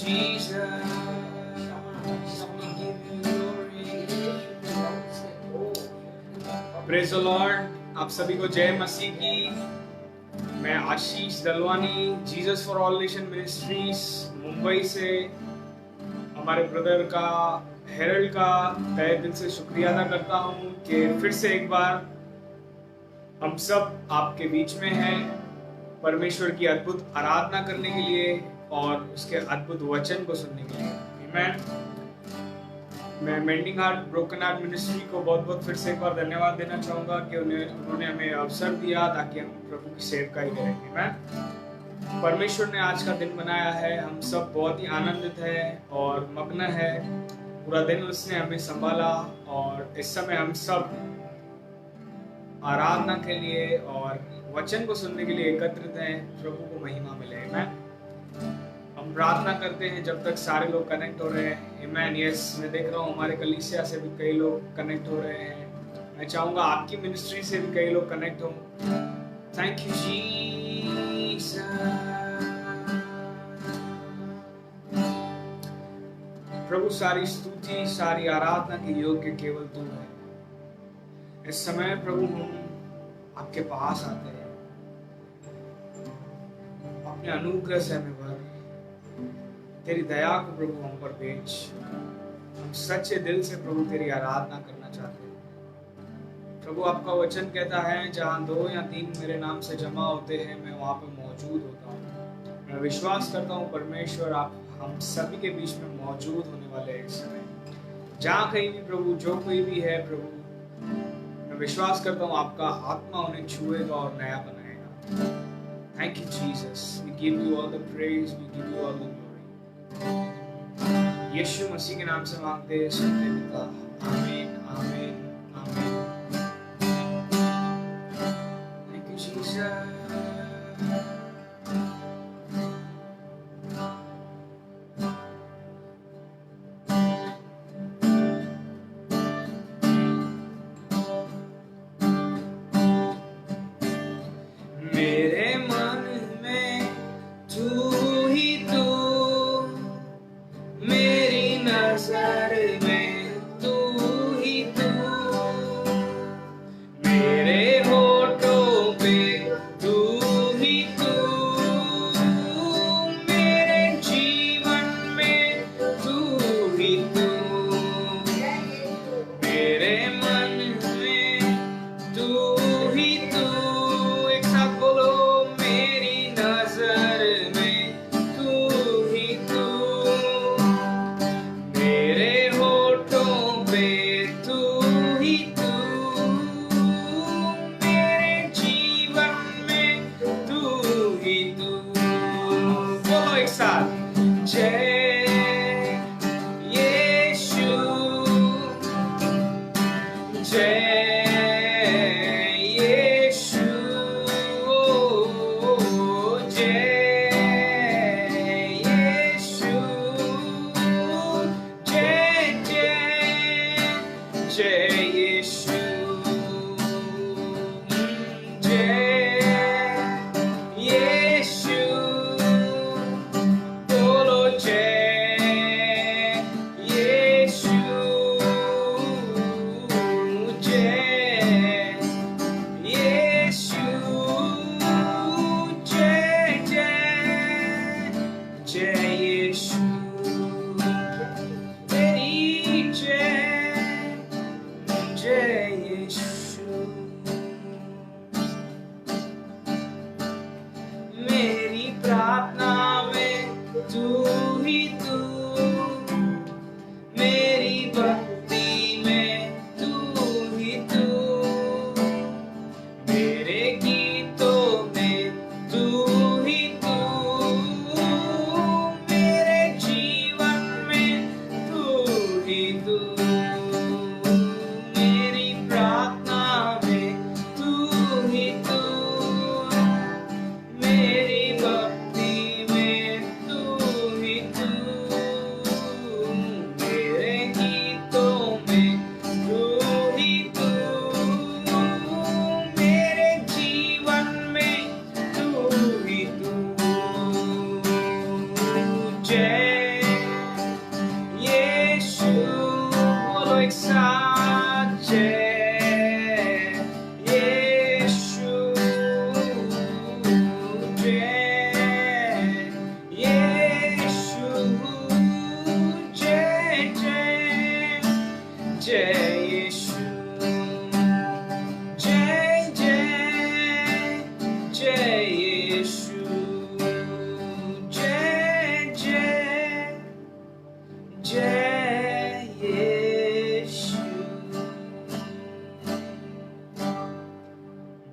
Jesus. We give you glory. Praise the Lord. आप सभी को जय मसीह की। मैं Ashish Dalwani Jesus for all nation ministries Mumbai से हमारे ब्रदर का हेरल्ड का तहे दिल से शुक्रिया अदा करता हूँ कि फिर से एक बार हम सब आपके बीच में हैं परमेश्वर की अद्भुत आराधना करने के लिए और उसके अद्भुत वचन को सुनने के लिए। मैं mending heart broken heart ministry को बहुत बहुत फिर से एक बार धन्यवाद देना चाहूँगा कि उन्होंने हमें अवसर दिया ताकि हम प्रभु की सेवकाई करेंगे। परमेश्वर ने आज का दिन बनाया है, हम सब बहुत ही आनंदित हैं और मग्न है। पूरा दिन उसने हमें संभाला और इस समय हम सब आराधना के लिए और वचन को सुनने के लिए एकत्रित हैं। प्रभु को महिमा मिले। हम प्रार्थना करते हैं जब तक सारे लोग कनेक्ट हो रहे हैं। आमेन। यस, मैं देख रहा हूँ हमारे कलीसिया से भी कई लोग कनेक्ट हो रहे हैं। मैं चाहूंगा आपकी मिनिस्ट्री से भी कई लोग कनेक्ट हो। Thank you Jesus. प्रभु, सारी स्तुति सारी आराधना के योग्य केवल तू है। इस समय प्रभु हम आपके पास आते हैं, अपने अनुग्रह से हमें भर, तेरी दया को प्रभु हम पर भेज। हम सच्चे दिल से प्रभु तेरी आराधना करना चाहते हैं। प्रभु, आपका वचन कहता है जहाँ 2 या 3 मेरे नाम से जमा होते हैं मैं वहां पे मौजूद होता हूँ। मैं विश्वास करता हूँ परमेश्वर आप हम सभी के बीच में मौजूद होने वाले हैं। इस समय जहाँ कहीं भी प्रभु जो कोई भी है प्रभु, मैं विश्वास करता हूँ आपका आत्मा उन्हें छुएगा और नया बनाएगा। Thank you Jesus. We give you all the praise, we give you all the glory. Yeshu मसीह के नाम से मांगते हैं, सुनते पिता। आमीन आमीन आमीन। Thank you Jesus. मेरे मन में तू ही तू, मेरी नजर में तू ही तू, मेरे होठों पे तू ही तू, मेरे जीवन में तू ही तू, मेरे मन में तू ही तू। एक साथ बोलो, मेरी नजर में तू ही तू, मेरे होठों पे तू ही तू, मेरे जीवन में तू ही तू। बोलो एक साथ, जय यीशु, जय यीशु, जय यीशु, जय जय जय यीशु, जय यीशु। बोलो जय यीशु, जय यीशु, जय जय जय यीशु, तेरी जय जय यीशु। मेरी प्रार्थना में तू ही तू, मेरी भक्ति में तू ही तू, मेरे गीतों में तू ही तू, मेरे जीवन में तू ही तू, मेरी प्रार्थना में तू ही तू, मेरी भक्ति में तू ही तू, मेरे गीतों में तू ही तू, मेरे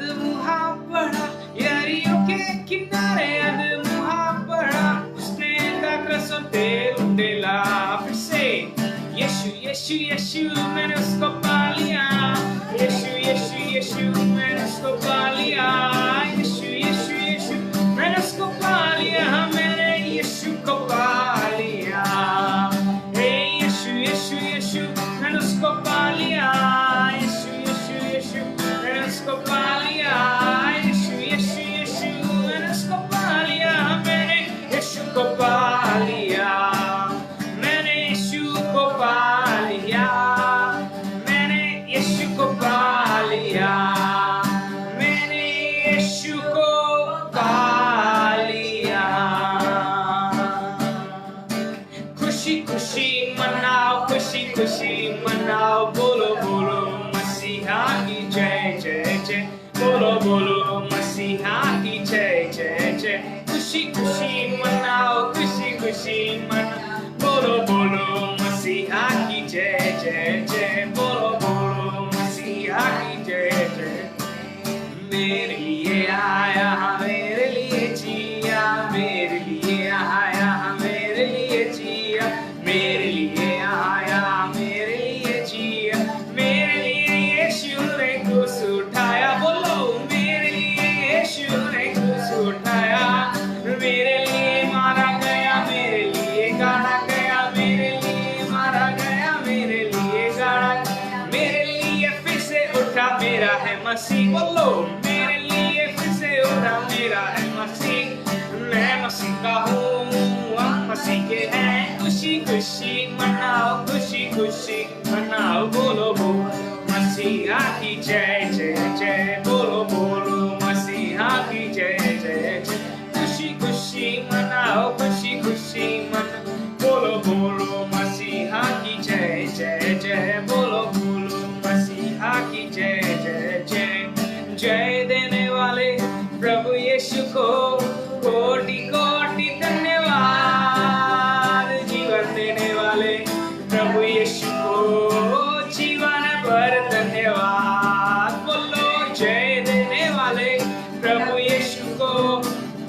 अदमुहा पड़ा, यारियों के किनारे अदमुहा पड़ा, उसने दाकरस और तेल उंडेला। फिर से यीशु यीशु यीशु मैंने उसको पा लिया, यीशु यीशु यीशु मैंने उसको पा लिया, यीशु यीशु यीशु मैंने उसको पा लिया, मैंने यीशु को पा लिया। हे यीशु यीशु यीशु मैंने उसको पा लिया, यीशु यीशु यीशु मैंने उसको पा लिया, यीशु यीशु यीशु मैंने उसको पा लिया, मैंने यीशु को पा लिया, मैंने यीशु को पा लिया, मैंने यीशु को पा लिया, मैंने यीशु को पा लिया। खुशी खुशी मनाओ, खुशी खुशी मनाओ, बोलो बोलो मसीहा की जय जय जय, बोलो बोलो मसीहा की जय जय जय। खुशी खुशी मनाओ, खुशी खुशी मनाओ, बोलो बोलो मसीहा की जय जय जय, बोलो बोलो मसीहा की जय जय। मेरे लिए आया, मेरे लिए जिया, मेरे लिए आया, मेरे लिए जिया, मेरे लिए आया, मेरे लिए जिया, मेरे लिए यीशु ने क्रूस उठाया, बोलो मेरे लिए यीशु ने क्रूस उठाया, मेरे लिए मारा गया, मेरे लिए गाड़ा गया, मेरे लिए मारा गया, मेरे लिए गाड़ा गया, मेरे लिए फिर से उठा, मेरा है मसीह, बोलो मेरे लिए फिर से उठा, मेरा है मसीह, मैं मसीह का हूँ, हम मसीह के हैं। खुशी खुशी मनाओ, खुशी खुशी मनाओ, बोलो बोलो मसीहा की जय जय जय, बोलो बोलो मसीहा की जय जय जय। खुशी खुशी मनाओ, खुशी खुशी मनाओ, बोलो बोलो मसीहा की जय जय जय, बोलो बोलो मसीहा की जय जय जय। जय देने वाले प्रभु यीशु को कोटि कोटि धन्यवाद, जीवन देने वाले प्रभु यीशु को जीवन भर धन्यवाद, बोलो जय देने वाले प्रभु यीशु को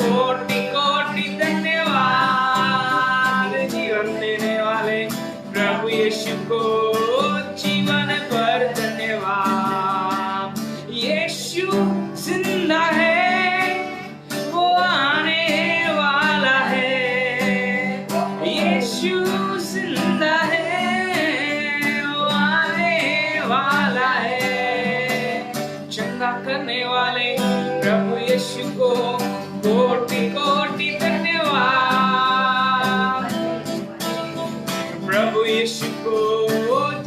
कोटि कोटि धन्यवाद, जीवन देने वाले प्रभु यीशु को जीवन भर धन्यवाद। यीशु जिंदा है, वो आने वाला है, यीशु जिंदा है, वो आने वाला है। चंगा करने वाले प्रभु यीशु को कोटि कोटि धन्यवाद, प्रभु यीशु को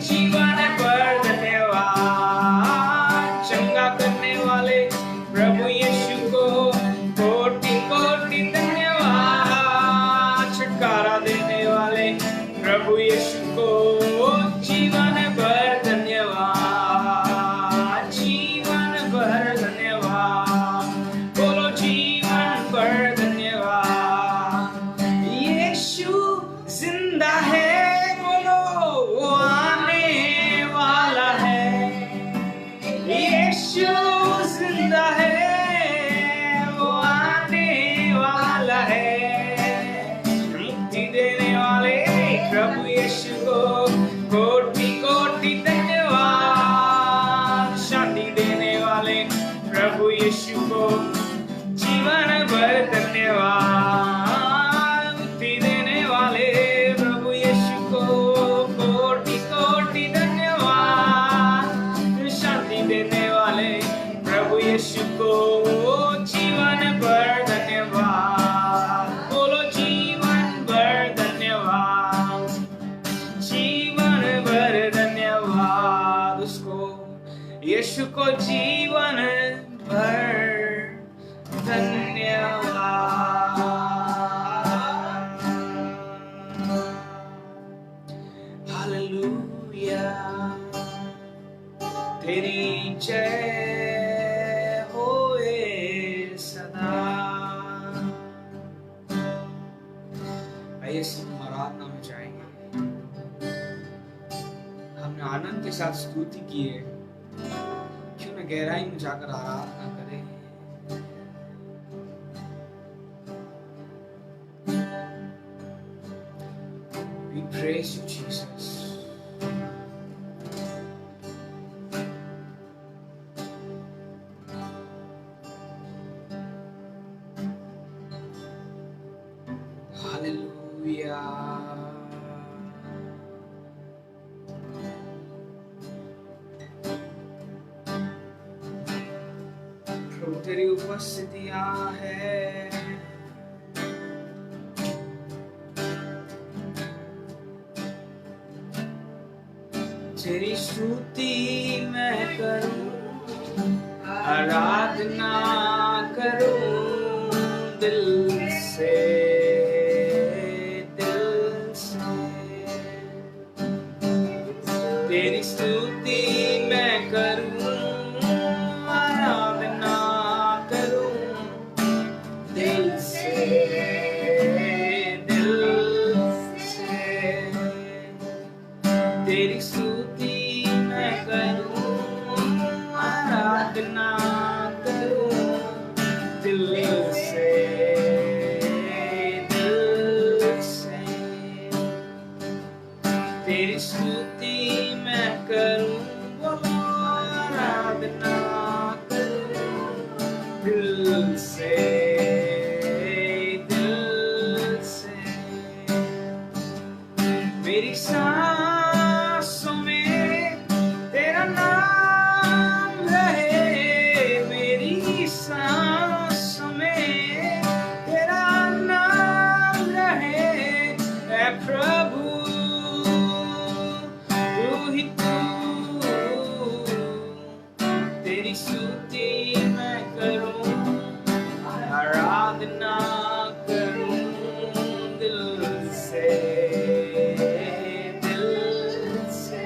जीवन भर धन्यवाद। चंगा करने वाले प्रभु यीशु को कोटि कोटि धन्यवाद, छुटकारा देने वाले प्रभु यीशु को जीवन भर धन्यवाद, जीवन भर धन्यवाद, बोलो जीवन भर धन्यवाद। यीशु जिंदा है, बोलो वो आने वाला है, यीशु जिंदा है, वो आने वाला है। मुक्ति देने वाले प्रभु यीशु को कोटि कोटि धन्यवाद, शांति देने वाले प्रभु यीशु को जीवन भर धन्यवाद, मुक्ति देने वाले प्रभु यीशु को कोटि कोटि धन्यवाद, शांति देने वाले प्रभु यीशु को जीवन भर धन्यवाद, बोलो जीवन भर धन्यवाद, जीवन भर धन्यवाद। उसको यीशु को जीवन भर धन्यवाद। हालेलुया, तेरी जय होए सदा। आइए सब हम आराधना में जाएंगे। हमने आनंद के साथ स्तुति की है, क्यों न में गहराई में जाकर आराधना करें। We praise you, Jesus. प्रभु तेरी उपस्थितियां है, तेरी स्तुति मैं करूं, आराधना करूं दिल से। तेरी स्तुति मैं करूं, आराधना करूं दिल से, दिल से। तेरी स्तुति मैं करूं, आराधना करूं दिल से, दिल से। तेरी स्तुति मैं करूं, आराधना करूं दिल से, दिल से। मेरी सांसों में तेरा नाम रहे, मेरी सांसों में तेरा नाम रहे। ऐ प्रभु तेरी स्तुति मैं करूं, आराधना करूं दिल से, दिल से।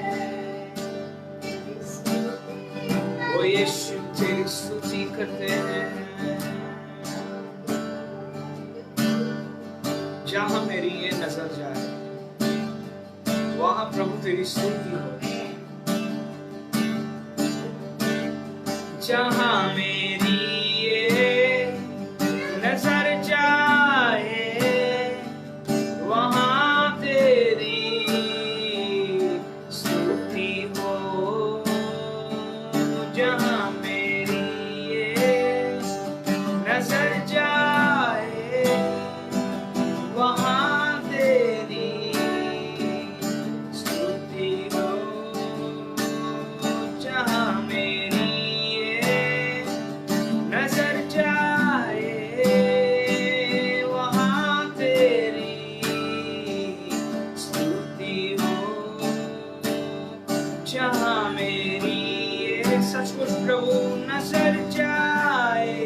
ओ यीशु तेरी स्तुति करते हैं, जहां मेरी ये नजर जाए वहां प्रभु तेरी स्तुति हो। जहां मेरी ये नजर जाए वहां तेरी स्तुति हो। जहां मेरी ये नजर जाए वहां तेरी स्तुति हो। जहां मेरी नजर जाए वहां तेरी स्तुति हो। जहां मेरी ये सचमुच प्रभु नजर जाए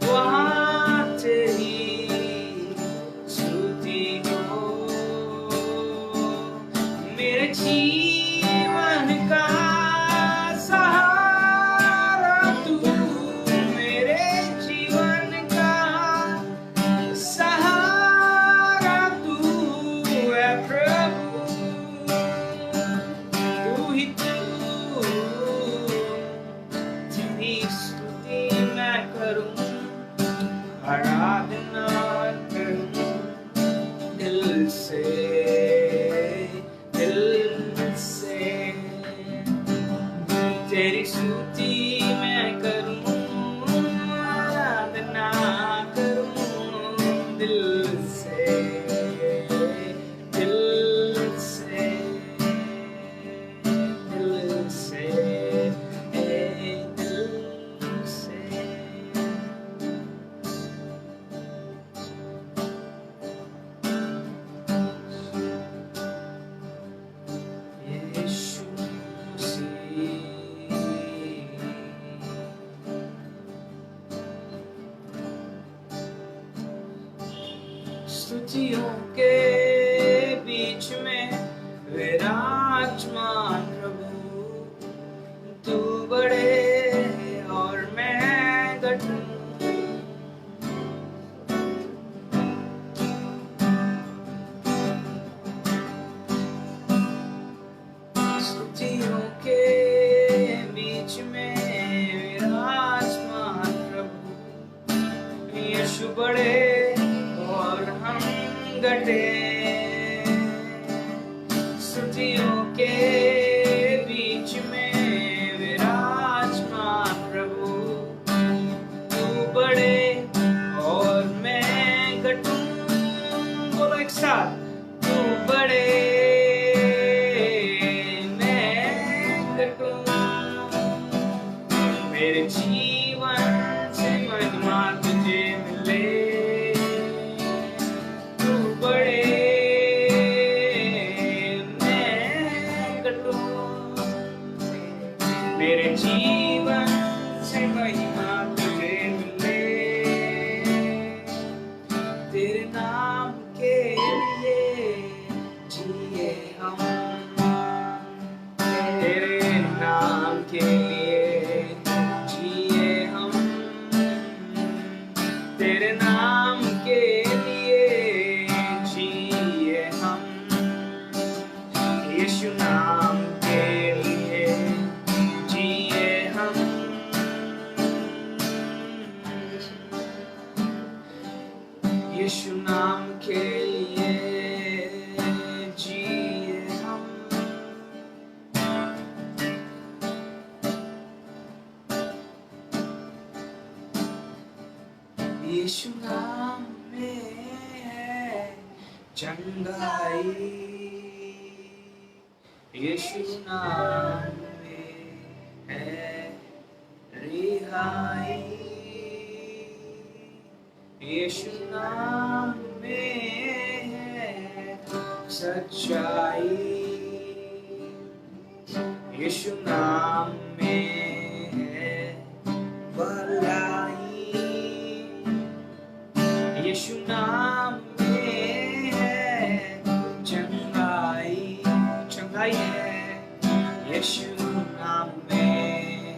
वहां तेरी स्तुति हो। मेरे जीवन का आराधना करूं दिल से, दिल से। तेरी स्तुति मैं करूं, आराधना करूं दिल से, दिल से, दिल से, दिल से। स्तुतियों के बीच में विराजमान प्रभु, तू बड़े और मैं घटूं। स्तुतियों के बीच बढ़े और हम घटे, स्तुतियों के बीच में विराजमान प्रभु, तू बढ़े और मैं घटूं। बोलो एक साथ, तू बढ़े मैं घटूं, मेरे जीवन से महिमा तुझे मिले, तू बढ़े मैं घटूं, मेरे जीवन से महिमा तुझे मिले, तेरे नाम के लिए जिए हम, तेरे नाम के लिए जिए हम, तेरे नाम के लिए जिए हम, यीशु नाम के लिए जिए हम, यीशु नाम के लिए जिए हम। यीशु नाम में है चंगाई, यीशु नाम में है रिहाई, यीशु नाम में है सच्चाई, यीशु नाम में है भलाई, यीशु नाम में है चंगाई, चंगाई है, यीशु नाम में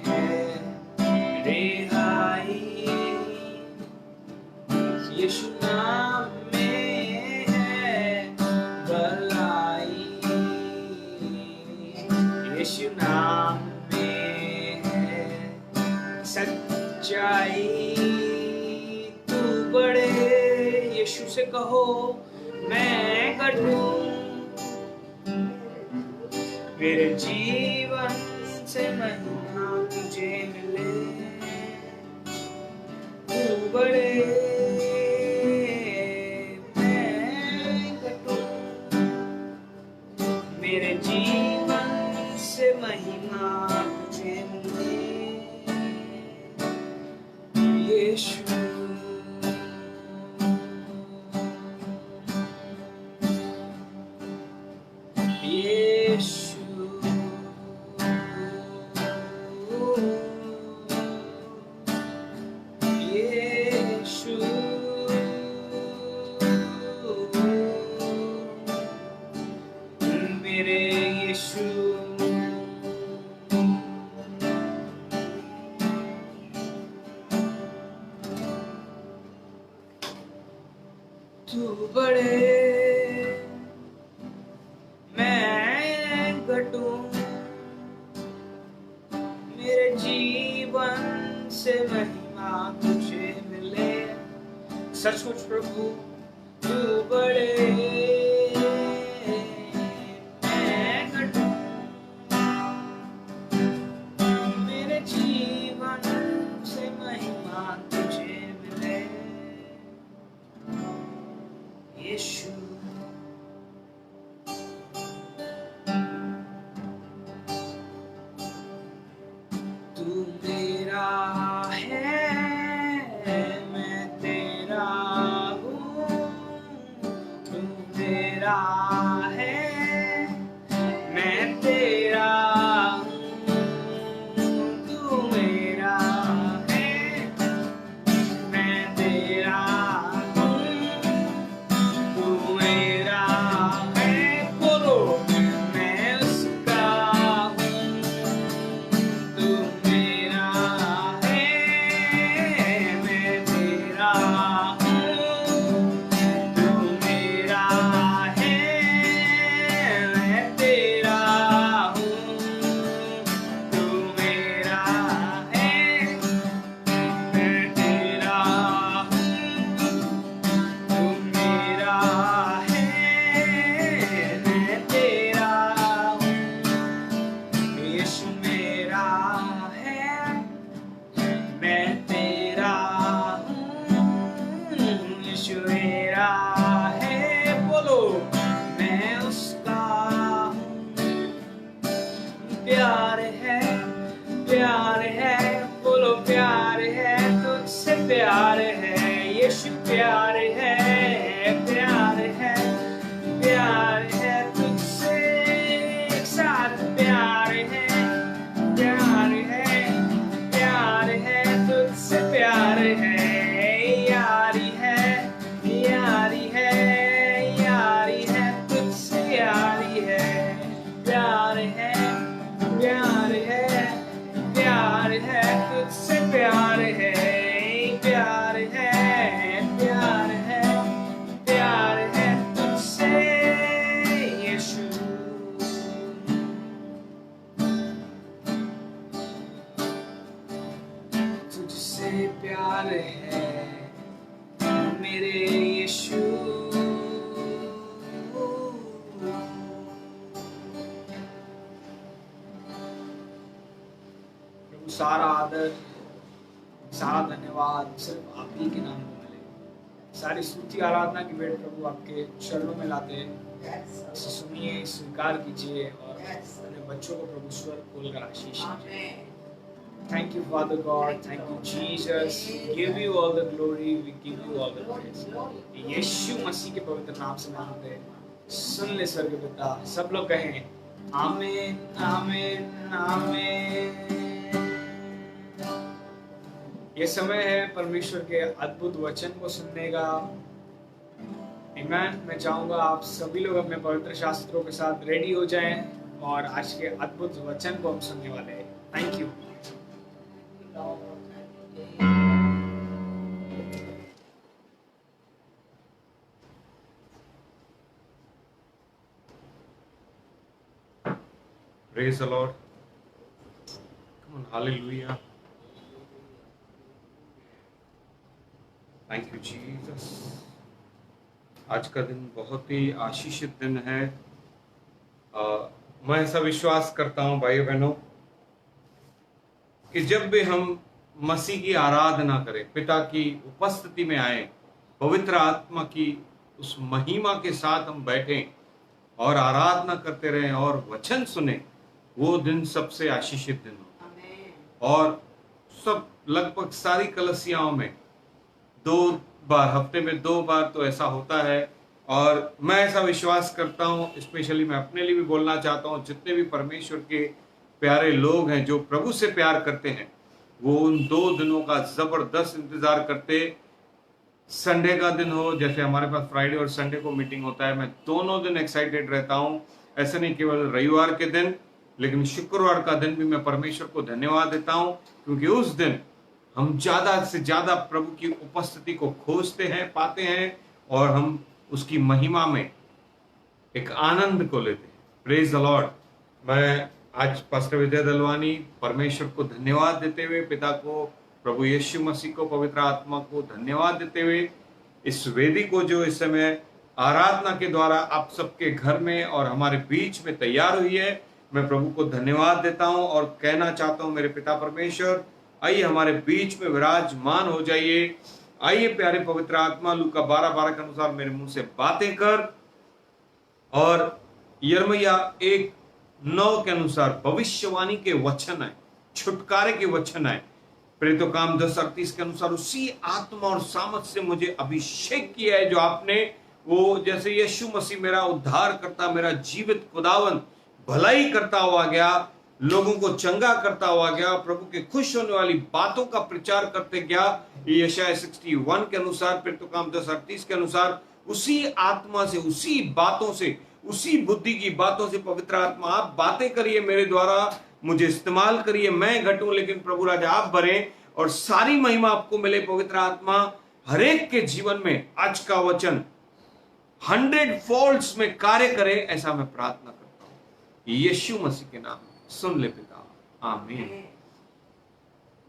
है रिहाई, यीशु नाम में है भलाई, यीशु नाम में है सच्चाई, तू बढ़े, यीशु से कहो मैं घटूं, मेरे जीवन से महिमा तुझे मिले, तू बढ़े मैं घटूं, मेरे जीवन से महिमा तुझे मिले, यीशु यीशु यीशु मेरे यीशु, तू बढ़े मैं घटूं, मेरे जीवन से महिमा तुझे मिले, सचमुच प्रभु तू बढ़े मैं घटूं, मेरे जीवन से महिमा तुझे मिले, यीशु तू मेरा है मैं तेरा हूँ, तू मेरा प्यार है, प्यार है, प्यार है तुझसे एक साथ, प्यार है, प्यार है, प्यार है तुझसे, प्यार है, यारी है, यारी है, यारी है तुझसे, यारी है, प्यार है, प्यार है, प्यार है तुझसे, प्यार है, प्यार है, प्यार है, प्यार है तुझसे यीशु। तुझसे प्यार है मेरे यीशु। प्रभु सारा आदर, सारा धन्यवाद सिर्फ आप ही के नाम को मिले। सारी स्तुति आराधना की भेंट प्रभु आपके चरणों में लाते हैं। इसे सुनिए, स्वीकार कीजिए और अपने बच्चों को प्रभु स्वर खोलकर आशीष कीजिए। Thank you, Father God. Thank you, Jesus. We give you all the glory. We give you all the praise. यीशु मसीह के पवित्र नाम से मांगते हैं, सुन ले स्वर्ग पिता। सब लोग कहें आमीन, आमीन, आमीन। ये समय है परमेश्वर के अद्भुत वचन को सुनने का। आमीन। मैं चाहूंगा आप सभी लोग अपने पवित्र शास्त्रों के साथ रेडी हो जाएं और आज के अद्भुत वचन को हम सुनने वाले हैं। Thank you. Praise the Lord. Come on, hallelujah. Thank you, Jesus. आज का दिन बहुत ही आशीषित दिन है। मैं ऐसा विश्वास करता हूं भाइयों बहनों कि जब भी हम मसीह की आराधना करें, पिता की उपस्थिति में आए, पवित्र आत्मा की उस महिमा के साथ हम बैठें और आराधना करते रहें और वचन सुने, वो दिन सबसे आशीषित दिन हो। और सब लगभग सारी कलीसियाओं में 2 बार, हफ्ते में 2 बार तो ऐसा होता है। और मैं ऐसा विश्वास करता हूँ, स्पेशली मैं अपने लिए भी बोलना चाहता हूँ, जितने भी परमेश्वर के प्यारे लोग हैं जो प्रभु से प्यार करते हैं, वो उन 2 दिनों का जबरदस्त इंतजार करते। संडे का दिन हो, जैसे हमारे पास फ्राइडे और संडे को मीटिंग होता है, मैं दोनों दिन एक्साइटेड रहता हूँ। ऐसे नहीं केवल रविवार के दिन, लेकिन शुक्रवार का दिन भी मैं परमेश्वर को धन्यवाद देता हूँ, क्योंकि उस दिन हम ज्यादा से ज्यादा प्रभु की उपस्थिति को खोजते हैं, पाते हैं और हम उसकी महिमा में एक आनंद को लेते हैं। Praise the Lord. मैं आज पास्टर विजय दलवानी परमेश्वर को धन्यवाद देते हुए, पिता को, प्रभु यीशु मसीह को, पवित्र आत्मा को धन्यवाद देते हुए, इस वेदी को जो इस समय आराधना के द्वारा आप सबके घर में और हमारे बीच में तैयार हुई है, मैं प्रभु को धन्यवाद देता हूं और कहना चाहता हूं, मेरे पिता परमेश्वर, आइए हमारे बीच में विराजमान हो जाइए। आइए प्यारे पवित्र आत्मा, लूका 12:12 के अनुसार मेरे मुंह से बातें कर और यिर्मयाह 1:9 के अनुसार भविष्यवाणी के वचन है, छुटकारे के वचन है। प्रेरितों काम 10:38 के अनुसार उसी आत्मा और सामर्थ से मुझे अभिषेक किया है जो आपने, वो जैसे यीशु मसीह मेरा उद्धार करता, मेरा जीवित खुदावन भलाई करता हुआ गया, लोगों को चंगा करता हुआ गया, प्रभु के खुश होने वाली बातों का प्रचार करते गया। यशायाह 61 के अनुसार, प्रेरितों काम 10:38 के अनुसार उसी आत्मा से, उसी बातों से, उसी बुद्धि की बातों से पवित्र आत्मा आप बातें करिए मेरे द्वारा, मुझे इस्तेमाल करिए, मैं घटूं लेकिन प्रभु राजा आप बढ़ें और सारी महिमा आपको मिले। पवित्र आत्मा हरेक के जीवन में आज का वचन 100 फोल्ड्स में कार्य करे, ऐसा मैं प्रार्थना करता हूं यीशु मसीह के नाम। सुन ले पिता, आमीन।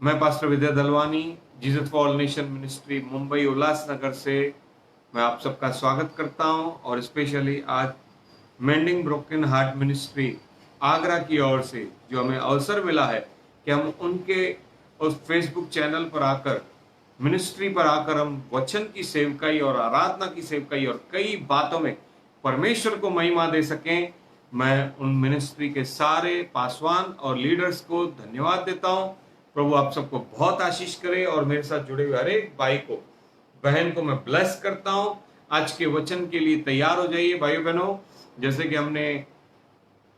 मैं pastor Vijay Dalwani, Jesus for all nation ministry Mumbai Ulhasnagar से मैं आप सबका स्वागत करता हूं और स्पेशली आज mending broken heart ministry Agra की ओर से जो हमें अवसर मिला है कि हम उनके उस फेसबुक चैनल पर आकर, मिनिस्ट्री पर आकर हम वचन की सेवकाई और आराधना की सेवकाई और कई बातों में परमेश्वर को महिमा दे सकें। मैं उन मिनिस्ट्री के सारे पासवान और लीडर्स को धन्यवाद देता हूं। प्रभु आप सबको बहुत आशीष करे और मेरे साथ जुड़े हुए हर एक भाई को बहन को मैं ब्लेस करता हूं। आज के वचन के लिए तैयार हो जाइए भाइयों बहनों। जैसे कि हमने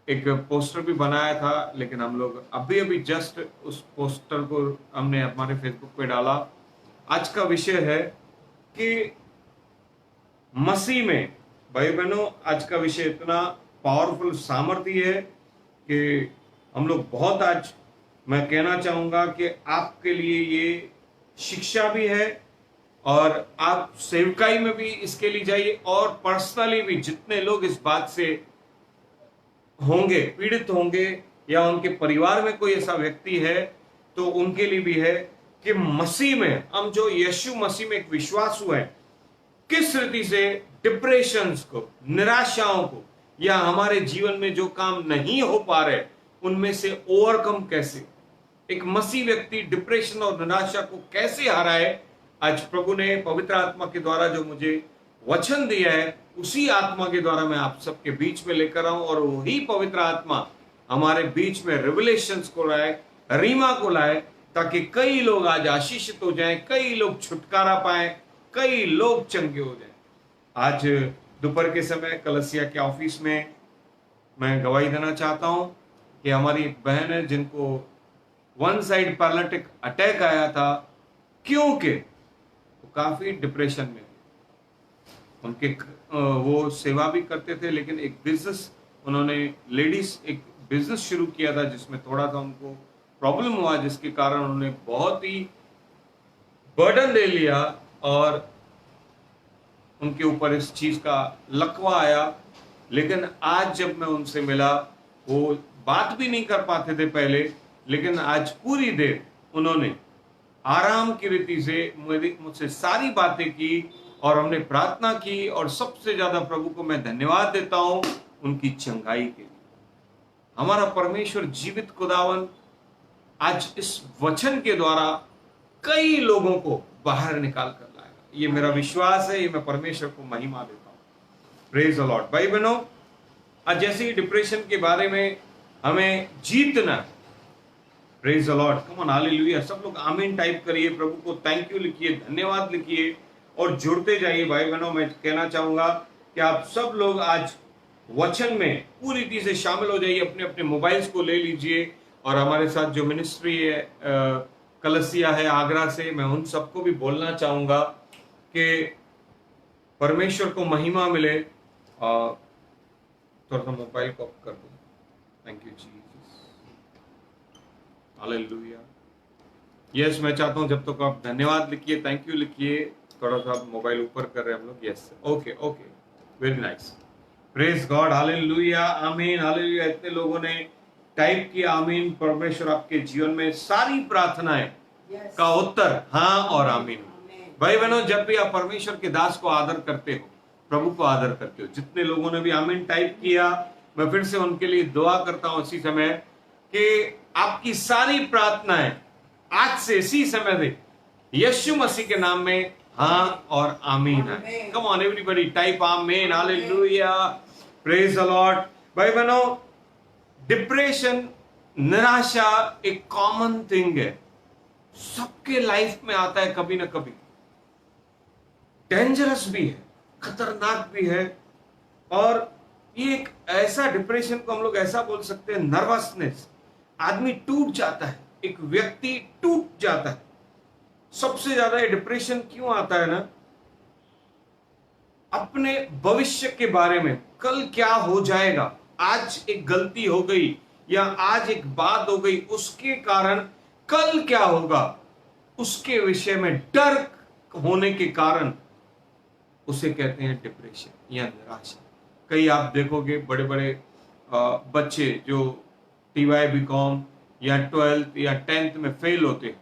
एक पोस्टर भी बनाया था, लेकिन हम लोग अभी अभी जस्ट उस पोस्टर को हमने हमारे फेसबुक पे डाला। आज का विषय है कि मसीह में, भाई बहनों, आज का विषय इतना पावरफुल सामर्थ्य है कि हम लोग बहुत, आज मैं कहना चाहूंगा कि आपके लिए ये शिक्षा भी है और आप सेवकाई में भी इसके लिए जाइए, और पर्सनली भी जितने लोग इस बात से होंगे, पीड़ित होंगे, या उनके परिवार में कोई ऐसा व्यक्ति है तो उनके लिए भी है कि मसीह में हम, जो यीशु मसीह में एक विश्वास हुआ है, किस रीति से डिप्रेशंस को, निराशाओं को, या हमारे जीवन में जो काम नहीं हो पा रहे उनमें से ओवरकम कैसे, एक मसीह व्यक्ति डिप्रेशन और निराशा को कैसे हराए। आज प्रभु ने पवित्र आत्मा के द्वारा जो मुझे वचन दिया है, उसी आत्मा के द्वारा मैं आप सबके बीच में लेकर आऊं, और वही पवित्र आत्मा हमारे बीच में रिवलेशंस को लाए, रीमा को लाए, ताकि कई लोग आज आशीषित हो जाएं, कई लोग छुटकारा पाएं, कई लोग चंगे हो जाएं। आज दोपहर के समय कलसिया के ऑफिस में मैं गवाही देना चाहता हूं कि हमारी एक बहन है जिनको वन साइड पैरालिटिक अटैक आया था, क्योंकि वो काफी डिप्रेशन में, उनके वो सेवा भी करते थे, लेकिन एक बिजनेस, उन्होंने लेडीज एक बिजनेस शुरू किया था जिसमें थोड़ा सा उनको प्रॉब्लम हुआ, जिसके कारण उन्होंने बहुत ही बर्डन ले लिया और उनके ऊपर इस चीज का लकवा आया। लेकिन आज जब मैं उनसे मिला, वो बात भी नहीं कर पाते थे पहले, लेकिन आज पूरी देर उन्होंने आराम की रीति से मुझसे सारी बातें की और हमने प्रार्थना की, और सबसे ज्यादा प्रभु को मैं धन्यवाद देता हूं उनकी चंगाई के लिए। हमारा परमेश्वर जीवित खुदावन आज इस वचन के द्वारा कई लोगों को बाहर निकाल कर लाएगा, ये मेरा विश्वास है, ये मैं परमेश्वर को महिमा देता हूं। Praise the Lord. भाई बहनों, आज जैसे ही डिप्रेशन के बारे में हमें जीतना, praise the lord, come on, hallelujah. सब लोग आमीन टाइप करिए, प्रभु को थैंक यू लिखिए, धन्यवाद लिखिए और जुड़ते जाइए। भाई बहनों, मैं कहना चाहूंगा कि आप सब लोग आज वचन में पूरी रीति से शामिल हो जाइए, अपने अपने मोबाइल्स को ले लीजिए, और हमारे साथ जो मिनिस्ट्री है कलसिया है आगरा से, मैं उन सबको भी बोलना चाहूंगा कि परमेश्वर को महिमा मिले। थोड़ा सा मोबाइल को ऑफ कर दो, thank you Jesus, hallelujah. Yes, मैं चाहता हूं जब तक आप धन्यवाद लिखिए, थैंक यू लिखिए, थोड़ा सा मोबाइल ऊपर कर रहे हैं हम लोग। Yes, okay okay, very nice, praise God, hallelujah, आमीन, हालेलुया। इतने लोगों ने टाइप किया आमीन। परमेश्वर आपके जीवन में सारी प्रार्थनाएं का उत्तर हाँ और आमीन। भाई बहनों, जब भी आप परमेश्वर के दास को आदर करते हो, प्रभु को आदर करते हो, जितने लोगों ने भी आमीन टाइप किया, मैं फिर से उनके लिए दुआ करता हूं इसी समय कि आपकी सारी प्रार्थनाएं आज से इसी समय से यीशु मसीह के नाम में हाँ और आमीन है। कम ऑन एवरीबॉडी, टाइप आमीन, हालेलुया, प्रेज द लॉर्ड। भाई बहनों, डिप्रेशन, निराशा एक कॉमन थिंग है, सबके लाइफ में आता है कभी ना कभी। डेंजरस भी है, खतरनाक भी है, और ये एक ऐसा डिप्रेशन को हम लोग ऐसा बोल सकते हैं, नर्वसनेस, आदमी टूट जाता है, एक व्यक्ति टूट जाता है। सबसे ज्यादा ये डिप्रेशन क्यों आता है ना, अपने भविष्य के बारे में, कल क्या हो जाएगा, आज एक गलती हो गई या आज एक बात हो गई, उसके कारण कल क्या होगा, उसके विषय में डर होने के कारण उसे कहते हैं डिप्रेशन या निराशा। कई आप देखोगे बड़े बड़े बच्चे जो TY BCom या 12th या 10th में फेल होते,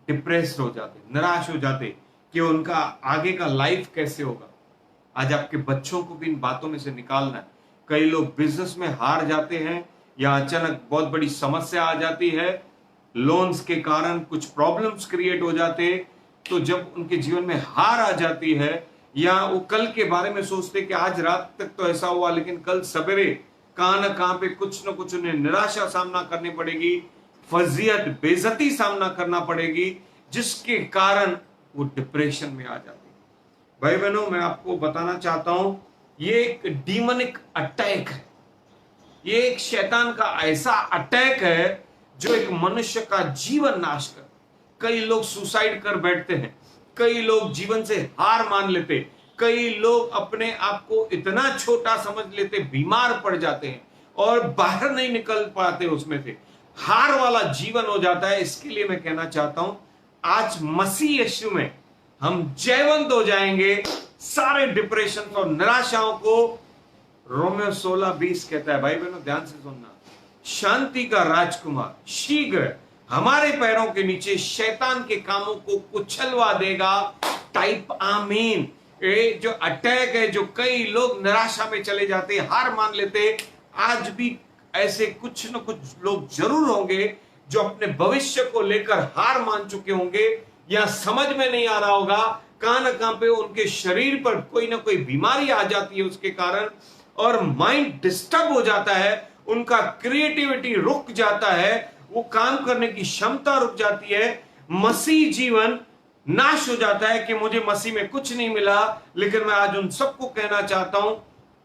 डिप्रेस्ड हो जाते, निराश हो जाते कि उनका आगे का लाइफ कैसे होगा। आज आपके बच्चों को भी इन बातों में से निकालना है। कई लोग बिजनेस में हार जाते हैं, या अचानक बहुत बड़ी समस्या आ जाती है, लोन्स के कारण कुछ प्रॉब्लम्स क्रिएट हो जाते, तो जब उनके जीवन में हार आ जाती है, या वो कल के बारे में सोचते कि आज रात तक तो ऐसा हुआ, लेकिन कल सवेरे कहां ना कहां पे कुछ ना कुछ उन्हें निराशा सामना करनी पड़ेगी, फजीयत, बेइज्जती सामना करना पड़ेगी, जिसके कारण वो डिप्रेशन में आ जाते हैं। भाई बहनों, मैं आपको बताना चाहता हूं, ये एक डीमनिक अटैक है। ये एक शैतान का ऐसा अटैक है जो एक मनुष्य का जीवन नाश कर, कई लोग सुसाइड कर बैठते हैं, कई लोग जीवन से हार मान लेते, कई लोग अपने आप को इतना छोटा समझ लेते, बीमार पड़ जाते हैं और बाहर नहीं निकल पाते, उसमें से हार वाला जीवन हो जाता है। इसके लिए मैं कहना चाहता हूं, आज मसीह यीशु में हम जयवंत हो जाएंगे, सारे डिप्रेशन और निराशाओं को। रोमियो 16:20 कहता है, भाई बहनों ध्यान से सुनना, शांति का राजकुमार शीघ्र हमारे पैरों के नीचे शैतान के कामों को कुचलवा देगा। टाइप आमीन। ये जो अटैक है, जो कई लोग निराशा में चले जाते, हार मान लेते, आज भी ऐसे कुछ न कुछ लोग जरूर होंगे जो अपने भविष्य को लेकर हार मान चुके होंगे, या समझ में नहीं आ रहा होगा, कहां न कहां पे उनके शरीर पर कोई ना कोई बीमारी आ जाती है उसके कारण, और माइंड डिस्टर्ब हो जाता है, उनका क्रिएटिविटी रुक जाता है, वो काम करने की क्षमता रुक जाती है, मसीह जीवन नाश हो जाता है कि मुझे मसीह में कुछ नहीं मिला। लेकिन मैं आज उन सबको कहना चाहता हूं,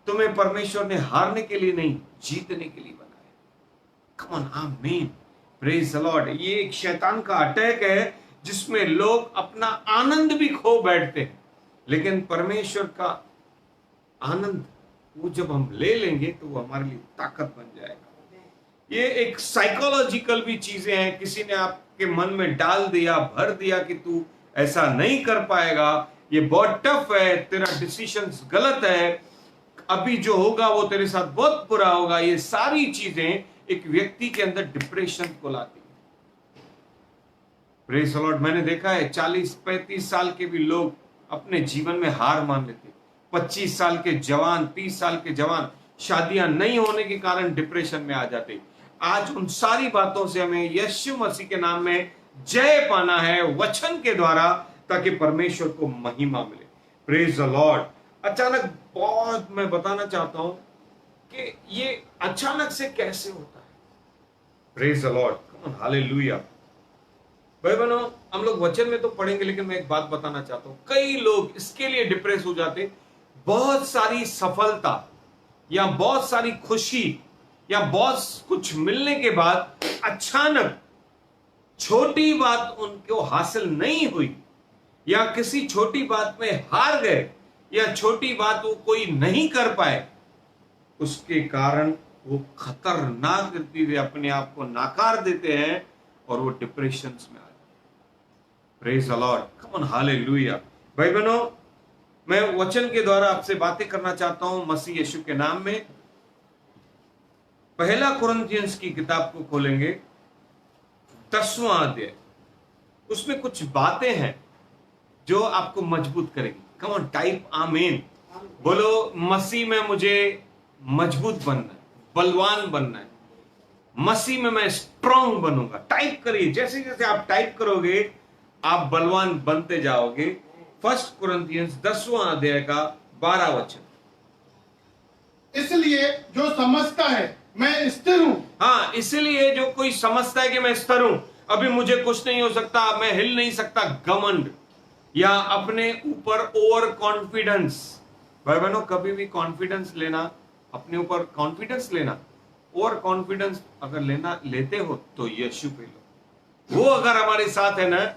तुम्हें परमेश्वर ने हारने के लिए नहीं, जीतने के लिए बनाया। कम ऑन, आमीन, प्रेज द लॉर्ड। ये एक शैतान का अटैक है जिसमें लोग अपना आनंद भी खो बैठते हैं, लेकिन परमेश्वर का आनंद वो जब हम ले लेंगे तो वो हमारे लिए ताकत बन जाएगा। ये एक साइकोलॉजिकल भी चीजें हैं, किसी ने आपके मन में डाल दिया, भर दिया कि तू ऐसा नहीं कर पाएगा, ये बहुत टफ है, तेरा डिसीजन गलत है, अभी जो होगा वो तेरे साथ बहुत बुरा होगा। ये सारी चीजें एक व्यक्ति के अंदर डिप्रेशन को लाती है। Praise the Lord. मैंने देखा है 40-35 साल के भी लोग अपने जीवन में हार मान लेते, 25 साल के जवान, 30 साल के जवान शादियां नहीं होने के कारण डिप्रेशन में आ जाते। आज उन सारी बातों से हमें यीशु मसीह के नाम में जय पाना है वचन के द्वारा, ताकि परमेश्वर को महिमा मिले। Praise the Lord. अचानक बहुत मैं बताना चाहता हूं कि ये अचानक से कैसे होता है। Praise the lord, come on, hallelujah. भाई बहनों, हम लोग वचन में तो पढ़ेंगे, लेकिन मैं एक बात बताना चाहता हूं, कई लोग इसके लिए डिप्रेस हो जाते, बहुत सारी सफलता या बहुत सारी खुशी या बहुत कुछ मिलने के बाद अचानक छोटी बात उनको हासिल नहीं हुई, या किसी छोटी बात में हार गए, या छोटी बात वो कोई नहीं कर पाए, उसके कारण वो खतरनाक रीति से अपने आप को नाकार देते हैं और वो डिप्रेशन में आ जाते। Praise the lord, come on, hallelujah. भाई बहनों, मैं वचन के द्वारा आपसे बातें करना चाहता हूं मसीह यीशु के नाम में। पहला कुरिन्थियंस की किताब को खोलेंगे, 10वां अध्याय। उसमें कुछ बातें हैं जो आपको मजबूत करेगी। कम ऑन, टाइप आमीन। बोलो, मसीह में मुझे मजबूत बनना है, बलवान बनना है, मसीह में मैं स्ट्रांग बनूंगा। टाइप करिए, जैसे जैसे आप टाइप करोगे आप बलवान बनते जाओगे। 1 कुरिन्थियंस 10वां अध्याय का 12 वचन। इसलिए जो समझता है मैं स्थिर हूं। हाँ, इसलिए जो कोई समझता है कि मैं स्थिर हूं, अभी मुझे कुछ नहीं हो सकता, मैं हिल नहीं सकता, घमंड या अपने ऊपर ओवर कॉन्फिडेंस। भाई बहनों, कभी भी कॉन्फिडेंस लेना, अपने ऊपर कॉन्फिडेंस लेना, ओवर कॉन्फिडेंस अगर लेते हो तो यीशु पे लो। वो अगर हमारे साथ है ना,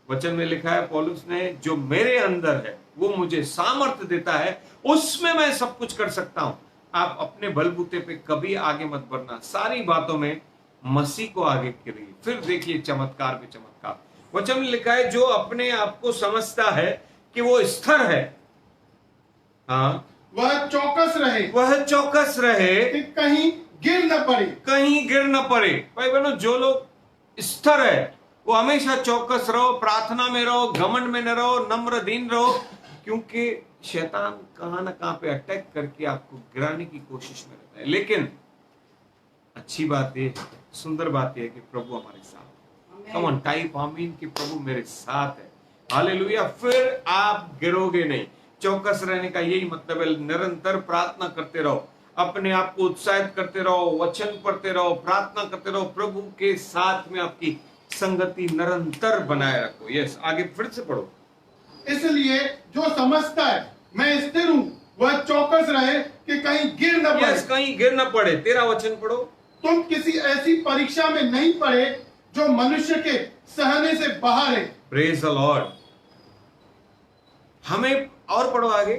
वचन में लिखा है पौलुस ने, जो मेरे अंदर है वो मुझे सामर्थ्य देता है, उसमें मैं सब कुछ कर सकता हूं। आप अपने बलबूते पे कभी आगे मत बढ़ना, सारी बातों में मसीह को आगे करिए, फिर देखिए चमत्कार पे चमत्कार। वचन में लिखा है, जो अपने आप को समझता है कि वो स्थिर है, हाँ, वह चौकस रहे, वह चौकस रहे कि कहीं गिर न पड़े। कहीं गिर न पड़े। भाई बहनों, जो लोग स्थिर है वो हमेशा चौकस रहो, प्रार्थना में रहो, घमंड में न रहो, नम्र दीन रहो, क्योंकि शैतान कहां ना कहां पे अटैक करके आपको गिराने की कोशिश में रहता है। लेकिन अच्छी बात ये, सुंदर बात यह है कि प्रभु हमारे साथ है। कम ऑन, टाइप आमीन कि प्रभु मेरे साथ है। हालेलुया। फिर आप गिरोगे नहीं। चौकस रहने का यही मतलब है, निरंतर प्रार्थना करते रहो, अपने आप को उत्साहित करते रहो, वचन पढ़ते रहो, प्रार्थना करते रहो, प्रभु के साथ में आपकी संगति निरंतर बनाए रखो। यस, आगे फिर से पढ़ो। इसलिए जो समझता है मैं स्थिर हूं वह चौकस रहे कि कहीं गिर न पड़े। यस, कहीं गिर न पड़े। 13 वचन पढ़ो। तुम किसी ऐसी परीक्षा में नहीं पड़े जो मनुष्य के सहने से बाहर है। Praise the Lord. हमें और पढ़ो आगे।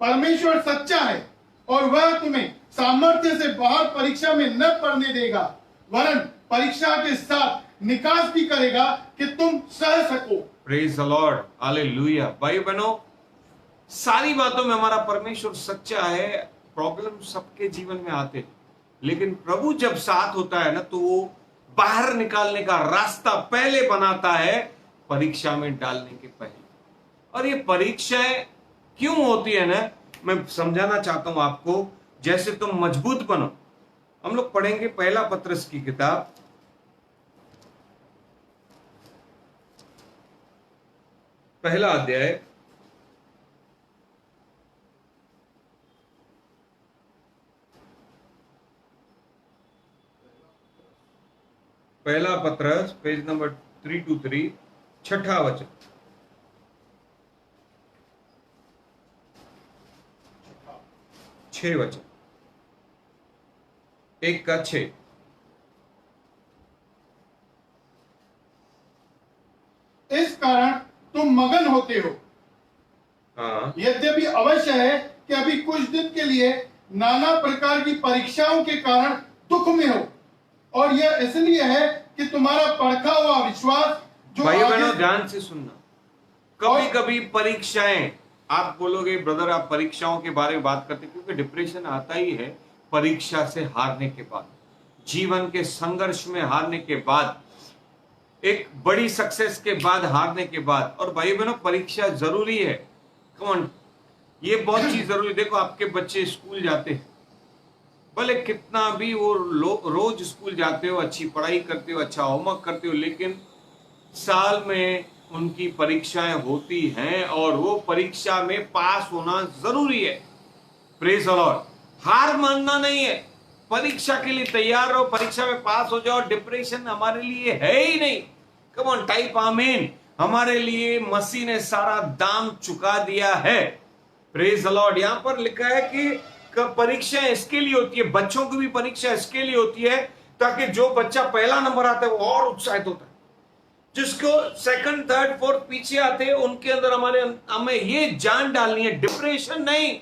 परमेश्वर सच्चा है और वह तुम्हें सामर्थ्य से बाहर परीक्षा में न पड़ने देगा, वरन परीक्षा के साथ निकास भी करेगा कि तुम सह सको। Praise the lord, hallelujah. भाई बहनों, सारी बातों में हमारा परमेश्वर सच्चा है। प्रॉब्लम सबके जीवन में आते हैं, लेकिन प्रभु जब साथ होता है ना, तो वो बाहर निकालने का रास्ता पहले बनाता है, परीक्षा में डालने के पहले। और ये परीक्षाएं क्यों होती है ना, मैं समझाना चाहता हूं आपको, जैसे तुम मजबूत बनो। हम लोग पढ़ेंगे पहला पत्रस की किताब, पहला अध्याय, पहला पत्रस, पेज नंबर 323, छठा वचन। 6 वचन, 1 का 6। इस कारण तुम मगन होते हो, हाँ, यद्यपि अवश्य है कि अभी कुछ दिन के लिए नाना प्रकार की परीक्षाओं के कारण दुख में हो, और यह इसलिए है कि तुम्हारा परखा हुआ विश्वास जो भाइयों आगे- बहनों ध्यान से सुनना। कभी कभी परीक्षाएं, आप बोलोगे ब्रदर आप परीक्षाओं के बारे में बात करते, क्योंकि डिप्रेशन आता ही है परीक्षा से हारने के बाद, जीवन के संघर्ष में हारने के बाद, एक बड़ी सक्सेस के बाद हारने के बाद। और भाई बहनों, परीक्षा जरूरी है। कौन, ये बहुत चीज जरूरी। देखो, आपके बच्चे स्कूल जाते हैं, भले कितना भी वो रोज स्कूल जाते हो, अच्छी पढ़ाई करते हो, अच्छा होमवर्क करते हो, लेकिन साल में उनकी परीक्षाएं होती हैं और वो परीक्षा में पास होना जरूरी है। Praise the Lord. हार मानना नहीं है, परीक्षा के लिए तैयार रहो, परीक्षा में पास हो जाओ। डिप्रेशन हमारे लिए है ही नहीं। कम ऑन, टाइप आमीन। हमारे लिए मसीह ने सारा दाम चुका दिया है। Praise the Lord. यहां पर लिखा है कि परीक्षा इसके लिए होती है, बच्चों की भी परीक्षा इसके लिए होती है, ताकि जो बच्चा पहला नंबर आता है वो और उत्साहित होता है, जिसको सेकंड थर्ड फोर्थ पीछे आते हैं उनके अंदर हमें ये जान डालनी है, डिप्रेशन नहीं,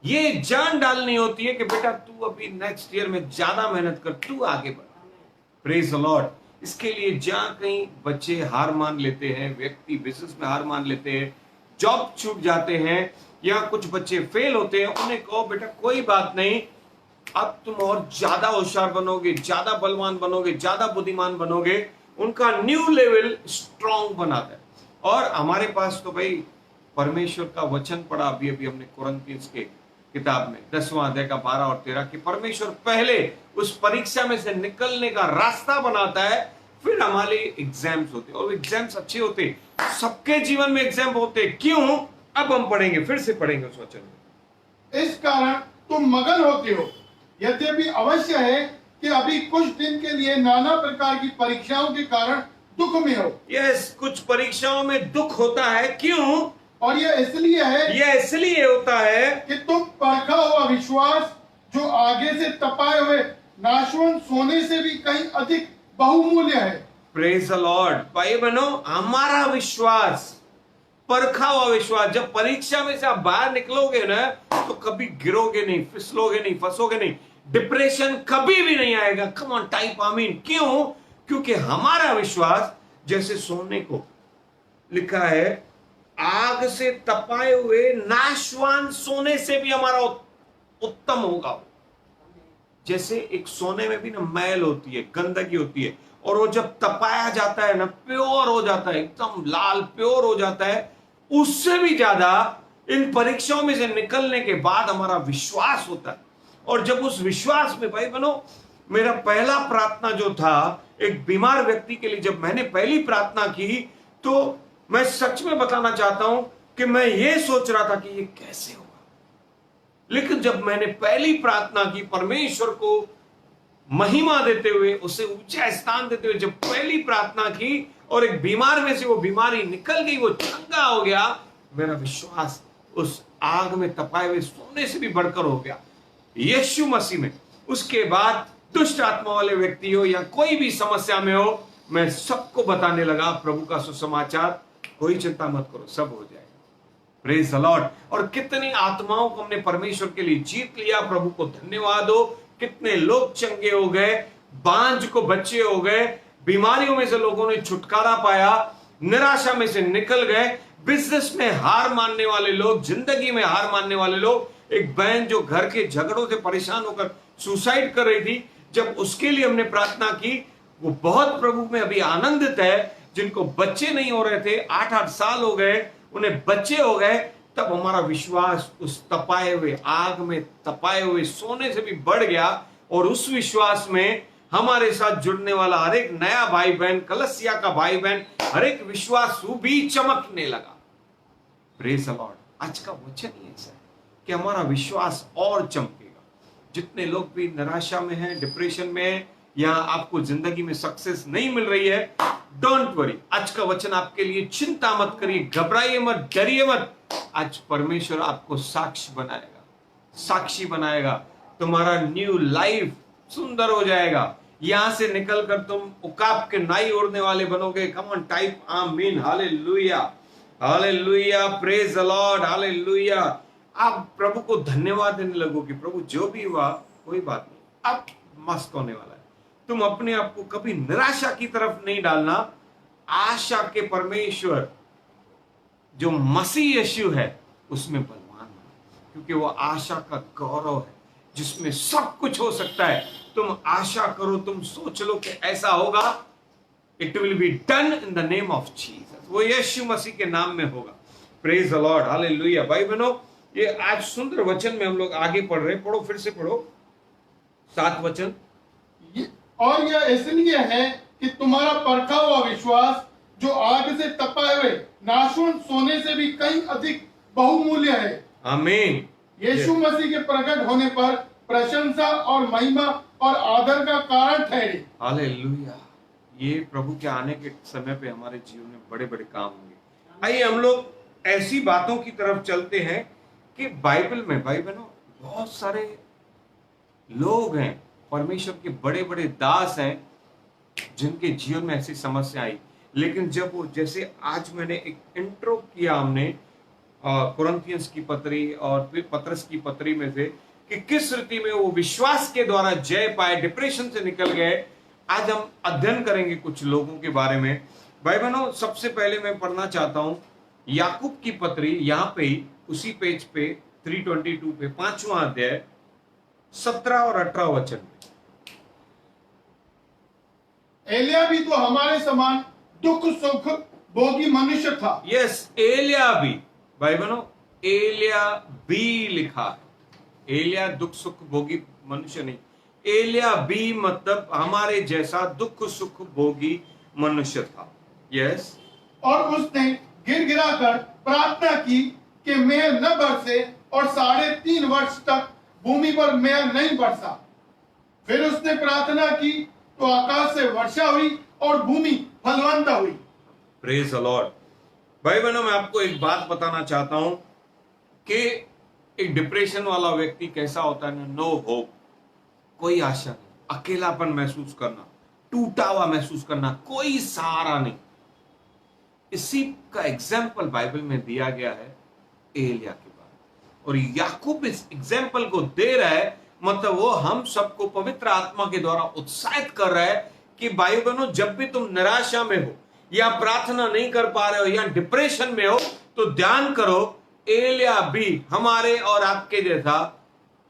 ये जान डालनी होती है कि बेटा तू अभी नेक्स्ट ईयर में ज्यादा मेहनत कर, तू आगे बढ़। Praise the Lord. इसके लिए जहां कहीं बच्चे हार मान लेते हैं, व्यक्ति बिजनेस में हार मान लेते हैं, जॉब छूट जाते हैं, या कुछ बच्चे फेल होते हैं, उन्हें कहो बेटा कोई बात नहीं, अब तुम और ज्यादा होशियार बनोगे, ज्यादा बलवान बनोगे, ज्यादा बुद्धिमान बनोगे। उनका न्यू लेवल स्ट्रांग बनाता है। और हमारे पास तो भाई परमेश्वर का वचन पढ़ा, अभी अभी हमने कुरिन्थियों के किताब में 10वां अध्याय का 12 और 13 कि परमेश्वर पहले उस परीक्षा में से निकलने का रास्ता बनाता है, फिर हमारे एग्जाम्स होते हैं, और एग्जाम्स अच्छे होते हैं। सबके जीवन में एग्जाम होते हैं। क्यों? अब हम पढ़ेंगे, फिर से पढ़ेंगे उस वचन में। इस कारण तुम मगन होते हो, यद्यपि अवश्य है कि अभी कुछ दिन के लिए नाना प्रकार की परीक्षाओं के कारण दुख में हो। यस, कुछ परीक्षाओं में दुख होता है। क्यों? और यह इसलिए है यह इसलिए होता है कि तुम परखा हुआ विश्वास जो आगे से तपाए हुए नाशवान सोने से भी कहीं अधिक बहुमूल्य है। Praise the Lord. भाई बहनों, हमारा विश्वास, परखा हुआ विश्वास, जब परीक्षा में से आप बाहर निकलोगे ना, तो कभी गिरोगे नहीं, फिसलोगे नहीं, फंसोगे नहीं, डिप्रेशन कभी भी नहीं आएगा। कम ऑन, टाइप आमीन। क्यों? क्योंकि हमारा विश्वास, जैसे सोने को लिखा है, आग से तपाए हुए नाशवान सोने से भी हमारा उत्तम होगा। जैसे एक सोने में भी ना मैल होती है, गंदगी होती है, और वो जब तपाया जाता है ना, प्योर हो जाता है, एकदम लाल प्योर हो जाता है। उससे भी ज्यादा इन परीक्षाओं में से निकलने के बाद हमारा विश्वास होता है। और जब उस विश्वास में, भाई बनो, मेरा पहला प्रार्थना जो था एक बीमार व्यक्ति के लिए, जब मैंने पहली प्रार्थना की, तो मैं सच में बताना चाहता हूं कि मैं ये सोच रहा था कि ये कैसे होगा, लेकिन जब मैंने पहली प्रार्थना की, परमेश्वर को महिमा देते हुए, उसे ऊंचा स्थान देते हुए जब पहली प्रार्थना की, और एक बीमार में से वो बीमारी निकल गई, वो चंगा हो गया, मेरा विश्वास उस आग में तपाए हुए सोने से भी बढ़कर हो गया यीशु मसीह में। उसके बाद दुष्ट आत्मा वाले व्यक्ति हो या कोई भी समस्या में हो, मैं सबको बताने लगा प्रभु का सुसमाचार, कोई चिंता मत करो, सब हो जाएगा। Praise the Lord. और कितनी आत्माओं को हमने परमेश्वर के लिए जीत लिया, प्रभु को धन्यवाद हो। कितने लोग चंगे हो गए, बांझ को बच्चे हो गए, बीमारियों में से लोगों ने छुटकारा पाया, निराशा में से निकल गए। बिजनेस में हार मानने वाले लोग, जिंदगी में हार मानने वाले लोग, एक बहन जो घर के झगड़ों से परेशान होकर सुसाइड कर रही थी, जब उसके लिए हमने प्रार्थना की, वो बहुत प्रभु में अभी आनंदित है। जिनको बच्चे नहीं हो रहे थे, 8-8 साल हो गए, उन्हें बच्चे हो गए। तब हमारा विश्वास उस तपाए हुए आग में तपाए हुए सोने से भी बढ़ गया। और उस विश्वास में हमारे साथ जुड़ने वाला हर एक नया भाई बहन, कलसिया का भाई बहन, हर एक विश्वासु भी चमकने लगा। Praise the Lord. आज का वचन ही ऐसा है कि हमारा विश्वास और चमकेगा। जितने लोग भी निराशा में हैं, डिप्रेशन में हैं, या आपको जिंदगी में सक्सेस नहीं मिल रही है, डोंट वरी। आज का वचन आपके लिए, चिंता मत करिए, घबराइए मत, डरिए मत। आज परमेश्वर आपको साक्षी बनाएगा, साक्षी बनाएगा। तुम्हारा न्यू लाइफ सुंदर हो जाएगा। यहां से निकलकर तुम उकाब के नाई ओढ़ने वाले बनोगे। कम ऑन टाइप आमीन, hallelujah, hallelujah, praise the lord, hallelujah. आप प्रभु को धन्यवाद देने लगोगे, प्रभु जो भी हुआ कोई बात नहीं, अब मस्त होने वाला है। तुम अपने आप को कभी निराशा की तरफ नहीं डालना। आशा के परमेश्वर जो मसीह यीशु है उसमें बलवान बनो, क्योंकि वो आशा का गौरव है जिसमें सब कुछ हो सकता है। तुम आशा करो, तुम सोच लो कि ऐसा होगा, it will be done in the name of Jesus. वो यीशु मसीह के नाम में होगा। Praise the lord, hallelujah. भाई बहनों, ये आज सुंदर वचन में हम लोग आगे पढ़ रहे हैं। पढ़ो, फिर से पढ़ो 7 वचन। और यह इसलिए है कि तुम्हारा परखा हुआ विश्वास, जो आग से तपाए हुए नाशुन सोने से भी कहीं अधिक बहुमूल्य है, आमीन, यीशु मसीह के प्रकट होने पर प्रशंसा और महिमा और आदर का कारण ठहरे। हालेलुया। ये प्रभु के आने के समय पे हमारे जीवन में बड़े बड़े काम होंगे। आइए हम लोग ऐसी बातों की तरफ चलते हैं कि बाइबल में, भाई बहनों, बहुत सारे लोग हैं, परमेश्वर के बड़े बड़े दास हैं, जिनके जीवन में ऐसी समस्या आई। लेकिन जब वो, जैसे आज मैंने एक इंट्रो किया हमने कुरिन्थियंस की पत्री और फिर पतरस की पत्री में से, कि किस रीति में वो विश्वास के द्वारा जय पाए, डिप्रेशन से निकल गए। आज हम अध्ययन करेंगे कुछ लोगों के बारे में। भाई बहनों, सबसे पहले मैं पढ़ना चाहता हूं याकूब की पत्री, यहां पे ही उसी पेज पे 322 पे 5वां अध्याय 17 और 18 वचन में। एलिया भी तो हमारे समान दुख सुख भोगी मनुष्य था। यस, एलिया भी, भाई बहनों, एलिया भी लिखा है। एलिया दुख सुख भोगी मनुष्य नहीं, एलिया भी मतलब हमारे जैसा दुख सुख भोगी मनुष्य था। यस, और उसने गिर गिरा कर प्रार्थना की कि मेघ न बरसे, और 3.5 वर्ष तक भूमि पर मेघ नहीं बरसा। फिर उसने प्रार्थना की तो आकाश से वर्षा हुई और भूमि फलवंत हुई। Praise the Lord. भाई बहनों, मैं आपको एक बात बताना चाहता हूं कि एक डिप्रेशन वाला व्यक्ति कैसा होता है ना, नो होप, कोई आशा नहीं, अकेलापन महसूस करना, टूटा हुआ महसूस करना, कोई सहारा नहीं। इसी का एग्जाम्पल बाइबल में दिया गया है एलिया के बाद, और याकूब इस एग्जाम्पल को दे रहा है। मतलब वो हम सबको पवित्र आत्मा के द्वारा उत्साहित कर रहा है कि भाई बहनों, जब भी तुम निराशा में हो या प्रार्थना नहीं कर पा रहे हो या डिप्रेशन में हो, तो ध्यान करो, एलिया भी हमारे और आपके जैसा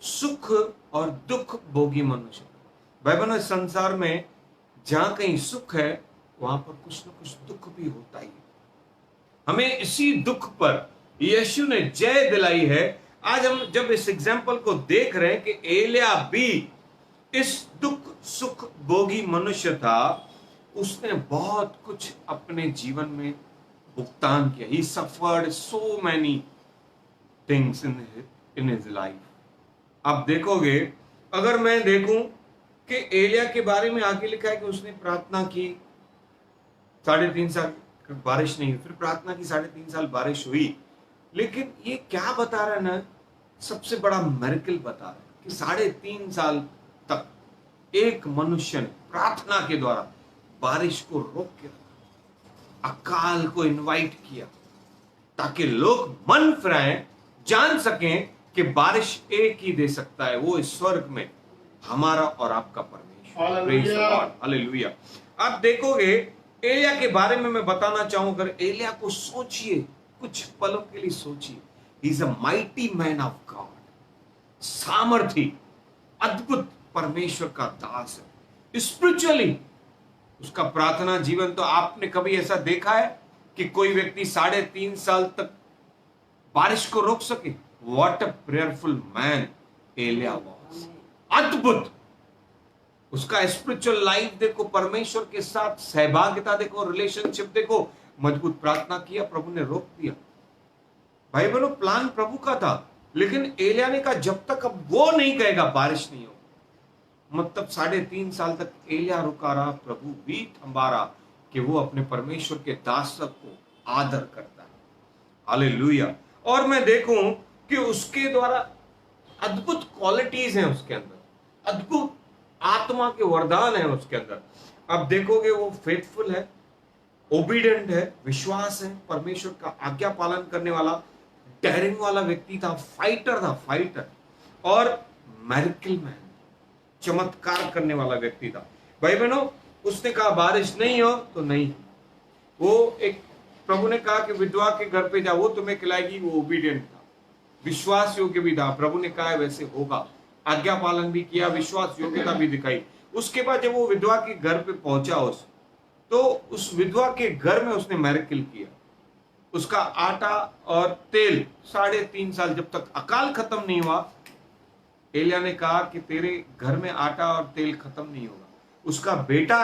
सुख और दुख भोगी मनुष्य। भाई बहनों, इस संसार में जहां कहीं सुख है वहां पर कुछ ना कुछ दुख भी होता ही है। हमें इसी दुख पर यीशु ने जय दिलाई है। आज हम जब इस एग्जाम्पल को देख रहे हैं कि एलिया भी इस दुख सुख भोगी मनुष्य था, उसने बहुत कुछ अपने जीवन में भुगतान किया। ही suffered so many things in his life. आप देखोगे, अगर मैं देखूं कि एलिया के बारे में आगे लिखा है कि उसने प्रार्थना की, 3.5 साल बारिश नहीं हुई, फिर प्रार्थना की 3.5 साल बारिश हुई। लेकिन ये क्या बता रहा है ना, सबसे बड़ा मिरेकल बता रहा है कि 3.5 साल तक एक मनुष्य ने प्रार्थना के द्वारा बारिश को रोक के रखा, अकाल को इनवाइट किया, ताकि लोग मन फिराएं, जान सकें कि बारिश एक ही दे सकता है, वो इस स्वर्ग में हमारा और आपका परमेश्वर। Praise the Lord, hallelujah. आप देखोगे एलिया के बारे में मैं बताना चाहूं, अगर एलिया को सोचिए, कुछ पलों के लिए सोचिए, he is a mighty man of God, सामर्थी अद्भुत परमेश्वर का दास है। स्पिरिचुअली उसका प्रार्थना जीवन, तो आपने कभी ऐसा देखा है कि कोई व्यक्ति 3.5 साल तक बारिश को रोक सके? What a prayerful man Elijah was, अद्भुत। उसका स्पिरिचुअल लाइफ देखो, परमेश्वर के साथ सहभागिता देखो, रिलेशनशिप देखो, मजबूत प्रार्थना किया, प्रभु ने रोक दिया। भाई बहनों, प्लान प्रभु का था, लेकिन एलिया ने कहा जब तक अब वो नहीं कहेगा बारिश नहीं होगी। मतलब 3.5 साल तक एलिया रुका रहा, प्रभु भी थंबा रहा कि वो अपने परमेश्वर के दास को आदर करता है। हालेलुया। और मैं देखूं कि उसके द्वारा अद्भुत क्वालिटीज हैं उसके अंदर, अद्भुत आत्मा के वरदान है उसके अंदर। अब देखोगे वो फेथफुल है, ओबीडिएंट है, विश्वास है, परमेश्वर का आज्ञा पालन करने वाला, डेयरिंग वाला व्यक्ति था, फाइटर और मिरेकल मैन, चमत्कार करने वाला व्यक्ति था। भाई बहनों, उसने कहा बारिश नहीं हो तो नहीं। वो एक प्रभु ने कहा कि विधवा के घर पे जाओ, वो तुम्हें खिलाएगी, वो ओबीडिएंट था, विश्वास योग्य भी था। प्रभु ने कहा वैसे होगा, आज्ञा पालन भी किया, विश्वास योग्यता भी दिखाई। उसके बाद जब वो विधवा के घर पे पहुंचा तो उस विधवा के घर में उसने मिरेकल किया। उसका आटा और तेल 3.5 साल जब तक अकाल खत्म नहीं हुआ, एलिया ने कहा कि तेरे घर में आटा और तेल खत्म नहीं होगा। उसका बेटा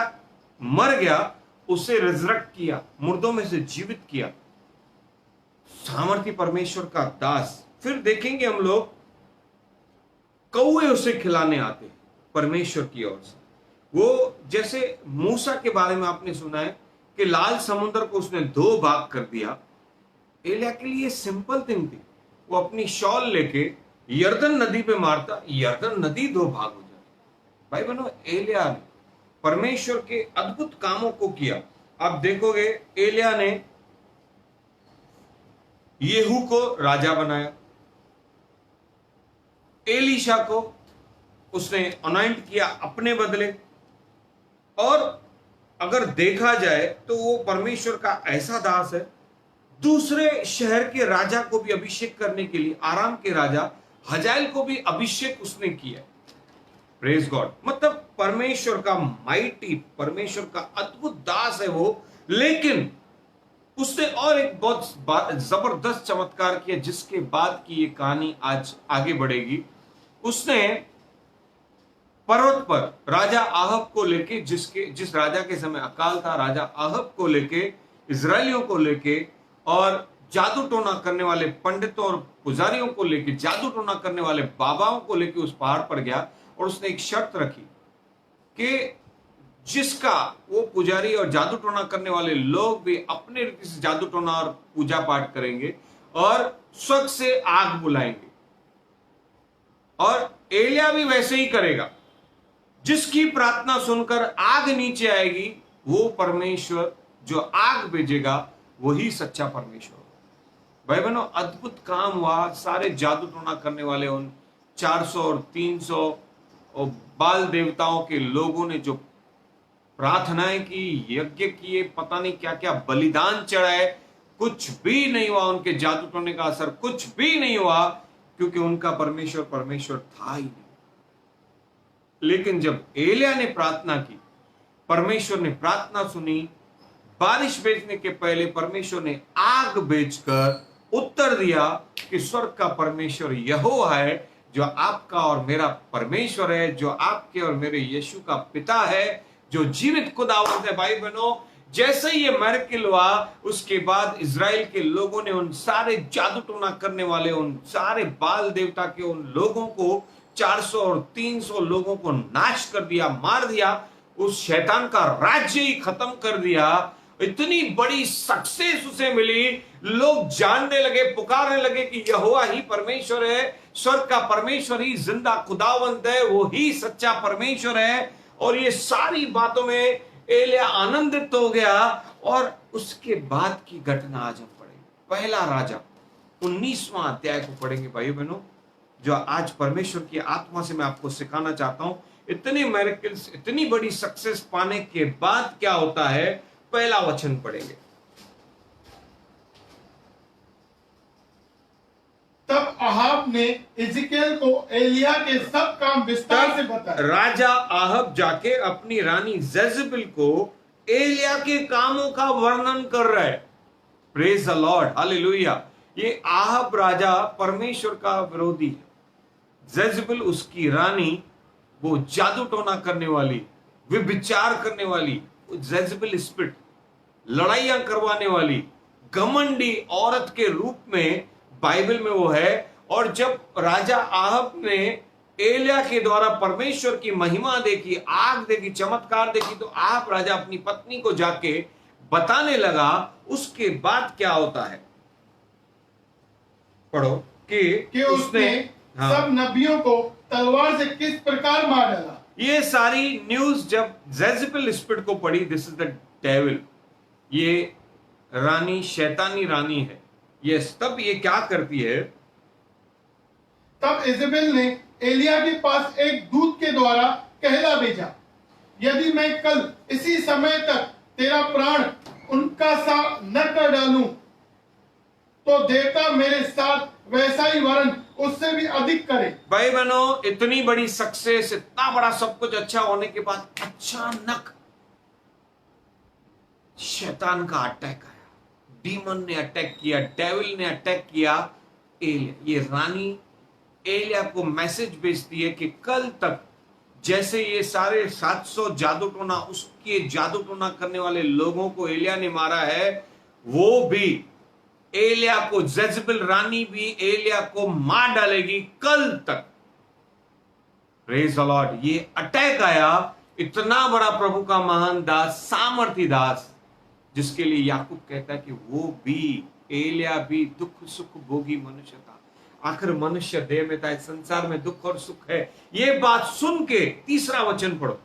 मर गया, उसे रिजरेक्ट किया, मुर्दों में से जीवित किया, सामर्थी परमेश्वर का दास। फिर देखेंगे हम लोग, कौवे उसे खिलाने आते परमेश्वर की ओर से। वो जैसे मूसा के बारे में आपने सुना है कि लाल समुद्र को उसने 2 भाग कर दिया। एलिया के लिए सिंपल थिंग थी, वो अपनी शॉल लेके यर्दन नदी पे मारता, यर्दन नदी 2 भाग हो जाती। भाई बहनों, एलिया ने परमेश्वर के अद्भुत कामों को किया। आप देखोगे एलिया ने येहू को राजा बनाया, एलीशा को उसने अनॉइंट किया अपने बदले। और अगर देखा जाए तो वो परमेश्वर का ऐसा दास है, दूसरे शहर के राजा को भी अभिषेक करने के लिए, आराम के राजा हजाएल को भी अभिषेक उसने किया। Praise God. मतलब परमेश्वर का माइटी, परमेश्वर का अद्भुत दास है वो। लेकिन उसने और एक बहुत जबरदस्त चमत्कार किया, जिसके बाद की ये कहानी आज आगे बढ़ेगी। उसने पर्वत पर राजा आहब को लेके, जिस राजा के समय अकाल था, राजा आहब को लेके, इजरायलियों को लेके और जादू टोना करने वाले पंडितों और पुजारियों को लेके, जादू टोना करने वाले बाबाओं को लेके उस पहाड़ पर गया और उसने एक शर्त रखी कि जिसका वो पुजारी और जादू टोना करने वाले लोग भी अपने रीति से जादू टोना और पूजा पाठ करेंगे और स्वर्ग से आग बुलाएंगे, और एलिया भी वैसे ही करेगा। जिसकी प्रार्थना सुनकर आग नीचे आएगी, वो परमेश्वर जो आग भेजेगा वही सच्चा परमेश्वर। भाई बहनों, अद्भुत काम हुआ। सारे जादू टोना करने वाले उन 400 और 300 और बाल देवताओं के लोगों ने जो प्रार्थनाएं की, यज्ञ किए, पता नहीं क्या क्या बलिदान चढ़ाए, कुछ भी नहीं हुआ। उनके जादू टोने का असर कुछ भी नहीं हुआ, क्योंकि उनका परमेश्वर था ही नहीं। लेकिन जब एलिया ने प्रार्थना की, परमेश्वर ने प्रार्थना सुनी। बारिश भेजने के पहले परमेश्वर ने आग भेजकर उत्तर दिया कि स्वर्ग का परमेश्वर यहोवा है, जो आपका और मेरा परमेश्वर है, जो आपके और मेरे यीशु का पिता है, जो जीवित खुदावंत है। भाई बहनों, जैसे ही ये मिरेकल हुआ, उसके बाद इजराइल के लोगों ने उन सारे जादू टोना करने वाले, उन सारे बाल देवता के उन लोगों को, 400 और 300 लोगों को नाश कर दिया, मार दिया। उस शैतान का राज्य ही खत्म कर दिया। इतनी बड़ी सक्सेस उसे मिली, लोग जानने लगे, पुकारने लगे कि यहोवा ही परमेश्वर है, स्वर्ग का परमेश्वर ही जिंदा खुदावंत है, वो ही सच्चा परमेश्वर है। और ये सारी बातों में एलिया आनंदित हो गया। और उसके बाद की घटना आज हम पढ़ेंगे, पहला राजा 19वां अध्याय को पढ़ेंगे भाई बहनों, जो आज परमेश्वर की आत्मा से मैं आपको सिखाना चाहता हूं। इतने मिरेकल्स, इतनी बड़ी सक्सेस पाने के बाद क्या होता है, पहला वचन पढ़ेंगे। तब अहाब ने इज़िकियल को एलिया के सब काम विस्तार से बताए। राजा आहब जाके अपनी रानी जेजबेल को एलिया के कामों का वर्णन कर रहा है। Praise the lord, hallelujah. ये आहब राजा परमेश्वर का विरोधी है, जेजबेल उसकी रानी, वो जादू टोना करने वाली, व्यभिचार करने वाली, जेजबेल स्पिरिट, लड़ाइयां करवाने वाली, घमंडी औरत के रूप में बाइबल में वो है। और जब राजा आहब ने एलिया के द्वारा परमेश्वर की महिमा देखी, आग देखी, चमत्कार देखी, तो आहब राजा अपनी पत्नी को जाके बताने लगा। उसके बाद क्या होता है, पढ़ो कि उसने हाँ, सब नबियों को तलवार से किस प्रकार मार डाला। ये सारी न्यूज जब जेजबेल स्पिरिट को पड़ी, दिस इज द डेविल, ये रानी शैतानी रानी है, यस। तब ये क्या करती है, तब इजेबेल ने एलिया के पास एक दूत के द्वारा कहला भेजा, यदि मैं कल इसी समय तक तेरा प्राण उनका सा न कर डालूं, तो देवता मेरे साथ वैसा ही वरन उससे भी अधिक करे। भाई बहनों, इतनी बड़ी सक्सेस, इतना बड़ा सब कुछ अच्छा होने के बाद अचानक शैतान का अटैक आया, डीमन ने अटैक किया, डेविल ने अटैक किया एलिया। ये रानी एलिया को मैसेज भेजती है कि कल तक जैसे ये सारे 700 जादू टोना, उसके जादू टोना करने वाले लोगों को एलिया ने मारा है, वो भी एलिया को, जेजबेल रानी भी एलिया को मार डालेगी कल तक। Praise the Lord. ये अटैक आया, इतना बड़ा प्रभु का महान दास, सामर्थी दास, जिसके लिए याकूब कहता है कि वो भी, एलिया भी दुख सुख भोगी मनुष्य था, आखिर मनुष्य देह में था, संसार में दुख और सुख है। ये बात सुन के तीसरा वचन पढ़ो।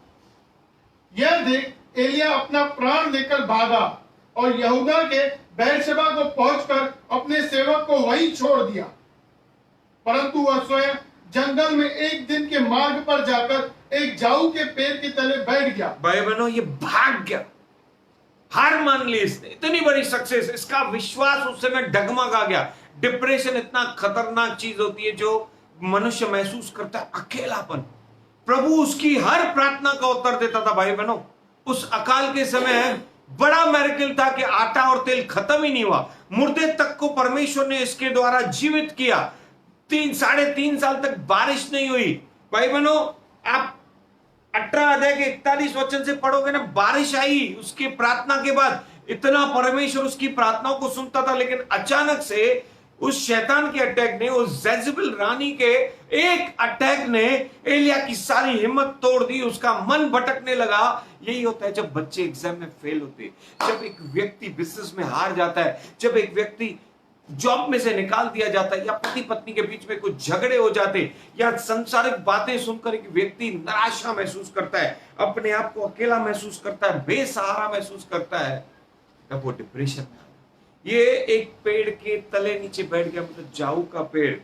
यह देख एलिया अपना प्राण लेकर भागा और यहूदा के बेरशेबा को पहुंचकर अपने सेवक को वहीं छोड़ दिया, परंतु वह स्वयं जंगल में एक दिन के मार्ग पर जाकर एक जाऊ के पेड़ के तले बैठ गया। भाई बहनों, ये भाग गया, हार मान ली इसने, इतनी बड़ी सक्सेस, इसका विश्वास उस समय डगमगा गया। डिप्रेशन इतना खतरनाक चीज होती है जो मनुष्य महसूस करता है, अकेलापन। प्रभु उसकी हर प्रार्थना का उत्तर देता था। भाई बहनों, उस अकाल के समय बड़ा मिरेकल था कि आटा और तेल खत्म ही नहीं हुआ, मुर्दे तक को परमेश्वर ने इसके द्वारा जीवित किया। 3-3.5 साल तक बारिश नहीं हुई। भाई बहनों, आप 18 अध्याय के 41 वचन से पढ़ोगे ना, बारिश आई उसके प्रार्थना के बाद, इतना परमेश्वर उसकी प्रार्थनाओं को सुनता था। लेकिन अचानक से उस शैतान के अटैक ने, उस जेजबेल रानी के एक अटैक ने एलिया की सारी हिम्मत तोड़ दी, उसका मन भटकने लगा। यही होता है जब बच्चे एग्जाम में फेल होते हैं, जब एक व्यक्ति बिजनेस में हार जाता है, जब एक व्यक्ति जॉब में से निकाल दिया जाता है, या पति पत्नी के बीच में कुछ झगड़े हो जाते, या संसारिक बातें सुनकर एक व्यक्ति निराशा महसूस करता है, अपने आप को अकेला महसूस करता है, बेसहारा महसूस करता है, तब वो डिप्रेशन में। ये एक पेड़ के तले नीचे बैठ गया, मतलब जाऊ का पेड़।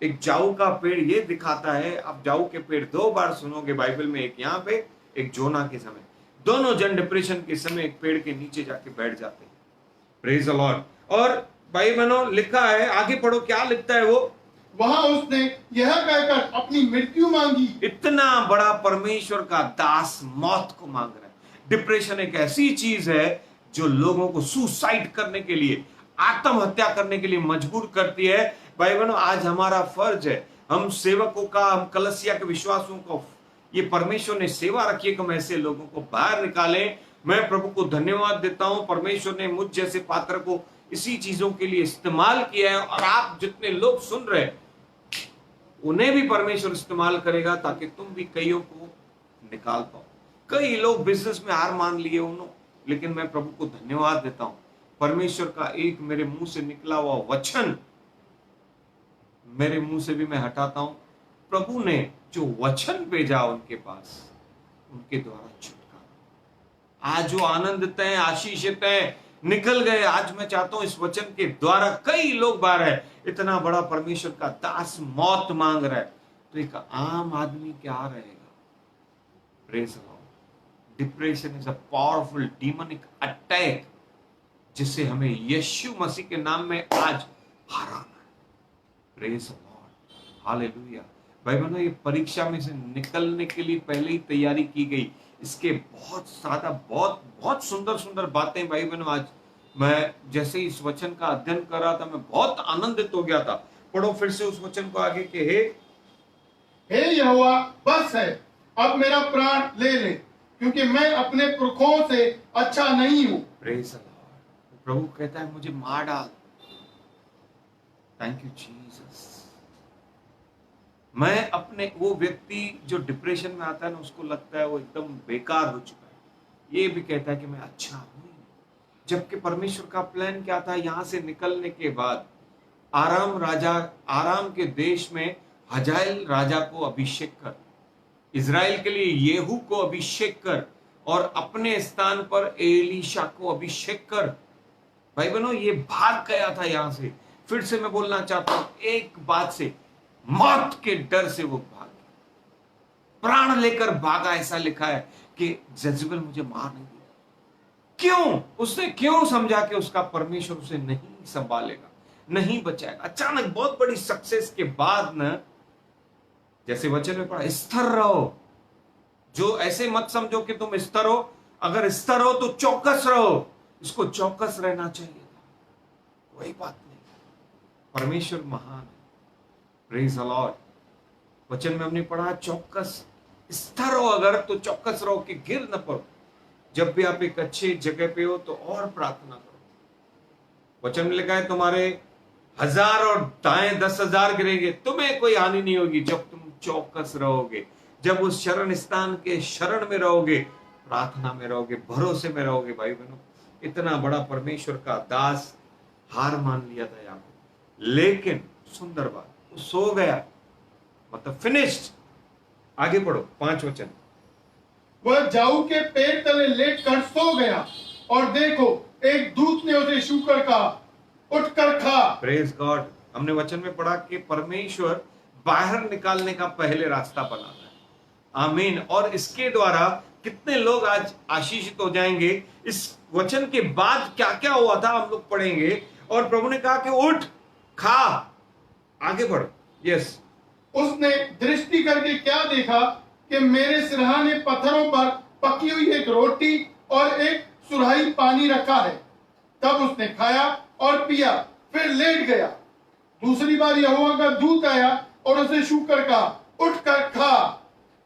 एक जाऊ का पेड़ ये दिखाता है, आप जाऊ के पेड़ 2 बार सुनोगे बाइबल में, एक यहाँ पे, एक जोना के समय। दोनों जन डिप्रेशन के समय एक पेड़ के नीचे जाके बैठ जाते हैं। Praise the Lord. और भाई बहनों, लिखा है, आगे पढ़ो क्या लिखता है वो, वहां उसने यह कहकर अपनी मृत्यु मांगी। इतना बड़ा परमेश्वर का दास मौत को मांग रहा है। डिप्रेशन एक ऐसी चीज है जो लोगों को सुसाइड करने के लिए, आत्महत्या करने के लिए मजबूर करती है। भाई बहनों, आज हमारा फर्ज है, हम सेवकों का, हम कलसिया के विश्वासों को, ये परमेश्वर ने सेवा रखी है कि हम ऐसे लोगों को बाहर निकालें। मैं प्रभु को धन्यवाद देता हूं, परमेश्वर ने मुझ जैसे पात्र को इसी चीजों के लिए इस्तेमाल किया है। और आप जितने लोग सुन रहे हैं, उन्हें भी परमेश्वर इस्तेमाल करेगा ताकि तुम भी कईयों को निकाल पाओ। कई लोग बिजनेस में हार मान लिए, लेकिन मैं प्रभु को धन्यवाद देता हूं, परमेश्वर का एक मेरे मुंह से निकला हुआ वचन मेरे मुंह से भी मैं हटाता हूं। प्रभु ने जो वचन भेजा उनके पास, उनके द्वारा छुटकारा, आज जो आनंदित हैं, आशीषित हैं, निकल गए। आज मैं चाहता हूं इस वचन के द्वारा कई लोग बाहर है। इतना बड़ा परमेश्वर का दास मौत मांग रहा है, तो एक आम आदमी क्या रहेगा? Praise the lord. Depression is a powerful demonic attack, जिसे हमें यीशु मसीह के नाम में आज हराना है। Praise the lord, hallelujah. भाई बहनों, ये परीक्षा में से निकलने के लिए पहले ही तैयारी की गई। इसके बहुत सादा बहुत सुंदर सुंदर बातें भाई बहनों, आज मैं जैसे इस वचन का अध्ययन कर रहा था, मैं बहुत आनंदित हो गया था। पढ़ो फिर से उस वचन को आगे के, हे यहोवा, बस है, अब मेरा प्राण ले ले, क्योंकि मैं अपने पुरखों से अच्छा नहीं हूं। Praise the lord. प्रभु कहता है मुझे मार डाल। Thank you Jesus. मैं अपने, वो व्यक्ति जो डिप्रेशन में आता है ना, उसको लगता है वो एकदम बेकार हो चुका है। ये भी कहता है कि मैं अच्छा हूं, जबकि परमेश्वर का प्लान क्या था? यहां से निकलने के बाद आराम के देश में हजाएल राजा को अभिषेक कर, इजराइल के लिए येहू को अभिषेक कर, और अपने स्थान पर एलीशा को अभिषेक कर। भाई बहनों, ये भाग गया था यहां से। फिर से मैं बोलना चाहता हूं, एक बात से, मौत के डर से वो भाग गया, प्राण लेकर भागा। ऐसा लिखा है कि जजेबेल मुझे मार नहीं दिया। क्यों? उसने क्यों समझा कि उसका परमेश्वर उसे नहीं संभालेगा, नहीं बचाएगा। अचानक बहुत बड़ी सक्सेस के बाद न, जैसे वचन में पढ़ा, स्थिर रहो। जो ऐसे मत समझो कि तुम स्थिर हो, अगर स्थिर हो तो चौकस रहो। इसको चौकस रहना चाहिए था, कोई बात नहीं। परमेश्वर महान है। Praise the Lord. वचन में हमने पढ़ा, चौकस स्थिर हो अगर, तो चौकस रहो कि गिर न पड़ो। जब भी आप एक अच्छी जगह पे हो तो और प्रार्थना करो। वचन में लिखा है, तुम्हारे 1000 और दाएं 10,000 गिरेंगे, तुम्हें कोई हानि नहीं होगी, जब तुम चौकस रहोगे, जब उस शरण स्थान के शरण में रहोगे, प्रार्थना में रहोगे, भरोसे में रहोगे। भाई बहनों, इतना बड़ा परमेश्वर का दास हार मान लिया था याकूब, लेकिन सुंदर बात, वो सो गया, मतलब फिनिश्ड। आगे पढ़ो 5 वचन। वह जाऊ के पेड़ तले लेट कर सो गया, और देखो एक दूत ने उसे छूकर कहा, उठकर खा। Praise God. हमने वचन में पढ़ा कि परमेश्वर बाहर निकालने का पहले रास्ता बनाता है। आमीन। और इसके द्वारा कितने लोग आज आशीषित हो जाएंगे। इस वचन के बाद क्या क्या हुआ था हम लोग पढ़ेंगे। और प्रभु ने कहा कि उठ, खा। आगे बढ़। यस। उसने दृष्टि करके क्या देखा कि मेरे सिरहाने पत्थरों पर पकी हुई एक रोटी और एक सुराही पानी रखा है। तब उसने खाया और पिया, फिर लेट गया। दूसरी बार यहोवा का दूत आया और उसे छूकर कहा, उठकर खा,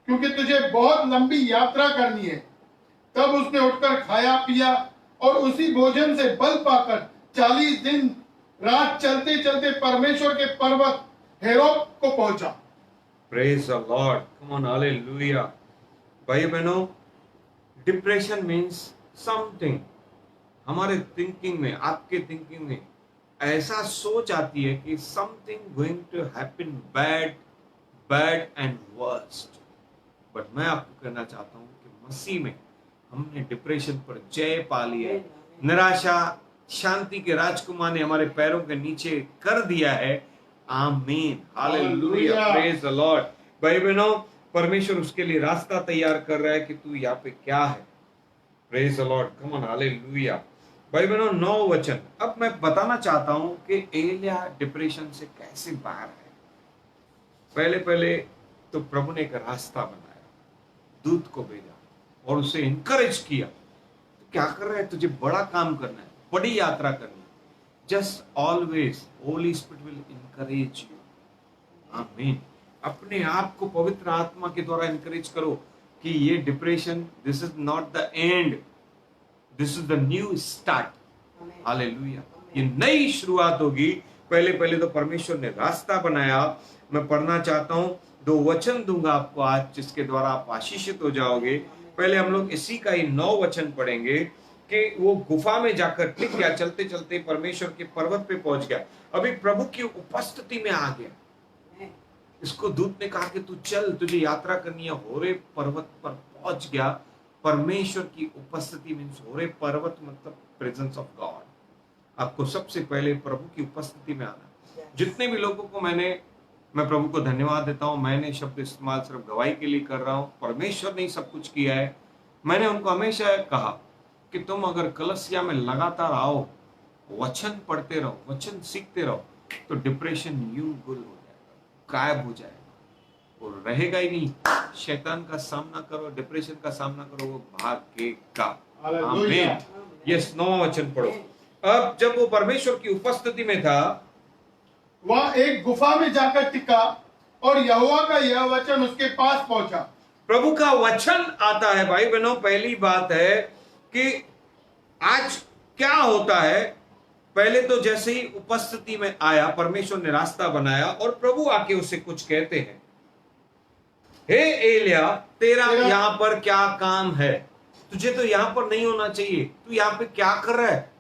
क्योंकि तुझे बहुत लंबी यात्रा करनी है। तब उसने उठकर खाया पिया, और उसी भोजन से बल पाकर 40 दिन रात चलते चलते परमेश्वर के पर्वत हेरोब को पहुंचा। Praise the Lord. Come on, hallelujah. भाई बहनों, डिप्रेशन मीन्स समथिंग हमारे थिंकिंग में, आपके थिंकिंग में ऐसा सोच आती है कि something going to happen bad and worst. But मैं आपको कहना चाहता हूं कि मसीह में हमने डिप्रेशन पर जय पा ली है। निराशा शांति के राजकुमार ने हमारे पैरों के नीचे कर दिया है। आमीन, हालेलुया, प्रेज द लॉर्ड। भाई बहनों, परमेश्वर उसके लिए रास्ता तैयार कर रहा है कि तू यहाँ पे क्या है। Praise the lord, come on, hallelujah. भाई बहनों, 9 वचन। अब मैं बताना चाहता हूं कि एलिया डिप्रेशन से कैसे बाहर है। पहले तो प्रभु ने एक रास्ता बनाया, दूत को भेजा और उसे इनकरेज किया। तो क्या कर रहा है? तुझे बड़ा काम करना है, बड़ी यात्रा करनी है। Just always Holy Spirit will encourage you. आमीन। अपने आप को पवित्र आत्मा के द्वारा इनकरेज करो कि ये depression, this is not the end, this is the new start. Hallelujah. ये नई शुरुआत होगी। पहले तो परमेश्वर ने रास्ता बनाया। मैं पढ़ना चाहता हूं, 2 वचन दूंगा आपको आज, जिसके द्वारा आप आशीषित हो जाओगे। पहले हम लोग इसी का ही 9 वचन पढ़ेंगे कि वो गुफा में जाकर टिक गया, चलते चलते परमेश्वर के पर्वत पे पहुंच गया, अभी प्रभु की उपस्थिति में आ गया। इसको दूत ने कहा कि तू चल, तुझे यात्रा करनी है। होरेब पर्वत पर पहुंच गया, परमेश्वर की उपस्थिति में। होरेब पर्वत मतलब प्रेजेंस ऑफ गॉड। आपको सबसे पहले प्रभु की उपस्थिति में आना। जितने भी लोगों को मैं प्रभु को धन्यवाद देता हूं, मैंने शब्द इस्तेमाल सिर्फ गवाही के लिए कर रहा हूं, परमेश्वर ने सब कुछ किया है। मैंने उनको हमेशा कहा कि तुम अगर कलसिया में लगातार आओ, वचन पढ़ते रहो, वचन सीखते रहो, तो डिप्रेशन यूं गुल हो जाएगा, गायब हो जाएगा और रहेगा ही नहीं। शैतान का सामना करो, डिप्रेशन का सामना करो, वो भागेगा। आमीन। यस, 9वां वचन पढ़ो। अब जब वो परमेश्वर की उपस्थिति में था, वह एक गुफा में जाकर टिका और यहोवा का यह वचन उसके पास पहुंचा। प्रभु का वचन आता है भाई बहनों। पहली बात है कि आज क्या होता है, पहले तो जैसे ही उपस्थिति में आया, परमेश्वर ने रास्ता बनाया और प्रभु आके उसे कुछ कहते हैं, हे एलिया, तेरा यहां पर क्या काम है? तुझे तो यहां पर नहीं होना चाहिए, तू यहां पे क्या कर रहा है?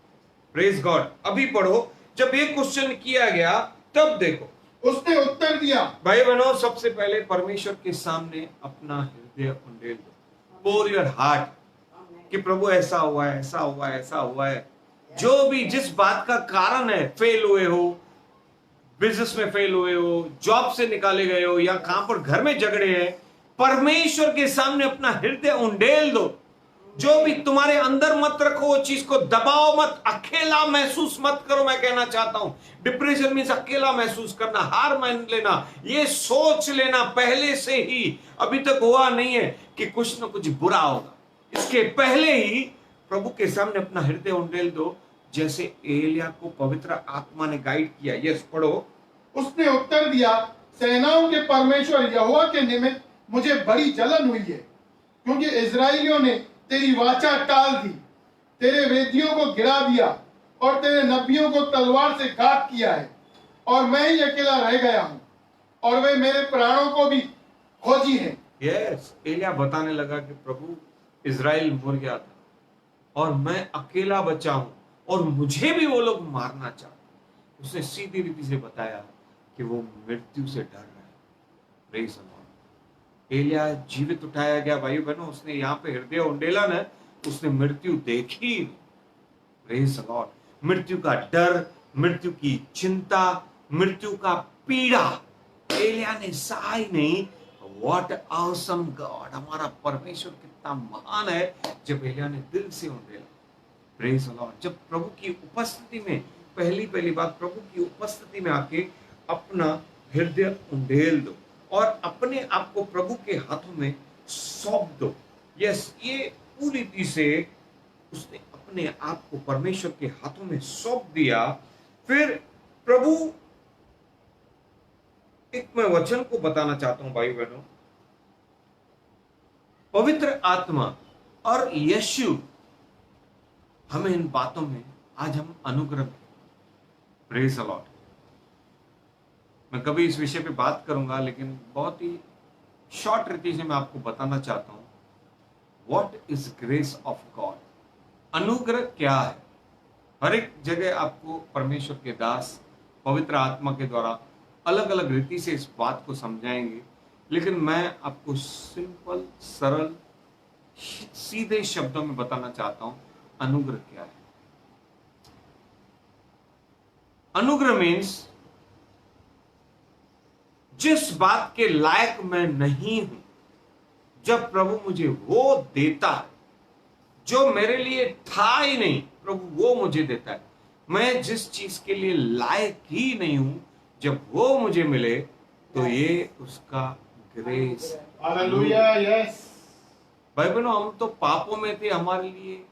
Praise God. अभी पढ़ो, जब ये क्वेश्चन किया गया तब देखो उसने उत्तर दिया। भाई बहनों, सबसे पहले परमेश्वर के सामने अपना हृदय उंडेल दो, पोर योर हार्ट, कि प्रभु ऐसा हुआ है, ऐसा हुआ है, ऐसा हुआ है। जो भी जिस बात का कारण है, फेल हुए हो, बिजनेस में फेल हुए हो, जॉब से निकाले गए हो, या कहां पर घर में झगड़े हैं, परमेश्वर के सामने अपना हृदय उंडेल दो। जो भी तुम्हारे अंदर मत रखो, वो चीज को दबाओ मत, अकेला महसूस मत करो। मैं कहना चाहता हूं, डिप्रेशन मीन्स अकेला महसूस करना, हार मान लेना, ये सोच लेना पहले से ही, अभी तक हुआ नहीं है कि कुछ ना कुछ बुरा होगा। इसके पहले ही प्रभु के सामने अपना हृदय उंडेल दो, जैसे एलिया को पवित्र आत्मा ने गाइड किया। यस, पढ़ो। उसने उत्तर दिया, सेनाओं के परमेश्वर यहोवा के निमित्त मुझे बड़ी जलन हुई है, क्योंकि इस्राएलियों ने तेरी वाचा टाल दी, तेरे वेदियों को गिरा दिया और तेरे नबियों को तलवार से घात किया है, और मैं ही अकेला रह गया हूं, और वे मेरे प्राणों को भी खोजी हैं। यस, एलिया बताने लगा कि प्रभु, इजराइल मर गया था और मैं अकेला बचा हूं और मुझे भी वो लोग मारना चाहते। उसने सीधी रीति से बताया कि वो मृत्यु से डर रहा है। Praise the Lord. एलिया जीवित उठाया गया भाई बहनों, उसने यहाँ पे हृदय उंडेला ना, उसने मृत्यु देखी। Praise the Lord. मृत्यु का डर, मृत्यु की चिंता, मृत्यु का पीड़ा एलिया ने सहा ही नहीं। व्हाट ऑसम गॉड, हमारा परमेश्वर कितना महान है, जब एलिया ने दिल से उंडेला। Praise the Lord. जब प्रभु की उपस्थिति में, पहली बात, प्रभु की उपस्थिति में आके अपना हृदय उंडेल दो और अपने आप को प्रभु के हाथों में सौंप दो। यस, ये पूरी रीति से उसने अपने आप को परमेश्वर के हाथों में सौंप दिया। फिर प्रभु, एक मैं वचन को बताना चाहता हूं भाई बहनों, पवित्र आत्मा और यीशु हमें इन बातों में आज हम अनुग्रह। Praise the Lord. मैं कभी इस विषय पे बात करूंगा, लेकिन बहुत ही शॉर्ट रीति से मैं आपको बताना चाहता हूं, what is grace of God. अनुग्रह क्या है? हर एक जगह आपको परमेश्वर के दास पवित्र आत्मा के द्वारा अलग अलग रीति से इस बात को समझाएंगे, लेकिन मैं आपको सिंपल, सरल, सीधे शब्दों में बताना चाहता हूं, अनुग्रह क्या है। अनुग्रह मीन्स जिस बात के लायक मैं नहीं हूं, जब प्रभु मुझे वो देता है जो मेरे लिए था ही नहीं, प्रभु वो मुझे देता है। मैं जिस चीज के लिए लायक ही नहीं हूं, जब वो मुझे मिले, तो ये उसका ग्रेस। हालेलुया। यस भाई बहनों, हम तो पापों में थे, हमारे लिए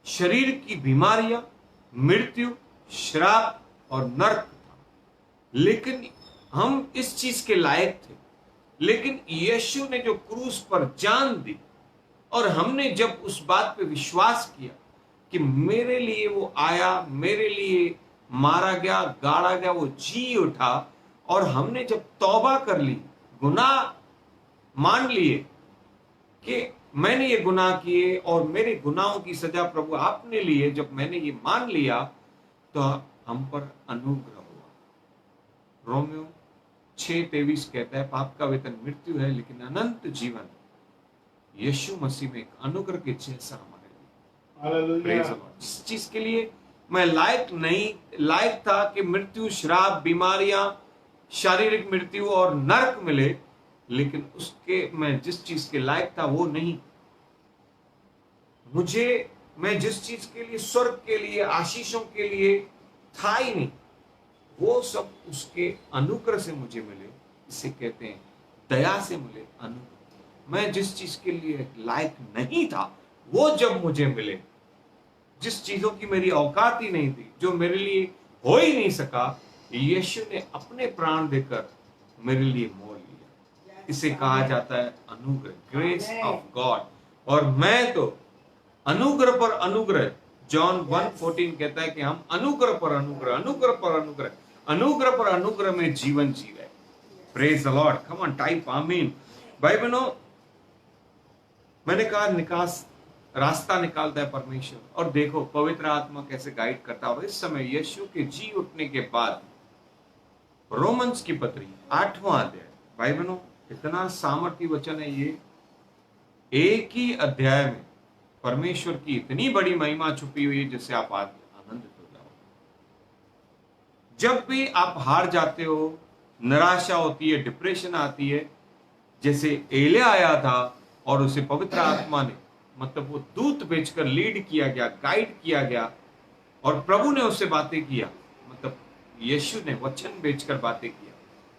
शरीर की बीमारियां, मृत्यु, श्राप और नरक था, लेकिन हम इस चीज के लायक थे। लेकिन यीशु ने जो क्रूस पर जान दी, और हमने जब उस बात पे विश्वास किया कि मेरे लिए वो आया, मेरे लिए मारा गया, गाड़ा गया, वो जी उठा, और हमने जब तौबा कर ली, गुनाह मान लिए कि मैंने ये गुनाह किए और मेरे गुनाहों की सजा प्रभु आपने ली है, जब मैंने ये मान लिया तो हम पर अनुग्रह हुआ। रोमियो 6:23 कहता है पाप का वेतन मृत्यु है, लेकिन अनंत जीवन यीशु मसीह में एक अनुग्रह के जैसा हमारे लिए। हालेलुया। जिस चीज के लिए मैं लायक था कि मृत्यु, श्राप, बीमारियां, शारीरिक मृत्यु और नरक मिले, लेकिन उसके मैं जिस चीज के लायक था वो नहीं। मैं जिस चीज के लिए, स्वर्ग के लिए, आशीषों के लिए था ही नहीं, वो सब उसके अनुग्रह से मुझे मिले। इसे कहते हैं दया से मिले अनुग्रह। मैं जिस चीज के लिए लायक नहीं था वो जब मुझे मिले, जिस चीजों की मेरी औकात ही नहीं थी, जो मेरे लिए हो ही नहीं सका, यीशु ने अपने प्राण देकर मेरे लिए मोल लिया। इसे कहा जाता है अनुग्रह, ग्रेस ऑफ गॉड। और मैं तो अनुग्रह पर अनुग्रह, जॉन 1:14 कहता है कि हम अनुग्रह पर अनुग्रह, अनुग्रह पर अनुग्रह, अनुग्रह पर अनुग्रह में जीवन जी रहे। Praise the lord. Come on, type आमीन। भाई बहनों, मैंने कहा रास्ता निकालता है परमेश्वर। और देखो पवित्र आत्मा कैसे गाइड करता है। इस समय यीशु के जी उठने के बाद रोमन्स की पत्री 8वां अध्याय, भाई बहनों इतना सामर्थ्य वचन है ये। एक ही अध्याय में परमेश्वर की इतनी बड़ी महिमा छुपी हुई है जिससे आप आज आनंदित हो जाओ। जब भी आप हार जाते हो, निराशा होती है, डिप्रेशन आती है, जैसे एलिया आया था और उसे पवित्र आत्मा ने, मतलब वो दूत भेजकर लीड किया गया, गाइड किया गया, और प्रभु ने उससे बातें किया, मतलब यीशु ने वचन भेजकर बातें किया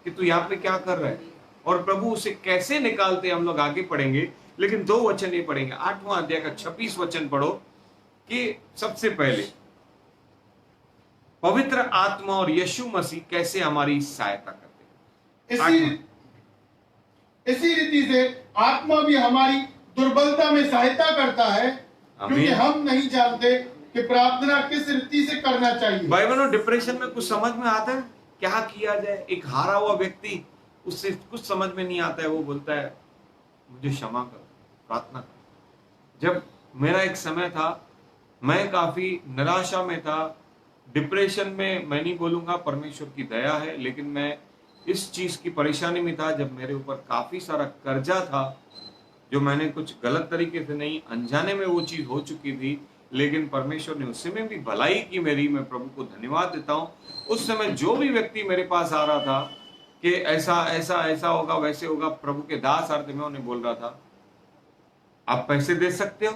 कि तू यहाँ पे क्या कर रहा है, और प्रभु उसे कैसे निकालते हम लोग आगे पढ़ेंगे। लेकिन 2 वचन ही पढ़ेंगे। 8वां अध्याय का 26 वचन पढ़ो कि सबसे पहले पवित्र आत्मा और यीशु मसीह कैसे हमारी सहायता करते हैं। इसी रीति से आत्मा भी हमारी दुर्बलता में सहायता करता है, क्योंकि हम नहीं जानते कि प्रार्थना किस रीति से करना चाहिए। भाई बहनों, डिप्रेशन में कुछ समझ में आता है क्या किया जाए। एक हारा हुआ व्यक्ति, उससे कुछ समझ में नहीं आता है, वो बोलता है मुझे क्षमा कर, प्रार्थना कर। जब मेरा एक समय था, मैं काफी निराशा में था, डिप्रेशन में, मैं नहीं बोलूंगा परमेश्वर की दया है, लेकिन मैं इस चीज की परेशानी में था जब मेरे ऊपर काफी सारा कर्जा था, जो मैंने कुछ गलत तरीके से नहीं, अनजाने में वो चीज हो चुकी थी, लेकिन परमेश्वर ने उससे में भी भलाई की मेरी। मैं प्रभु को धन्यवाद देता हूँ। उस समय जो भी व्यक्ति मेरे पास आ रहा था कि ऐसा ऐसा ऐसा होगा, वैसे होगा, प्रभु के दास अर्थ में उन्हें बोल रहा था आप पैसे दे सकते हो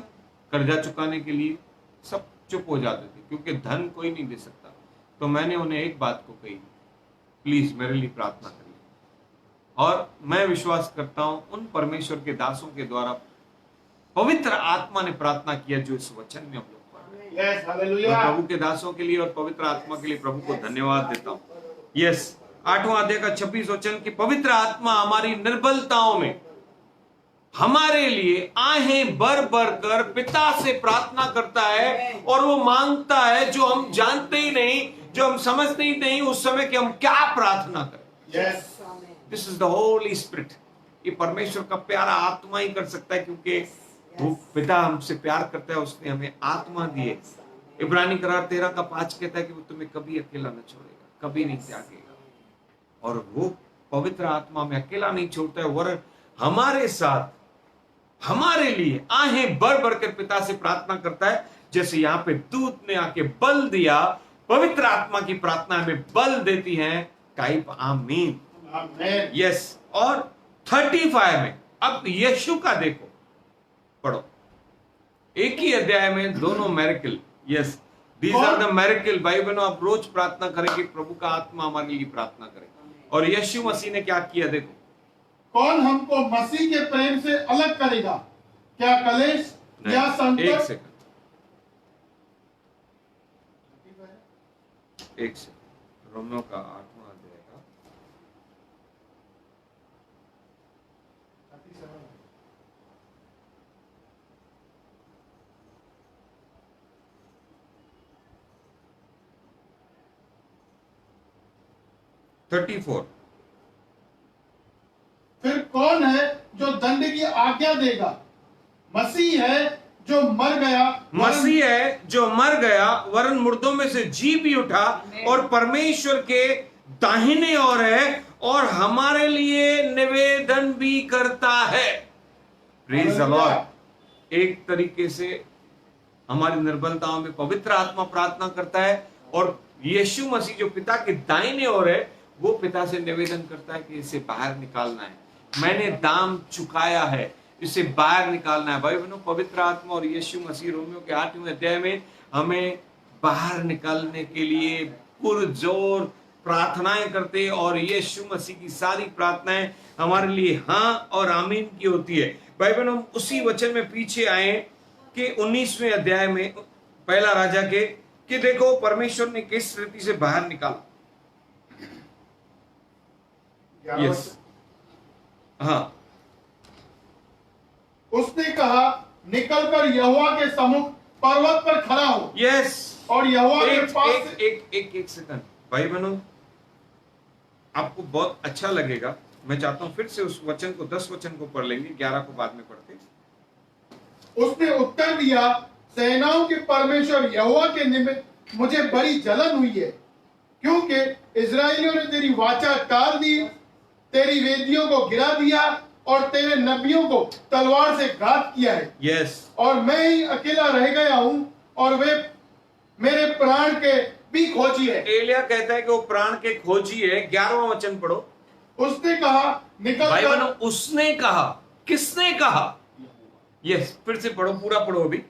कर्जा चुकाने के लिए। सब चुप हो जाते थे क्योंकि धन कोई नहीं दे सकता। तो मैंने उन्हें एक बात को कही, प्लीज मेरे लिए प्रार्थना करिए। और मैं विश्वास करता हूं उन परमेश्वर के दासों के द्वारा पवित्र आत्मा ने प्रार्थना किया जो इस वचन में हम लोग पढ़ रहे हैं। मैं प्रभु के दासों के लिए और पवित्र आत्मा के लिए प्रभु को धन्यवाद देता हूं। यस, 8वां अध्याय का 26 वचन की पवित्र आत्मा हमारी निर्बलताओं में हमारे लिए आहें भर भर कर पिता से प्रार्थना करता है, और वो मांगता है जो हम जानते ही नहीं, जो हम समझते ही नहीं उस समय कि हम क्या प्रार्थना करें। This is the Holi spirit. ये परमेश्वर का प्यारा आत्मा ही कर सकता है, क्योंकि वो पिता हमसे प्यार करता है, उसने हमें आत्मा दी है। इब्रानी करार 13:5 कहता है कि वो तुम्हें कभी अकेला न छोड़ेगा, कभी नहीं त्यागेगा। और वो पवित्र आत्मा में अकेला नहीं छोड़ता है, वरन हमारे साथ हमारे लिए आहें भर भर कर पिता से प्रार्थना करता है। जैसे यहाँ पे दूत ने आके बल दिया, पवित्र आत्मा की प्रार्थना हमें बल देती है। टाइप आमीन। यस। और 35 में अब यीशु का देखो, पढ़ो, एक ही अध्याय में दोनों miracle. Yes, these are the miracle. भाई बहनों, आप रोज प्रार्थना करेंगे, प्रभु का आत्मा हमारे लिए प्रार्थना करे। और यीशु मसीह ने क्या किया देखो, कौन हमको मसीह के प्रेम से अलग करेगा? क्या कलेश या संकट? एक सेकंड, रोमियो का 8वां अध्याय का 34। फिर कौन है जो दंड की आज्ञा देगा? मसीह है जो मर गया, मसीह है जो मर गया वरन मुर्दों में से जी भी उठा और परमेश्वर के दाहिने ओर है और हमारे लिए निवेदन भी करता है। Praise the Lord. एक तरीके से हमारी निर्बलताओं में पवित्र आत्मा प्रार्थना करता है और यीशु मसीह जो पिता के दाहिने ओर है वो पिता से निवेदन करता है कि इसे बाहर निकालना है, मैंने दाम चुकाया है, इसे बाहर निकालना है। भाई बहनों, पवित्र आत्मा और यीशु मसीह रोमियो के 8वें अध्याय में हमें बाहर निकालने के लिए पुरजोर प्रार्थनाएं करते हैं और यीशु मसीह की सारी प्रार्थनाएं हमारे लिए हाँ और आमीन की होती है। भाई बहनों, उसी वचन में पीछे आए कि 19वें अध्याय में पहला राजा के कि देखो परमेश्वर ने किस रीति से बाहर निकाला। यस, हाँ, उसने कहा निकलकर यहोवा के सम्मुख पर्वत पर खड़ा हो। यस, और यहोवा के पास एक सेकंड भाई बहनों, आपको बहुत अच्छा लगेगा। मैं चाहता हूं फिर से उस वचन को 10 वचन को पढ़ लेंगे, 11 को बाद में पढ़ते। उसने उत्तर दिया, सेनाओं के परमेश्वर यहोवा के निमित्त मुझे बड़ी जलन हुई है, क्योंकि इस्राएलियों ने तेरी वाचा टाल दी, तेरी वेदियों को गिरा दिया और तेरे नबियों को तलवार से घात किया है। यस, और मैं ही अकेला रह गया हूं और वे मेरे प्राण के भी खोजी है। एलिया कहता है कि वो प्राण के खोजी है। 11वां वचन पढ़ो। उसने कहा निकल भाई कर, बहनों, उसने कहा, किसने कहा? यस, फिर से पढ़ो, पूरा पढ़ो अभी।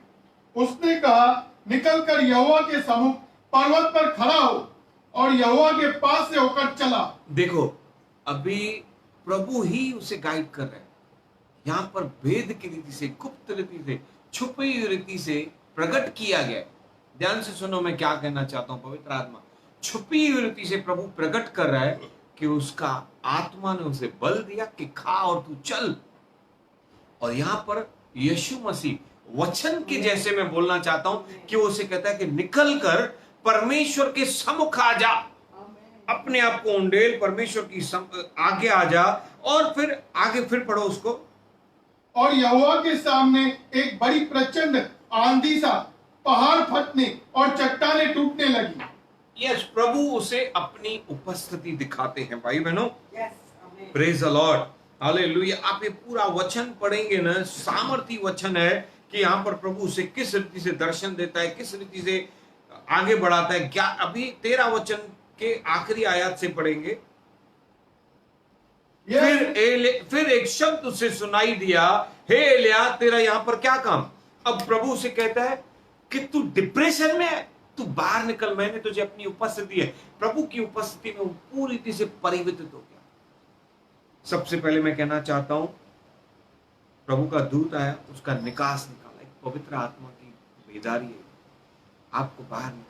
उसने कहा निकल कर यहोवा के सम्मुख पर्वत पर खड़ा हो और यहोवा के पास से होकर चला। देखो, अभी प्रभु ही उसे गाइड कर रहे हैं। यहां पर भेद की रीति से, गुप्त रीति से, छुपी हुई रीति से प्रकट किया गया। ध्यान से सुनो, मैं क्या कहना चाहता हूं। पवित्र आत्मा छुपी हुई रीति से प्रभु प्रकट कर रहा है कि उसका आत्मा ने उसे बल दिया कि खा और तू चल। और यहां पर यीशु मसीह वचन के जैसे मैं बोलना चाहता हूं कि वो उसे कहता है कि निकल कर परमेश्वर के सम्मुख आ जा, अपने आप को उंडेल, परमेश्वर की आगे आ जा। और फिर आगे फिर पढ़ो उसको। और यहोवा के सामने एक बड़ी प्रचंड आंधी सा पहाड़ फटने और चट्टानें टूटने लगी। यस, प्रभु उसे अपनी उपस्थिति दिखाते हैं। भाई बहनों, प्रेज द लॉर्ड, हालेलुया। आप ये पूरा वचन पढ़ेंगे ना, सामर्थी वचन है कि यहाँ पर प्रभु उसे किस रीति से दर्शन देता है, किस रीति से आगे बढ़ाता है। क्या अभी 13 वचन के आखिरी आयत से पढ़ेंगे। फिर एक शब्द उसे सुनाई दिया, हे एलिया, तेरा यहां पर क्या काम? अब प्रभु उसे कहता है कि तू डिप्रेशन में है, तू बाहर निकल, मैंने तुझे अपनी उपस्थिति है। प्रभु की उपस्थिति में वो पूरी रीति से परिवर्तित हो गया। सबसे पहले मैं कहना चाहता हूं, प्रभु का दूत आया, उसका निकास निकाला। एक पवित्र आत्मा की बेदारी है, आपको बाहर निकाला।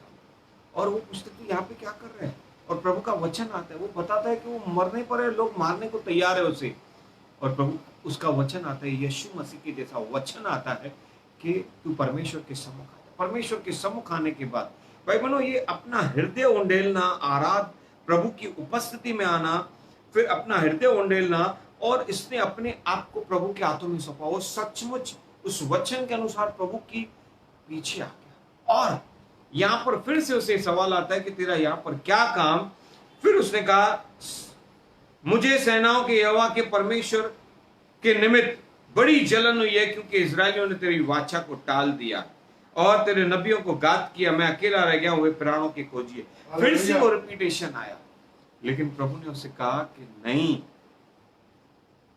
और वो पूछते तू यहाँ पे क्या कर रहे हैं? और प्रभु का वचन आता है, वो बताता है कि वो मरने पर है, लोग मारने को तैयार है उसे। और प्रभु उसका वचन आता है, यीशु मसीह के जैसा वचन आता है कि तू परमेश्वर के सम्मुख आ जा। परमेश्वर के सम्मुख आने के बाद भाई बहनों, ये अपना हृदय उंडेलना, आराध प्रभु की उपस्थिति में आना, फिर अपना हृदय उंडेलना, और इसने अपने आप को प्रभु के हाथों में सौंपा। वो सचमुच उस वचन के अनुसार प्रभु की पीछे आ गया। और यहां पर फिर से उसे सवाल आता है कि तेरा यहां पर क्या काम? फिर उसने कहा, मुझे सेनाओं के यहोवा के परमेश्वर के निमित्त बड़ी जलन हुई है, क्योंकि इस्राएलियों ने तेरी वाचा को टाल दिया और तेरे नबियों को घात किया। मैं अकेला रह गया हूं, वे प्राणों के खोजिए। फिर से वो रिपीटेशन आया, लेकिन प्रभु ने उससे कहा कि नहीं,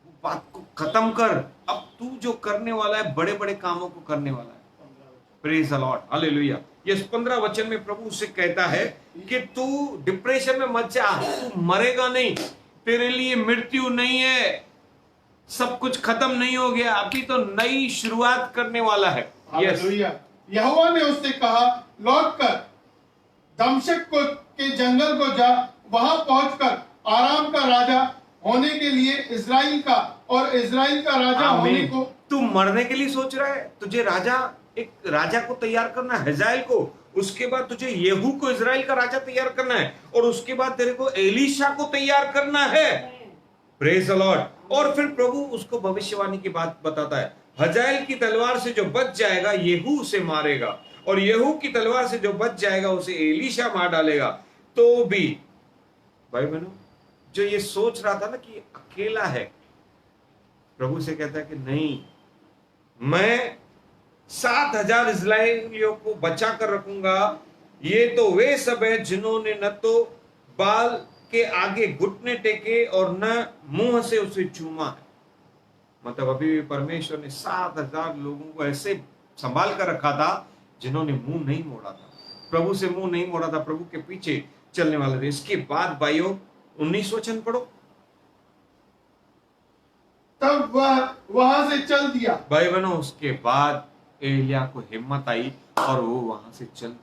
वो बात को खत्म कर। अब तू जो करने वाला है, बड़े बड़े कामों को करने वाला है। Praise the lord, hallelujah. ये 15 वचन में प्रभु उससे कहता है कि तू डिप्रेशन में मत जा, तू मरेगा नहीं, तेरे लिए मृत्यु नहीं है, सब कुछ खत्म नहीं हो गया, अभी तो नई शुरुआत करने वाला है। हालेलुया। यहोवा ने उससे कहा, लौटकर दमश्क के जंगल को जा, वहां पहुंचकर आराम का राजा होने के लिए इस्राएल का और इस्राएल का राजा होने को। तू मरने के लिए सोच रहा है? तुझे एक राजा को तैयार करना है, हजाएल को। उसके बाद तुझे येहू को इजराइल का राजा तैयार करना है, और उसके बाद तेरे को एलीशा को तैयार करना है। Praise the Lord. और फिर प्रभु उसको भविष्यवाणी की बात बताता है। हजाएल की तलवार से जो बच जाएगा येहू उसे मारेगा, और येहू की तलवार से जो बच जाएगा उसे एलीशा मार डालेगा। तो भी भाई बहनों, जो ये सोच रहा था ना कि अकेला है, प्रभु से कहता है कि नहीं, मैं 7,000 इस्राएलियों को बचा कर रखूंगा। ये तो वे सब है जिन्होंने न तो बाल के आगे घुटने टेके और न मुंह से उसे चूमा है। मतलब अभी भी परमेश्वर ने 7,000 लोगों को ऐसे संभाल कर रखा था जिन्होंने मुंह नहीं मोड़ा था, प्रभु से मुंह नहीं मोड़ा था, प्रभु के पीछे चलने वाले थे। इसके बाद भाइयों 19 वचन पढ़ो। तब वह वहां से चल दिया। भाई बहनों, उसके बाद एलिया को हिम्मत आई और वो वहां से चल दिया।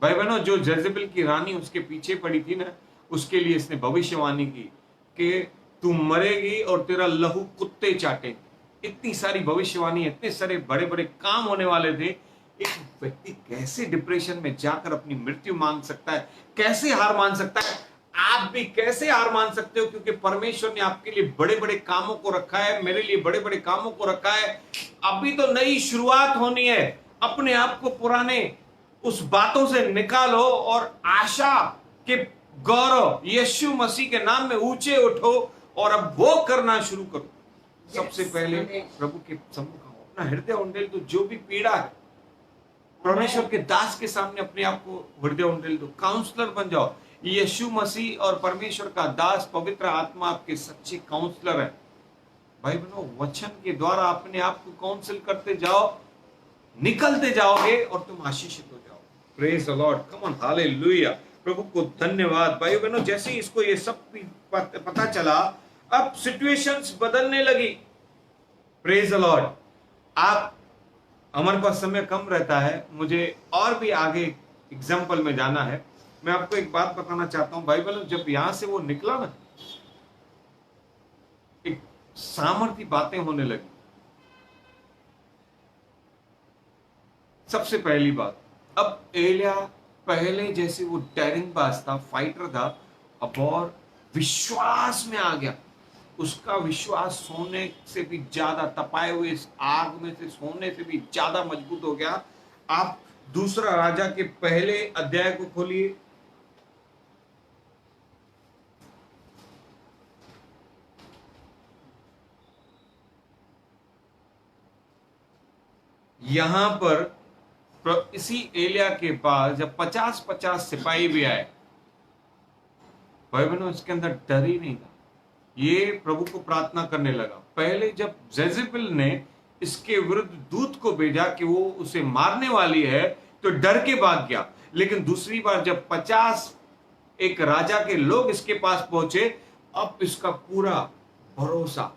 भाई बहनों, जो जजेबेल की रानी उसके पीछे पड़ी थी ना, उसके लिए इसने भविष्यवाणी की कि तू मरेगी और तेरा लहू कुत्ते चाटेंगे। इतनी सारी भविष्यवाणी, इतने सारे बड़े बड़े काम होने वाले थे। एक व्यक्ति कैसे डिप्रेशन में जाकर अपनी मृत्यु मांग सकता है, कैसे हार मान सकता है? आप भी कैसे हार मान सकते हो? क्योंकि परमेश्वर ने आपके लिए बड़े बड़े कामों को रखा है, मेरे लिए बड़े बड़े कामों को रखा है। अभी तो नई शुरुआत होनी है। अपने आप को पुराने उस बातों से निकालो और आशा के गौरव यीशु मसीह के नाम में ऊंचे उठो और अब वो करना शुरू करो। सबसे पहले प्रभु के सम्मुख आओ, अपना हृदय उंडेल दो। जो भी पीड़ा है, परमेश्वर के दास के सामने अपने आप को हृदय उंडेल दो। काउंसलर बन जाओ। यीशु मसीह और परमेश्वर का दास पवित्र आत्मा आपके सच्चे काउंसलर है। भाई बहनों, वचन के द्वारा अपने आप को काउंसिल करते जाओ, निकलते जाओगे और तुम आशीषित हो जाओ। Praise the lord, come on, hallelujah. प्रभु को धन्यवाद। भाई बहनों, जैसे ही इसको ये सब पता चला, अब सिचुएशंस बदलने लगी। Praise the Lord. आप, हमारे पास समय कम रहता है, मुझे और भी आगे एग्जाम्पल में जाना है। मैं आपको एक बात बताना चाहता हूं। भाई बहनों, जब यहां से वो निकला ना, एक सामर्थ्य बातें होने लगी। सबसे पहली बात, अब एलिया पहले जैसे वो डेयरिंग बाज था, फाइटर था, अब और विश्वास में आ गया। उसका विश्वास सोने से भी ज्यादा, तपाए हुए इस आग में से सोने से भी ज्यादा मजबूत हो गया। आप दूसरा राजा के पहले अध्याय को खोलिए। यहां पर इसी एलिया के पास जब 50-50 सिपाही भी आए, भाई बहनों, इसके अंदर डर ही नहीं था। ये प्रभु को प्रार्थना करने लगा। पहले जब जेजेबेल ने इसके विरुद्ध दूत को भेजा कि वो उसे मारने वाली है, तो डर के भाग गया। लेकिन दूसरी बार जब 50 एक राजा के लोग इसके पास पहुंचे, अब इसका पूरा भरोसा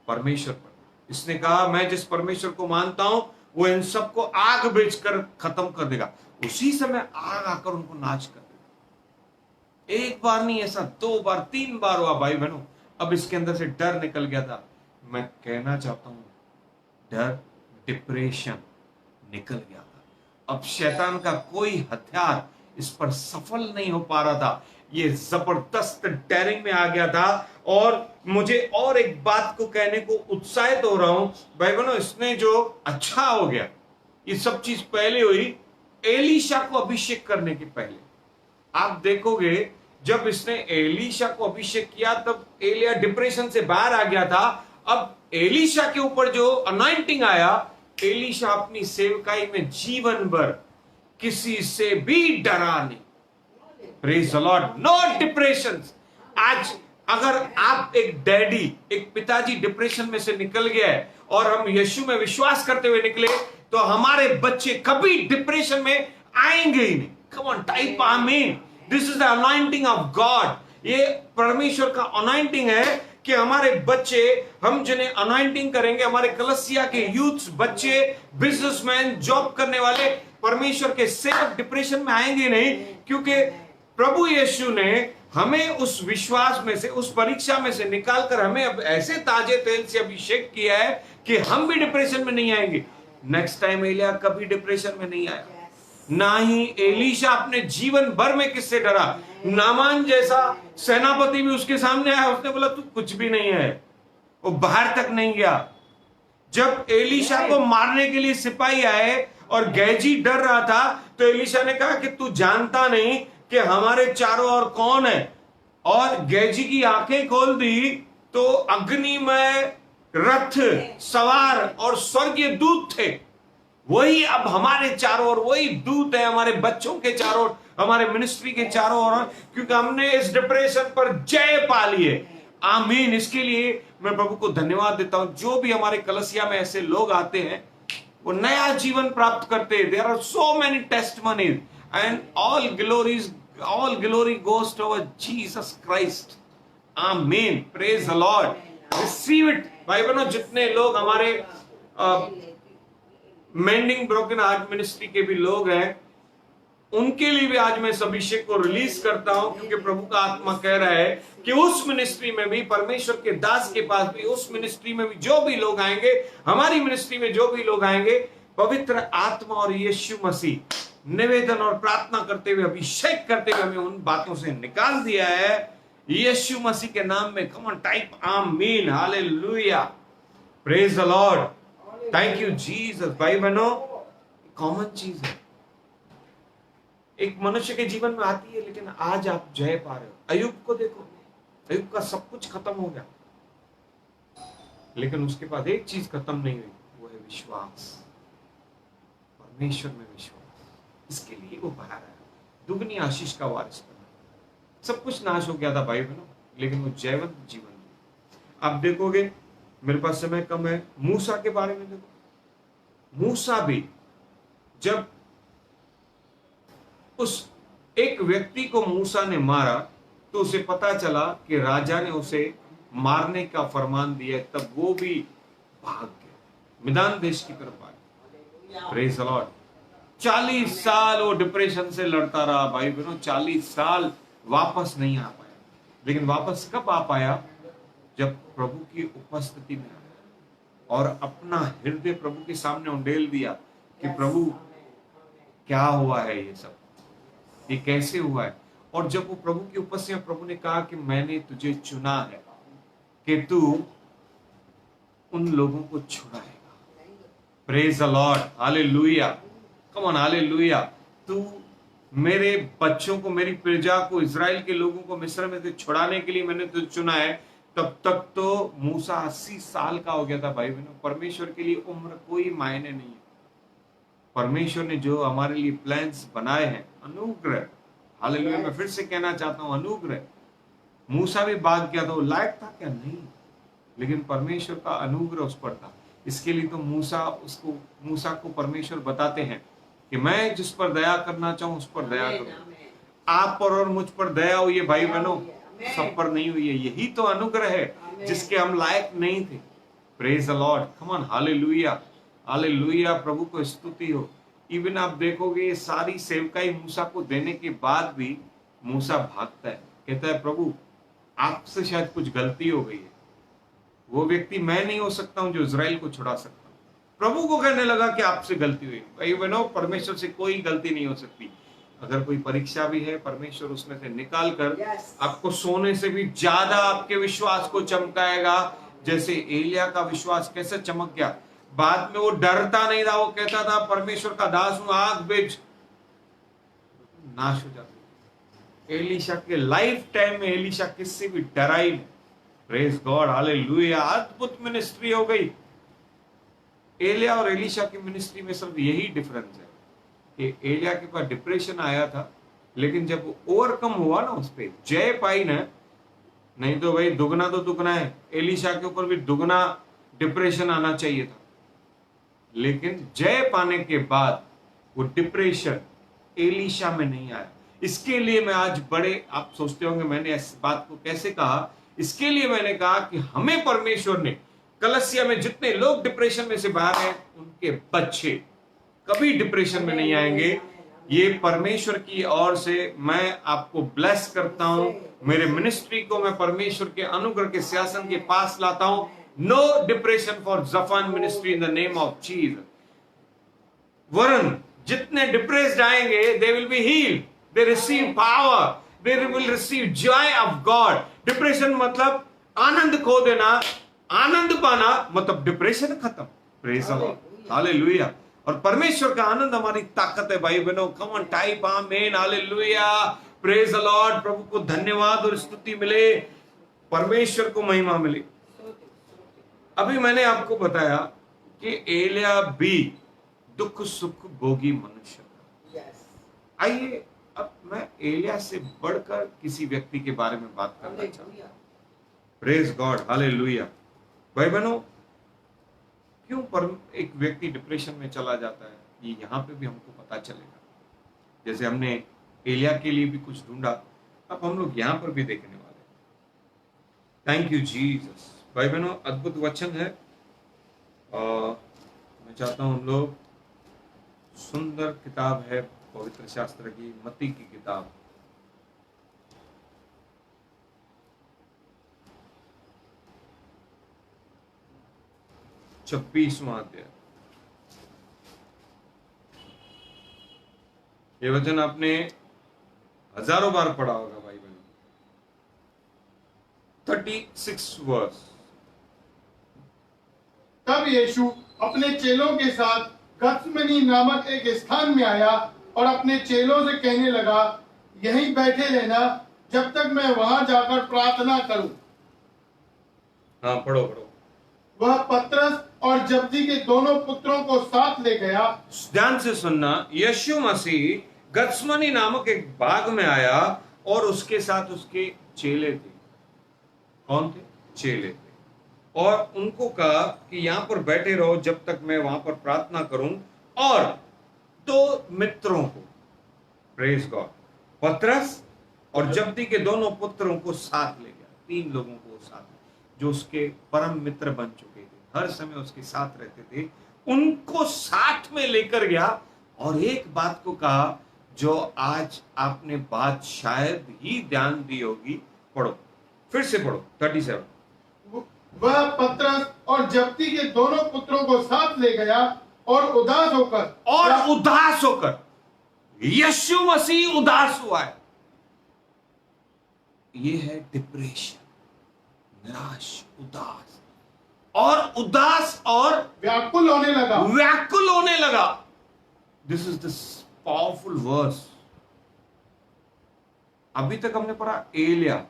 परमेश्वर पर। इसने कहा, मैं जिस परमेश्वर को मानता हूं वो इन सबको आग भेजकर खत्म कर देगा। उसी समय आग आकर उनको नाश कर देगा। एक बार नहीं, ऐसा 2 बार 3 बार हुआ। भाई बहनों, अब इसके अंदर से डर निकल गया था। मैं कहना चाहता हूं, डर, डिप्रेशन निकल गया था। अब शैतान का कोई हथियार इस पर सफल नहीं हो पा रहा था। ये जबरदस्त डेयरिंग में आ गया था। और मुझे और एक बात को कहने को उत्साहित हो रहा हूं। भाई बहनों, इसने जो अच्छा हो गया, ये सब चीज पहले हुई एलीशा को अभिषेक करने के पहले। आप देखोगे, जब इसने एलीशा को अभिषेक किया तब एलिया डिप्रेशन से बाहर आ गया था। अब एलीशा के ऊपर जो अनॉइंटिंग आया, एलीशा अपनी सेवकाई में जीवन भर किसी से भी डरा नहीं। Praise the lord, no depression. आज अगर आप एक डैडी, एक पिताजी डिप्रेशन में से निकल गया है और हम यीशु में विश्वास करते हुए निकले, तो हमारे बच्चे कभी डिप्रेशन में आएंगे ही नहीं। कम ऑन, टाइप आमीन। This is the anointing of God. ये परमेश्वर का अनॉइंटिंग है कि हमारे बच्चे, हम जिन्हें अनॉइंटिंग करेंगे, हमारे कलसिया के यूथ बच्चे, बिजनेसमैन, जॉब करने वाले, परमेश्वर के सेवक डिप्रेशन में आएंगे नहीं। क्योंकि प्रभु यीशु ने हमें उस विश्वास में से, उस परीक्षा में से निकालकर हमें अब ऐसे ताजे तेल से अभिषेक किया है कि हम भी डिप्रेशन में नहीं आएंगे। नेक्स्ट टाइम एलिया कभी डिप्रेशन में नहीं आया, ना ही एलीशा अपने जीवन भर में किससे डरा। नामान जैसा सेनापति भी उसके सामने आया, उसने बोला तू कुछ भी नहीं है, वो बाहर तक नहीं गया। जब एलीशा को मारने के लिए सिपाही आए और गेजी डर रहा था, तो एलीशा ने कहा कि तू जानता नहीं कि हमारे चारों ओर कौन है? और गेजी की आंखें खोल दी तो अग्नि में रथ सवार और स्वर्गीय दूत थे। वही अब हमारे चारों ओर वही दूत है, हमारे बच्चों के चारों ओर, हमारे मिनिस्ट्री के चारों ओर, क्योंकि हमने इस डिप्रेशन पर जय पा ली है। आमीन। इसके लिए मैं प्रभु को धन्यवाद देता हूं। जो भी हमारे कलसिया में ऐसे लोग आते हैं वो नया जीवन प्राप्त करते हैं। There are so many testimonies and all glory goes to our Jesus Christ. Amen. Praise the lord. Receive it. भाई बहनों, जितने लोग हमारे मेंडिंग ब्रोकन हार्ट मिनिस्ट्री के भी लोग हैं, उनके लिए भी आज मैं इस अभिषेक को रिलीज करता हूं, क्योंकि प्रभु का आत्मा कह रहा है कि उस मिनिस्ट्री में भी, परमेश्वर के दास के पास भी, उस मिनिस्ट्री में भी जो भी लोग आएंगे, हमारी मिनिस्ट्री में जो भी लोग आएंगे, पवित्र आत्मा और यीशु मसीह निवेदन और प्रार्थना करते हुए, अभिषेक करते हुए हमें उन बातों से निकाल दिया है यीशु मसीह के नाम में। कम ऑन, टाइप आमीन। Hallelujah. Praise the Lord. Thank you Jesus. भाई बहनों, कॉमन चीज है, एक मनुष्य के जीवन में आती है, लेकिन आज आप जय पा रहे हो। अय्यूब को देखो, अय्यूब का सब कुछ खत्म हो गया, लेकिन उसके बाद एक चीज खत्म नहीं हुई, वो है विश्वास, परमेश्वर में विश्वास। इसके लिए वो बाहर आया, दुगनी आशीष का वारिस बना। सब कुछ नाश हो गया था भाई बहनों, लेकिन वो जयवंत जीवन दिया। आप देखोगे, मेरे पास समय कम है, मूसा के बारे में देखो। मूसा भी जब उस एक व्यक्ति को मूसा ने मारा, तो उसे पता चला कि राजा ने उसे मारने का फरमान दिया, तब वो भी भाग गया, मिदान देश की तरफ आ गया। Praise the Lord. 40 साल वो डिप्रेशन से लड़ता रहा भाई बहनों, 40 साल वापस नहीं आ पाया। लेकिन वापस कब आ पाया? जब प्रभु की उपस्थिति में आया और अपना हृदय प्रभु के सामने उंडेल दिया कि प्रभु क्या हुआ है, ये सब ये कैसे हुआ है। और जब वो प्रभु की उपस्थिति में, प्रभु ने कहा कि मैंने तुझे चुना है कि तू उन लोगों को छुड़ाएगा। Praise the lord. Hallelujah. Come on, hallelujah. तू मेरे बच्चों को, मेरी प्रजा को, इजराइल के लोगों को मिस्र में से छुड़ाने के लिए मैंने तुझे चुना है। तब तक तो मूसा 80 साल का हो गया था भाई बहनों। परमेश्वर के लिए उम्र कोई मायने नहीं है। परमेश्वर ने जो हमारे लिए प्लान्स बनाए हैं, अनुग्रह, हालेलुया। मैं फिर से कहना चाहता हूं, अनुग्रह। मूसा भी भाग गया था, वो लायक था क्या? नहीं, लेकिन परमेश्वर का अनुग्रह उस पर था। इसके लिए तो मूसा को परमेश्वर बताते हैं कि मैं जिस पर दया करना चाहूं उस पर दया करूं। आप पर और मुझ पर दया हुई है भाई बहनों, सब पर नहीं हुई है। यही तो अनुग्रह है जिसके हम लायक नहीं थे। Praise the lord. Come on, hallelujah, hallelujah. प्रभु को स्तुति हो। इवन आप देखोगे, ये सारी सेवकाई मूसा को देने के बाद भी मूसा भागता है, कहता है प्रभु आपसे शायद कुछ गलती हो गई है। वो व्यक्ति मैं नहीं हो सकता हूं जो इजराइल को छुड़ा सकता हूं। प्रभु को कहने लगा कि आपसे गलती हुई। भाई बहनों, परमेश्वर से कोई गलती नहीं हो सकती। अगर कोई परीक्षा भी है, परमेश्वर उसमें से निकाल कर आपको सोने से भी ज्यादा आपके विश्वास को चमकाएगा। जैसे एलिया का विश्वास कैसे चमक गया, बाद में वो डरता नहीं था, वो कहता था परमेश्वर का दास हूं, आग भेज, नाश हो जाती। एलीशा के लाइफ टाइम में एलीशा किससे भी डरा ही नहीं। Praise God, hallelujah. अद्भुत मिनिस्ट्री हो गई। एलिया और एलीशा की मिनिस्ट्री में सिर्फ यही डिफरेंस है कि एलिया के पास डिप्रेशन आया था, लेकिन जब वो ओवरकम हुआ ना, उस पर जय पाई ना, नहीं तो भाई दुगना तो दुगना है। एलीशा के ऊपर भी दुगना डिप्रेशन आना चाहिए था, लेकिन जय पाने के बाद वो डिप्रेशन एलीशा में नहीं आया। इसके लिए मैं आज बड़े, आप सोचते होंगे मैंने इस बात को कैसे कहा, इसके लिए मैंने कहा कि हमें परमेश्वर ने, कलसिया में जितने लोग डिप्रेशन में से बाहर हैं, उनके बच्चे कभी डिप्रेशन में नहीं आएंगे। ये परमेश्वर की ओर से मैं आपको ब्लेस करता हूं। मेरे मिनिस्ट्री को मैं परमेश्वर के अनुग्रह के सिंहासन के पास लाता हूं। No depression for JFAN ministry in the name of Jesus. वरन जितने डिप्रेस्ड आएंगे, they will be healed, they receive power, they will receive joy of God. Depression मतलब आनंद खो देना, आनंद पाना मतलब डिप्रेशन खत्म। Praise the lord, hallelujah. और परमेश्वर का आनंद हमारी ताकत है भाई बहनों। Come on type amen, hallelujah, praise the lord. प्रभु को धन्यवाद और स्तुति मिले, परमेश्वर को महिमा मिले। अभी मैंने आपको बताया कि एलिया भी दुख सुख भोगी मनुष्य था। आइए अब मैं एलिया से बढ़कर किसी व्यक्ति के बारे में बात करना चाहूंगा। Praise God, hallelujah. भाई बहनों, क्यों पर एक व्यक्ति डिप्रेशन में चला जाता है, ये यहाँ पे भी हमको पता चलेगा। जैसे हमने एलिया के लिए भी कुछ ढूंढा, अब हम लोग यहाँ पर भी देखने वाले। Thank you Jesus. भाई बहनों, अद्भुत वचन है। मैं चाहता हूं हम लोग, सुंदर किताब है पवित्र शास्त्र की, मत्ती की किताब, छब्बीसवां अध्याय। ये वचन आपने हजारों बार पढ़ा होगा भाई बहनों। 36 वर्स। तब यीशु अपने चेलों के साथ गत्समनी नामक एक स्थान में आया और अपने चेलों से कहने लगा, यहीं बैठे रहना जब तक मैं वहां जाकर प्रार्थना करूं। हाँ, पढ़ो पढ़ो। वह पतरस और जब्दी के दोनों पुत्रों को साथ ले गया। ध्यान से सुनना, यीशु मसीह गत्समनी नामक एक बाग में आया और उसके साथ उसके चेले थे। कौन थे? चेले थे। और उनको कहा कि यहां पर बैठे रहो जब तक मैं वहां पर प्रार्थना करूं। और दो मित्रों को, प्रेज गॉड, पतरस और जब्दी के दोनों पुत्रों को साथ ले गया। 3 लोगों को साथ, जो उसके परम मित्र बन चुके थे, हर समय उसके साथ रहते थे, उनको साथ में लेकर गया। और एक बात को कहा जो आज आपने बात शायद ही ध्यान दी होगी। पढ़ो, फिर से पढ़ो। 37। वह पतरस और जब्दी के दोनों पुत्रों को साथ ले गया और उदास होकर यीशु मसीह उदास हुआ है। ये है डिप्रेशन, निराश, उदास और व्याकुल होने लगा। This is the powerful verse. अभी तक हमने पढ़ा एलिया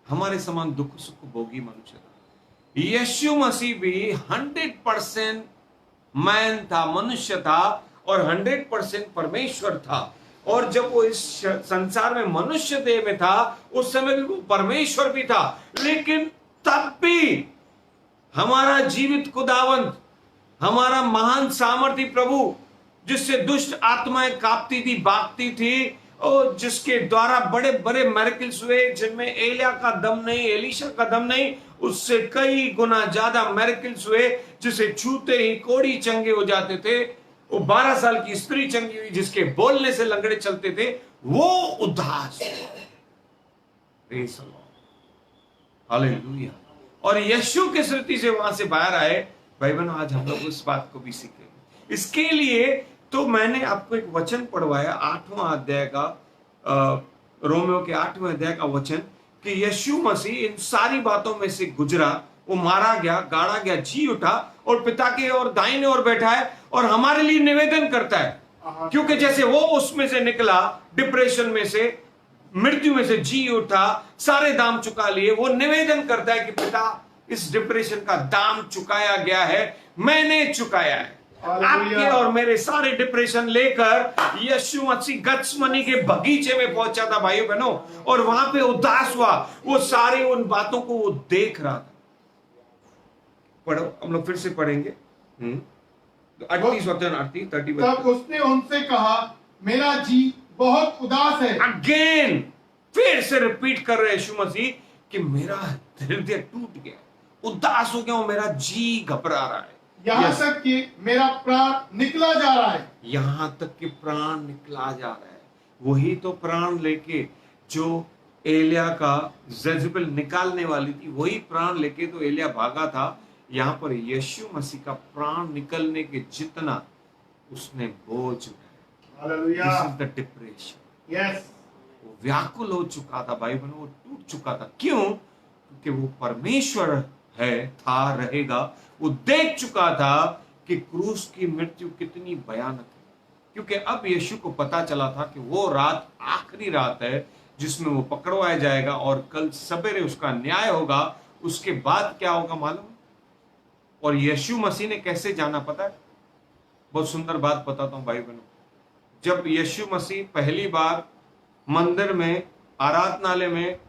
हमारे समान दुख सुख भोगी मनुष्य था। यीशु मसीह भी 100% मैन था, मनुष्य था, और 100% परमेश्वर था। और जब वो इस संसार में मनुष्य देह में था, उस समय भी वो परमेश्वर भी था। लेकिन तब भी हमारा जीवित खुदावंत, हमारा महान सामर्थी प्रभु, जिससे दुष्ट आत्माएं कांपती थी, भागती थी, और जिसके द्वारा बड़े बड़े मैरेकल्स हुए, जिनमें एलिया का दम नहीं, एलीशा का दम नहीं, उससे कई गुना ज्यादा मैरेकल्स हुए, जिसे छूते ही कोढ़ी चंगे हो जाते थे। वो 12 साल की स्त्री चंगी हुई, जिसके बोलने से लंगड़े चलते थे, वो उदास। हालेलुया। और यीशु के स्मृति से वहां से बाहर आए। भाई बहनों, आज हम लोग उस बात को भी सीखेंगे। इसके लिए तो मैंने आपको एक वचन पढ़वाया, 8वां अध्याय का, रोमियो के 8वें अध्याय का वचन, कि यीशु मसीह इन सारी बातों में से गुजरा। वो मारा गया, गाड़ा गया, जी उठा, और पिता के और दाहिने ओर बैठा है, और हमारे लिए निवेदन करता है। क्योंकि जैसे वो उसमें से निकला, डिप्रेशन में से, मृत्यु में से जी उठा, सारे दाम चुका लिए, वो निवेदन करता है कि पिता, इस डिप्रेशन का दाम चुकाया गया है, मैंने चुकाया है। आपके और मेरे सारे डिप्रेशन लेकर यीशु मसीह गत्समनी के बगीचे में पहुंचा था भाइयों बहनों, और वहां पे उदास हुआ। वो सारे उन बातों को वो देख रहा था। पढ़ो, हम लोग फिर से पढ़ेंगे। 38 वचन, 30। तब उसने उनसे कहा, मेरा जी बहुत उदास है। अगेन फिर से रिपीट कर रहे यीशु मसीह कि मेरा हृदय टूट गया, उदास हो गया हूं, मेरा जी घबरा रहा है, यहां तक कि मेरा प्राण निकला जा रहा है। यहां तक कि प्राण निकला जा रहा है। वही तो प्राण लेके जो एलिया का जेजबेल निकालने वाली थी, वही प्राण लेके तो एलिया भागा था। यहां पर यीशु मसीह का प्राण निकलने के जितना उसने बोझ उठाया। Hallelujah. This is the depression. Yes. वो व्याकुल हो चुका था भाई बहनों, वो टूट चुका था। क्यों? क्योंकि वो परमेश्वर है, था, रहेगा। वो देख चुका था कि क्रूस की मृत्यु कितनी भयानक है, क्योंकि अब यीशु को पता चला था कि वो रात आखिरी रात है जिसमें वो पकड़वाया जाएगा और कल सवेरे उसका न्याय होगा। उसके बाद क्या होगा मालूम है? और यीशु मसीह ने कैसे जाना पता है? बहुत सुंदर बात बताता हूं भाई बहनों। जब यीशु मसीह पहली बार मंदिर में, आराधनालय में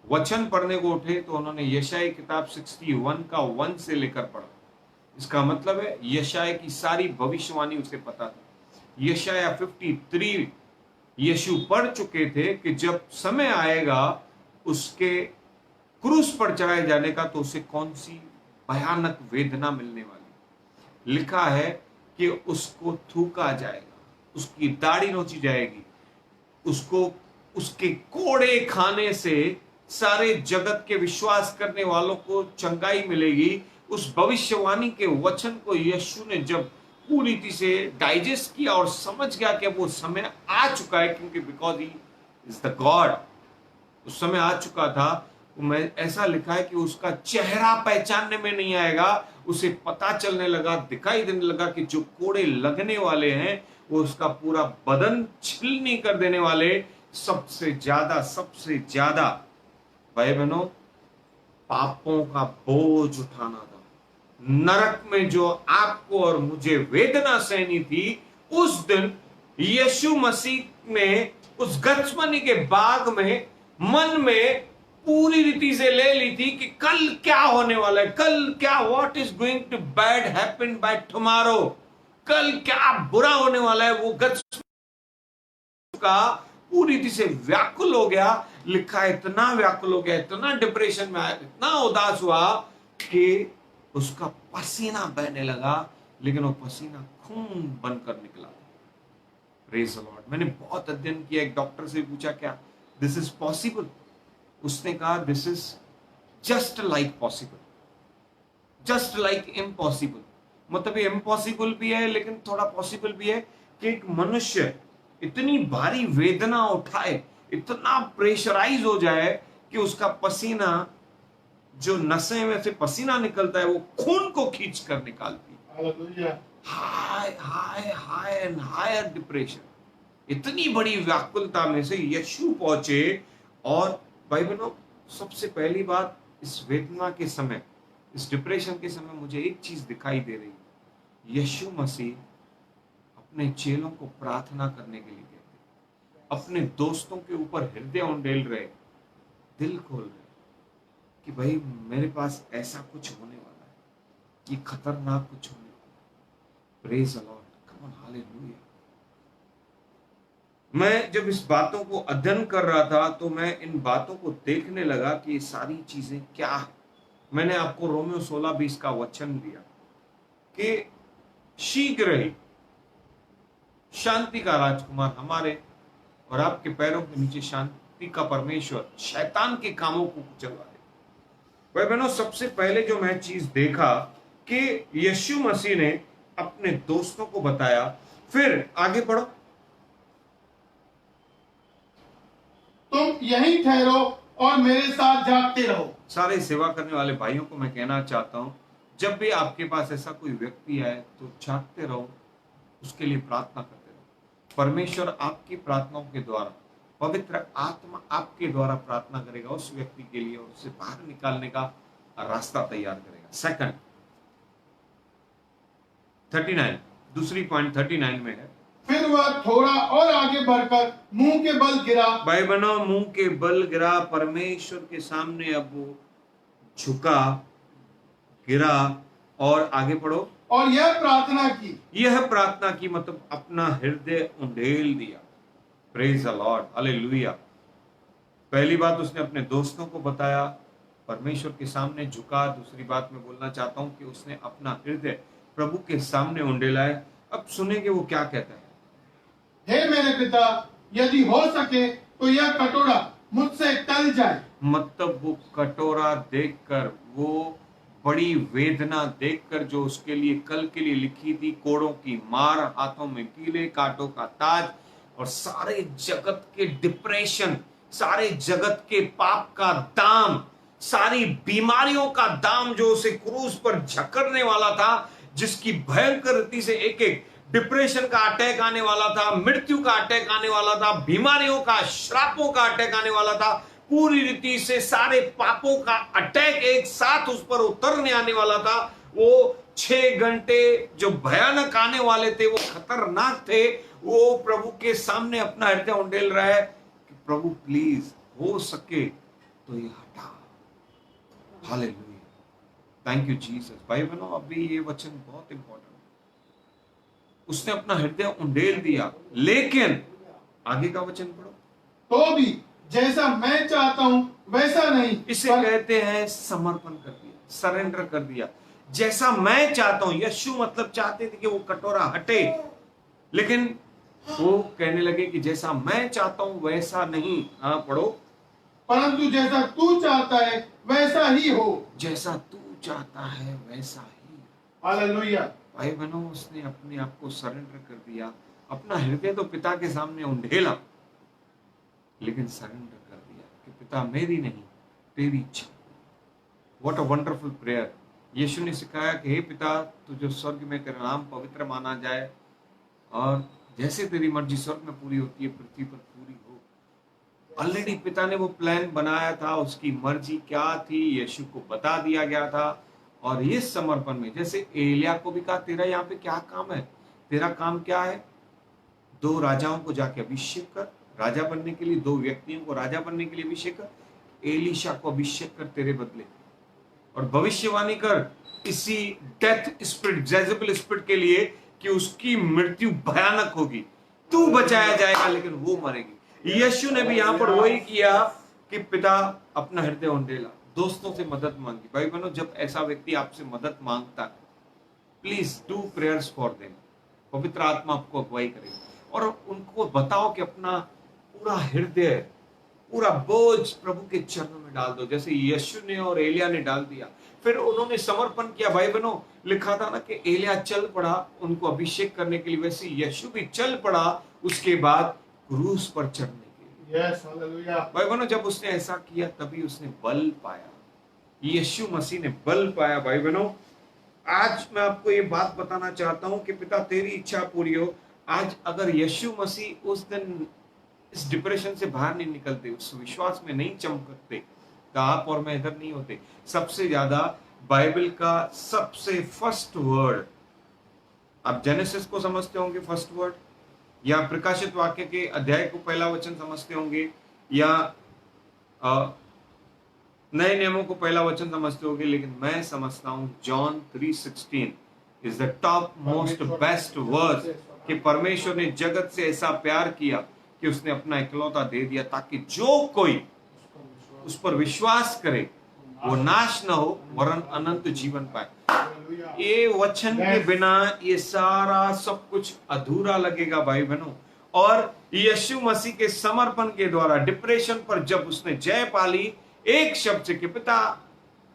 वचन पढ़ने को उठे तो उन्होंने यशाया किताब 61 का 1 से लेकर पढ़ा। इसका मतलब है यशाया की सारी भविष्यवाणी उसे पता था। यशाया 53 यीशु पढ़ चुके थे कि जब समय आएगा उसके क्रूस पर चढ़ाए जाने का तो उसे कौन सी भयानक वेदना मिलने वाली। लिखा है कि उसको थूका जाएगा, उसकी दाढ़ी नोची जाएगी, उसको उसके कोड़े खाने से सारे जगत के विश्वास करने वालों को चंगाई मिलेगी। उस भविष्यवाणी के वचन को यीशु ने जब पूरी रीति से डाइजेस्ट किया और समझ गया कि वो समय आ चुका है, क्योंकि because he is the God, उस समय आ चुका था। मैं ऐसा लिखा है कि उसका चेहरा पहचानने में नहीं आएगा, उसे पता चलने लगा, दिखाई देने लगा कि जो कोड़े लगने वाले हैं वो उसका पूरा बदन छिलनी कर देने वाले। सबसे ज्यादा भाई बहनों पापों का बोझ उठाना था। नरक में जो आपको और मुझे वेदना सहनी थी, उस दिन यीशु मसीह ने उस गत्समनी के बाग में मन में पूरी रीति से ले ली थी कि कल क्या होने वाला है, कल क्या, what is going to bad happen by tomorrow, कल क्या बुरा होने वाला है। वो गत्समनी का पूरी रीति से व्याकुल हो गया। लिखा है इतना व्याकुल हो गया, इतना डिप्रेशन में आया, इतना उदास हुआ कि उसका पसीना बहने लगा, लेकिन वो पसीना खून बनकर निकला। Praise the Lord. मैंने बहुत अध्ययन किया, एक डॉक्टर से पूछा क्या दिस इज पॉसिबल? उसने कहा this is just like possible, just like impossible. मतलब ये इम्पॉसिबल भी है लेकिन थोड़ा पॉसिबल भी है कि एक मनुष्य इतनी भारी वेदना उठाए, इतना प्रेशराइज हो जाए कि उसका पसीना, जो नसें में से पसीना निकलता है वो खून को खींच कर निकालती है। हाई एंड हायर डिप्रेशन, इतनी बड़ी व्याकुलता में से यीशु पहुंचे। और भाई बहनों सबसे पहली बात, इस वेदना के समय, इस डिप्रेशन के समय मुझे एक चीज दिखाई दे रही है। यीशु मसीह अपने चेलों को प्रार्थना करने के लिए कहते, अपने दोस्तों के ऊपर हृदय उंडेल रहे, दिल खोल रहे कि भाई मेरे पास ऐसा कुछ होने वाला है, ये खतरनाक कुछ होने वाला है। Praise the lord, come on, hallelujah. मैं जब इस बातों को अध्ययन कर रहा था तो मैं इन बातों को देखने लगा कि ये सारी चीजें क्या है। मैंने आपको रोमियो 16:20 का वचन दिया कि शीघ्र ही शांति का राजकुमार हमारे और आपके पैरों के नीचे शांति का परमेश्वर शैतान के कामों को कुचलवा दे। भाई बहनों सबसे पहले जो मैं चीज देखा कि यीशु मसीह ने अपने दोस्तों को बताया। फिर आगे पढ़ो, तुम यहीं ठहरो और मेरे साथ जागते रहो। सारे सेवा करने वाले भाइयों को मैं कहना चाहता हूं, जब भी आपके पास ऐसा कोई व्यक्ति आए तो जागते रहो, उसके लिए प्रार्थना करते रहो। परमेश्वर आपकी प्रार्थनाओं के द्वारा, पवित्र आत्मा आपके द्वारा प्रार्थना करेगा उस व्यक्ति के लिए और उसे बाहर निकालने का रास्ता तैयार करेगा। सेकंड 39, दूसरी पॉइंट 39 में है, फिर वह थोड़ा और आगे बढ़कर मुंह के बल गिरा। भाई बहनों मुंह के बल गिरा, परमेश्वर के सामने अब वो झुका, गिरा। और आगे पढ़ो, और यह प्रार्थना की, यह प्रार्थना की मतलब अपना हृदय उंडेल दिया। Praise the lord, hallelujah. पहली बात उसने अपने दोस्तों को बताया, परमेश्वर के सामने झुका। दूसरी बात मैं बोलना चाहता हूं कि उसने अपना हृदय प्रभु के सामने उंडेला है। अब सुनेंगे वो क्या कहता है। हे मेरे पिता, यदि हो सके तो यह कटोरा मुझसे टल जाए। मतलब वो कटोरा देखकर, वो बड़ी वेदना देखकर जो उसके लिए कल के लिए लिखी थी, कोड़ों की मार, हाथों में कीले, कांटों का ताज और सारे जगत के डिप्रेशन, सारे जगत के पाप का दाम, सारी बीमारियों का दाम जो उसे क्रूस पर झकड़ने वाला था, जिसकी भयंकर रीति से एक एक डिप्रेशन का अटैक आने वाला था, मृत्यु का अटैक आने वाला था, बीमारियों का, श्रापों का अटैक आने वाला था, पूरी रीति से सारे पापों का अटैक एक साथ उस पर उतरने आने वाला था। वो 6 घंटे जो भयानक आने वाले थे, वो खतरनाक थे। वो प्रभु के सामने अपना हृदय उंडेल रहा है कि प्रभु प्लीज हो सके तो ये हटा। Hallelujah, thank you Jesus. भाई बहनों, अभी ये वचन बहुत इंपॉर्टेंट है। उसने अपना हृदय उंडेल दिया, लेकिन आगे का वचन पढ़ो। तो भी जैसा मैं चाहता हूं वैसा नहीं। इसे कहते हैं समर्पण कर दिया, सरेंडर कर दिया। जैसा मैं चाहता हूं, यीशु मतलब चाहते थे कि वो कटोरा हटे, लेकिन वो कहने लगे कि जैसा मैं चाहता हूं वैसा नहीं। हाँ पढ़ो। परंतु जैसा तू चाहता है वैसा ही हो। जैसा तू चाहता है वैसा ही। हालेलुया। भाई बहनों, उसने अपने आप को सरेंडर कर दिया, अपना हृदय तो पिता के सामने उंडेला, लेकिन सरेंडर कर दिया कि पिता मेरी नहीं तेरी इच्छा। What a wonderful prayer. Yeshu ने सिखाया कि हे पिता, तू जो स्वर्ग में तेरा नाम पवित्र माना जाए, और जैसे तेरी मर्जी स्वर्ग में पूरी होती है पृथ्वी पर पूरी हो। ऑलरेडी पिता ने वो प्लान बनाया था, उसकी मर्जी क्या थी यीशु को बता दिया गया था। और इस समर्पण में जैसे एलिया को भी कहा, तेरा यहाँ पे क्या काम है, तेरा काम क्या है, 2 राजाओं को जाके अभिषेक कर, राजा बनने के लिए 2 व्यक्तियों को राजा बनने के लिए अभिषेक कर, एलीशा को अभिषेक कर तेरे बदले, और भविष्यवाणी कर इसी डेथ स्पिरिट, जेजेबेल स्पिरिट के लिए कि उसकी मृत्यु भयानक होगी, तू बचाया जाएगा लेकिन वो मरेगी। यीशु ने भी यहां पर वही किया कि पिता अपना हृदय उंडेला, दोस्तों से मदद मांगी। भाई बहनों, जब ऐसा व्यक्ति आपसे मदद मांगता है, please do prayers for them. पवित्र आत्मा आपको अगुवाई करेगी, और उनको बताओ कि अपना पूरा हृदय, पूरा बोझ प्रभु के चरणों में डाल दो, जैसे यीशु ने और एलिया ने डाल दिया। फिर उन्होंने समर्पण किया। भाई बहनों, लिखा था ना कि एलिया चल पड़ा उनको अभिषेक करने के लिए, वैसे यीशु भी चल पड़ा उसके बाद क्रूस पर चढ़ने के लिए। Yes, hallelujah. भाई बहनों, जब उसने ऐसा किया तभी उसने बल पाया, यीशु मसीह ने बल पाया। भाई बहनों, आज मैं आपको ये बात बताना चाहता हूं कि पिता तेरी इच्छा पूरी हो। आज अगर यीशु मसीह उस दिन इस डिप्रेशन से बाहर नहीं निकलते, उस विश्वास में नहीं चमकते, तो आप और मैं इधर नहीं होते। सबसे ज्यादा बाइबल का सबसे फर्स्ट वर्ड, आप जेनेसिस को समझते होंगे फर्स्ट वर्ड, या प्रकाशित वाक्य के अध्याय को पहला वचन समझते होंगे, या नए नियमों को पहला वचन समझते होंगे, लेकिन मैं समझता हूं John 3:16 is the top most best word, कि परमेश्वर ने जगत से ऐसा प्यार किया कि उसने अपना इकलौता दे दिया, ताकि जो कोई उस पर विश्वास करे वो नाश न हो वरन अनंत जीवन पाए। ये वचन के बिना ये सारा सब कुछ अधूरा लगेगा भाई बहनों। और यीशु मसीह के समर्पण के द्वारा डिप्रेशन पर जब उसने जय पाली, एक शब्द से कि पिता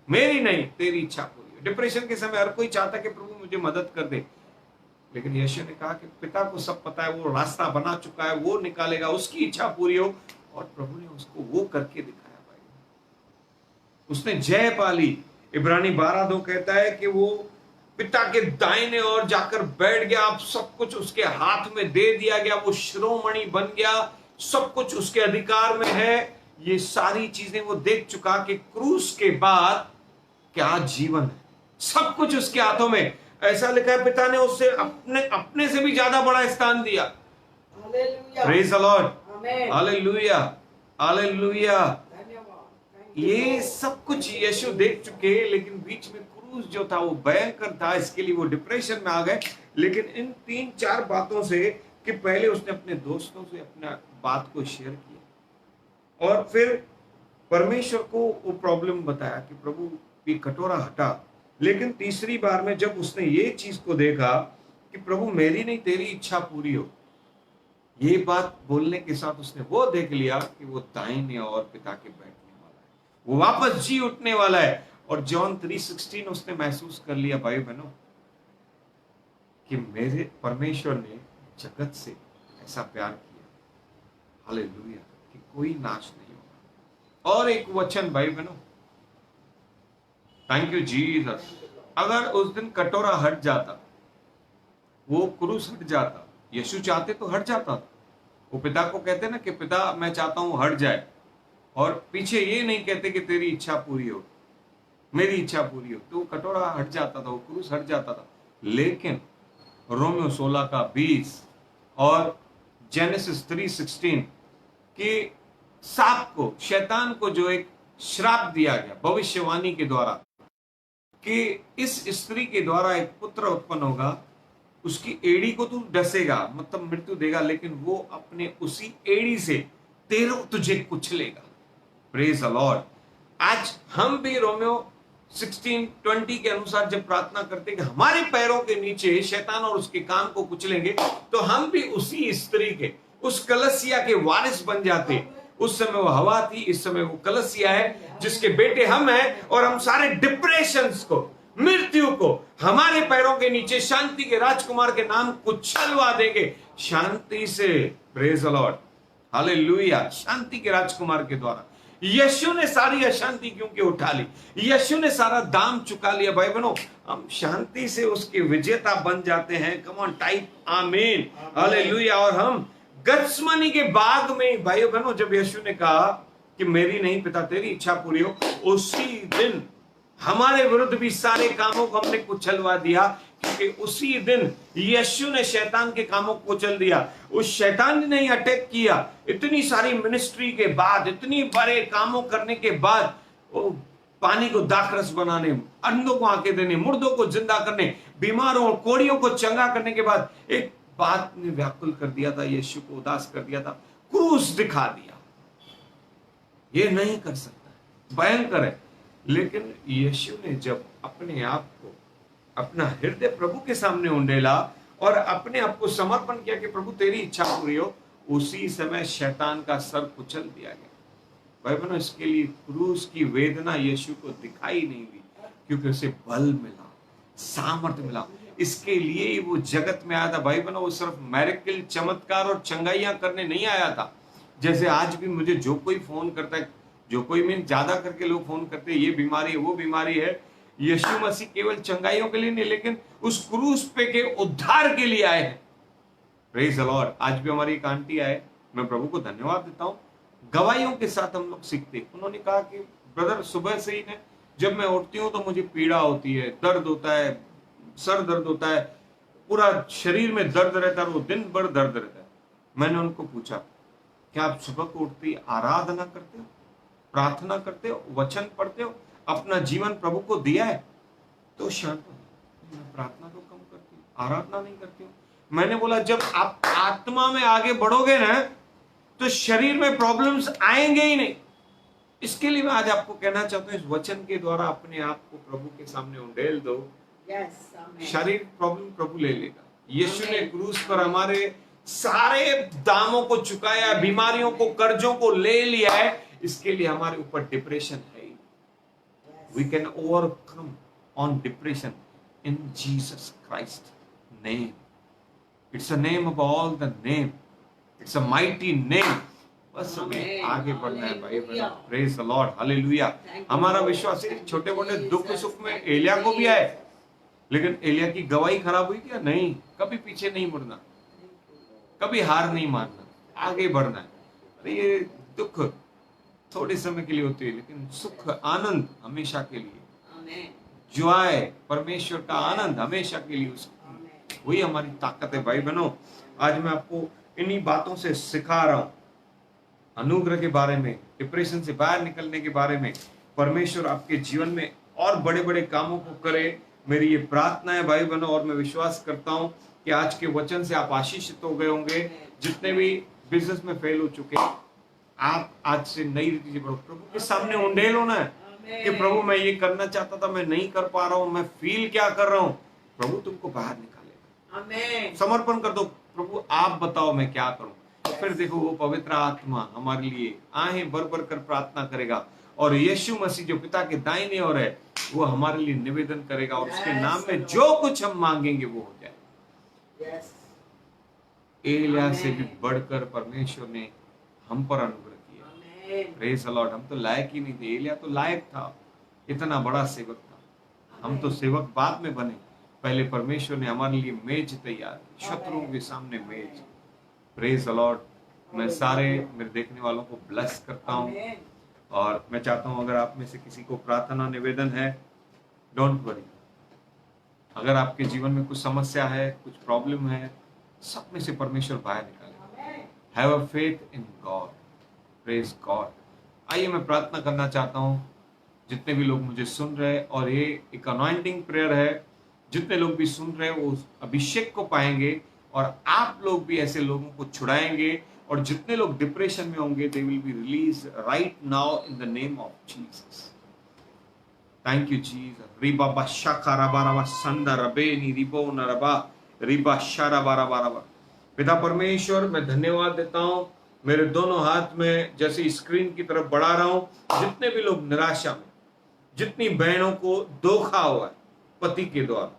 मेरी नहीं तेरी इच्छा पूरी हो। डिप्रेशन के समय हर कोई चाहता कि प्रभु मुझे मदद कर दे, लेकिन यीशु ने कहा कि पिता को सब पता है, वो रास्ता बना चुका है, वो निकालेगा, उसकी इच्छा पूरी हो। और प्रभु ने उसको वो करके दिखाया भाई, उसने जय पाली। इब्रानी 12:2 कहता है कि वो पिता के दाहिने ओर जाकर बैठ गया, अब सब कुछ उसके हाथ में दे दिया गया, वो शिरोमणि बन गया, सब कुछ उसके अधिकार में है। ये सारी चीजें वो देख चुका कि क्रूस के बाद क्या जीवन है, सब कुछ उसके हाथों में। ऐसा लिखा है पिता ने उसे अपने से भी ज्यादा बड़ा स्थान दिया। Praise the lord, hallelujah, hallelujah. ये सब कुछ यीशु देख चुके, लेकिन बीच में क्रूस जो था वो भयंकर था, इसके लिए वो डिप्रेशन में आ गए। लेकिन इन 3-4 बातों से कि पहले उसने अपने दोस्तों से अपना बात को शेयर किया, और फिर परमेश्वर को वो प्रॉब्लम बताया कि प्रभु ये कटोरा हटा। लेकिन तीसरी बार में जब उसने ये चीज को देखा कि प्रभु मेरी नहीं तेरी इच्छा पूरी हो, ये बात बोलने के साथ उसने वो देख लिया कि वो दाहिने और पिता के बैठने वाला है, वो वापस जी उठने वाला है। और जॉन 3:16 उसने महसूस कर लिया भाई बहनों कि मेरे परमेश्वर ने जगत से ऐसा प्यार किया, हालेलुया, कि कोई नाश नहीं होगा। और एक वचन भाई बहनों, थैंक यू जीसस, अगर उस दिन कटोरा हट जाता, वो क्रूस हट जाता, यीशु चाहते तो हट जाता था। वो पिता को कहते ना कि पिता मैं चाहता हूं हट जाए, और पीछे ये नहीं कहते कि तेरी इच्छा पूरी हो, मेरी इच्छा पूरी हो, तो वो कटोरा हट जाता था, वो क्रूस हट जाता था। लेकिन रोमियो 16 का 20 और जेनेसिस 3:16 के सांप को, शैतान को जो एक श्राप दिया गया भविष्यवाणी के द्वारा कि इस स्त्री के द्वारा एक पुत्र उत्पन्न होगा, उसकी एड़ी को तू डसेगा, मतलब मृत्यु देगा, लेकिन वो अपने उसी एड़ी से तेरो तुझे कुचलेगा। Praise the Lord. आज हम भी रोमियो 16:20 के अनुसार जब प्रार्थना करते हैं कि हमारे पैरों के नीचे शैतान और उसके काम को कुचलेंगे, तो हम भी उसी स्त्री के, उस कलसिया के वारिस बन जाते। उस समय वो हवा थी, इस समय वो कलसिया है जिसके बेटे हम हैं, और हम सारे डिप्रेशंस को, मृत्यु को हमारे पैरों के नीचे शांति के राजकुमार के नाम कुचलवा देंगे, शांति से। Praise the lord, hallelujah. शांति के राजकुमार के द्वारा यीशु ने सारी अशांति क्योंकि उठा ली, यीशु ने सारा दाम चुका लिया। भाई बहनों, हम शांति से उसके विजेता बन जाते हैं। कम ऑन टाइप आमीन, हालेलुया। और हम गत्समनी के बाग में, भाइयों बहनों, जब यीशु ने कहा कि मेरी नहीं पिता तेरी इच्छा पूरी हो, उसी दिन हमारे विरुद्ध भी सारे कामों को हमने कुचलवा दिया, क्योंकि उसी दिन यीशु ने शैतान के कामों को कुचल दिया। उस शैतान ने नहीं अटैक किया। इतनी सारी मिनिस्ट्री के बाद, इतनी बड़े कामों करने के बाद, वो पानी को दाखरस बनाने, अंधों को आंखें देने, मुर्दों को जिंदा करने, बीमारों कोड़ियों को चंगा करने के बाद एक बात ने व्याकुल कर दिया था, यीशु को उदास कर दिया था, क्रूस दिखा दिया। ये नहीं कर सकता, भयंकर है। लेकिन यीशु ने जब अपने आप को, अपना हृदय प्रभु के सामने उंडेला और अपने आप को समर्पण किया कि प्रभु तेरी इच्छा पूरी हो, उसी समय शैतान का सर कुचल दिया गया। भाई बहनों, इसके लिए क्रूस की वेदना यीशु को दिखाई नहीं दी, क्योंकि उसे बल मिला, सामर्थ्य मिला। इसके लिए ही वो जगत में आया था। भाई बहनों, वो सिर्फ मैरेकल, चमत्कार और चंगाइयां करने नहीं आया था। जैसे आज भी मुझे जो कोई फोन करता है, जो कोई में ज्यादा करके लोग फोन करते हैं, ये बीमारी है, वो बीमारी है, यीशु मसीह केवल चंगाइयों के लिए नहीं, लेकिन उस क्रूस पे के उद्धार के लिए आए हैं। Praise the Lord. आज भी हमारी एक आंटी आए, मैं प्रभु को धन्यवाद देता हूँ। गवाहियों के साथ हम लोग सीखते। उन्होंने कहा कि ब्रदर, सुबह से ही जब मैं उठती हूँ तो मुझे पीड़ा होती है, दर्द होता है, सर दर्द होता है, पूरा शरीर में दर्द रहता है, वो दिन भर दर्द रहता है। मैंने उनको पूछा, क्या आप सुबह को उठते ही आराधना करते हो, प्रार्थना करते हो, वचन पढ़ते हो, अपना जीवन प्रभु को दिया है? तो शांत हो, मैं प्रार्थना तो कम करती हूँ, आराधना नहीं करती हूँ। मैंने बोला, जब आप आत्मा में आगे बढ़ोगे ना, तो शरीर में प्रॉब्लम्स आएंगे ही नहीं। इसके लिए मैं आज आपको कहना चाहता हूँ, इस वचन के द्वारा अपने आप को प्रभु के सामने उंडेल दो। शरीर प्रॉब्लम प्रभु ले लेगा। यीशु ने क्रूस पर हमारे सारे दामों को चुकाया, बीमारियों को, कर्जों को ले लिया है। इसके लिए हमारे ऊपर डिप्रेशन है। We can overcome on depression in Jesus Christ name. It's a name of all the name. It's a mighty name. बस हमें आगे बढ़ना है भाई बहनों। Praise the Lord, Hallelujah. हमारा विश्वास है, छोटे मोटे दुख सुख में एलिया को भी आए, लेकिन एलिया की गवाही खराब हुई क्या? नहीं। कभी पीछे नहीं मुड़ना, कभी हार नहीं मानना, आगे बढ़ना है। अरे ये दुख थोड़े समय के लिए होती है, लेकिन सुख, आनंद हमेशा के लिए। जॉय, परमेश्वर का आनंद हमेशा के लिए, वही हमारी ताकत है। भाई बहनों, आज मैं आपको इन्हीं बातों से सिखा रहा हूं, अनुग्रह के बारे में, डिप्रेशन से बाहर निकलने के बारे में। परमेश्वर आपके जीवन में और बड़े बड़े कामों को करे, मेरी ये प्रार्थना है भाई बहनों। और मैं विश्वास करता हूं कि आज के वचन से आप आशीषित हो गए होंगे। जितने भी बिजनेस में फेल हो चुके, आप आज से नई रीति से बढ़ो। प्रभु के सामने उंडेल होना है कि प्रभु, मैं ये करना चाहता था, मैं नहीं कर पा रहा हूं, मैं फील क्या कर रहा हूं। प्रभु तुमको बाहर निकालेगा। समर्पण कर दो, प्रभु आप बताओ मैं क्या करूं। फिर देखो, वो पवित्र आत्मा हमारे लिए आहें भर भर कर प्रार्थना करेगा, और यीशु मसीह जो पिता के दाहिने ओर है, वो हमारे लिए निवेदन करेगा, और उसके नाम में जो कुछ हम मांगेंगे वो हो जाए। एलिया से भी बढ़कर परमेश्वर ने हम पर अनुग्रह किया। Praise the Lord. हम तो लायक ही नहीं थे, एलिया तो लायक था, इतना बड़ा सेवक था, हम तो सेवक बाद में बने, पहले परमेश्वर ने हमारे लिए मेज तैयार की, शत्रुओं के सामने मेज। Praise the Lord. मैं सारे मेरे देखने वालों को ब्लेस करता हूँ, और मैं चाहता हूँ अगर आप में से किसी को प्रार्थना निवेदन है, डोंट वरी। अगर आपके जीवन में कुछ समस्या है, कुछ प्रॉब्लम है, सब में से परमेश्वर बाहर निकाले। Have a faith in God. Praise God. आइए मैं प्रार्थना करना चाहता हूँ, जितने भी लोग मुझे सुन रहे हैं, और ये एक अनॉइंटिंग प्रेयर है, जितने लोग भी सुन रहे हैं वो उस अभिषेक को पाएंगे, और आप लोग भी ऐसे लोगों को छुड़ाएंगे, और जितने लोग डिप्रेशन में होंगे they will be release right now in the name of Jesus. Thank you Jesus. रिबा बाशा काराबाराबा संदा रबेनी रिबो नरबा रिबा शारा बारा बाराबा। पिता परमेश्वर, मैं धन्यवाद देता हूँ, मेरे दोनों हाथ में जैसे स्क्रीन की तरफ बढ़ा रहा हूँ, जितने भी लोग निराशा में, जितनी बहनों को धोखा हुआ है पति के द्वारा,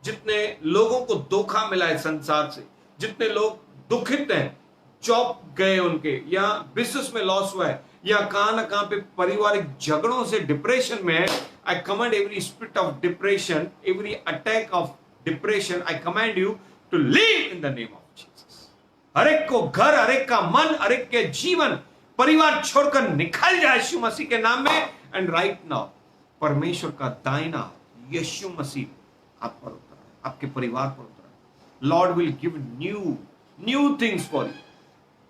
जितने लोगों को धोखा मिला है संसार से, जितने लोग दुखित हैं, जॉब गए उनके, या बिजनेस में लॉस हुआ है, या कहां ना कहां पे पारिवारिक झगड़ों से डिप्रेशन में है, I command every spirit of depression, every attack of depression, I command you to leave in the name of Jesus. हर एक को घर, हर एक का मन, हर एक के जीवन, परिवार छोड़कर निकल जाए यीशु मसीह के नाम में। एंड राइट नाउ परमेश्वर का दाहिना यीशु मसीह आप पर उतरा है, आपके परिवार पर उतरा है। Lord will give new things for you.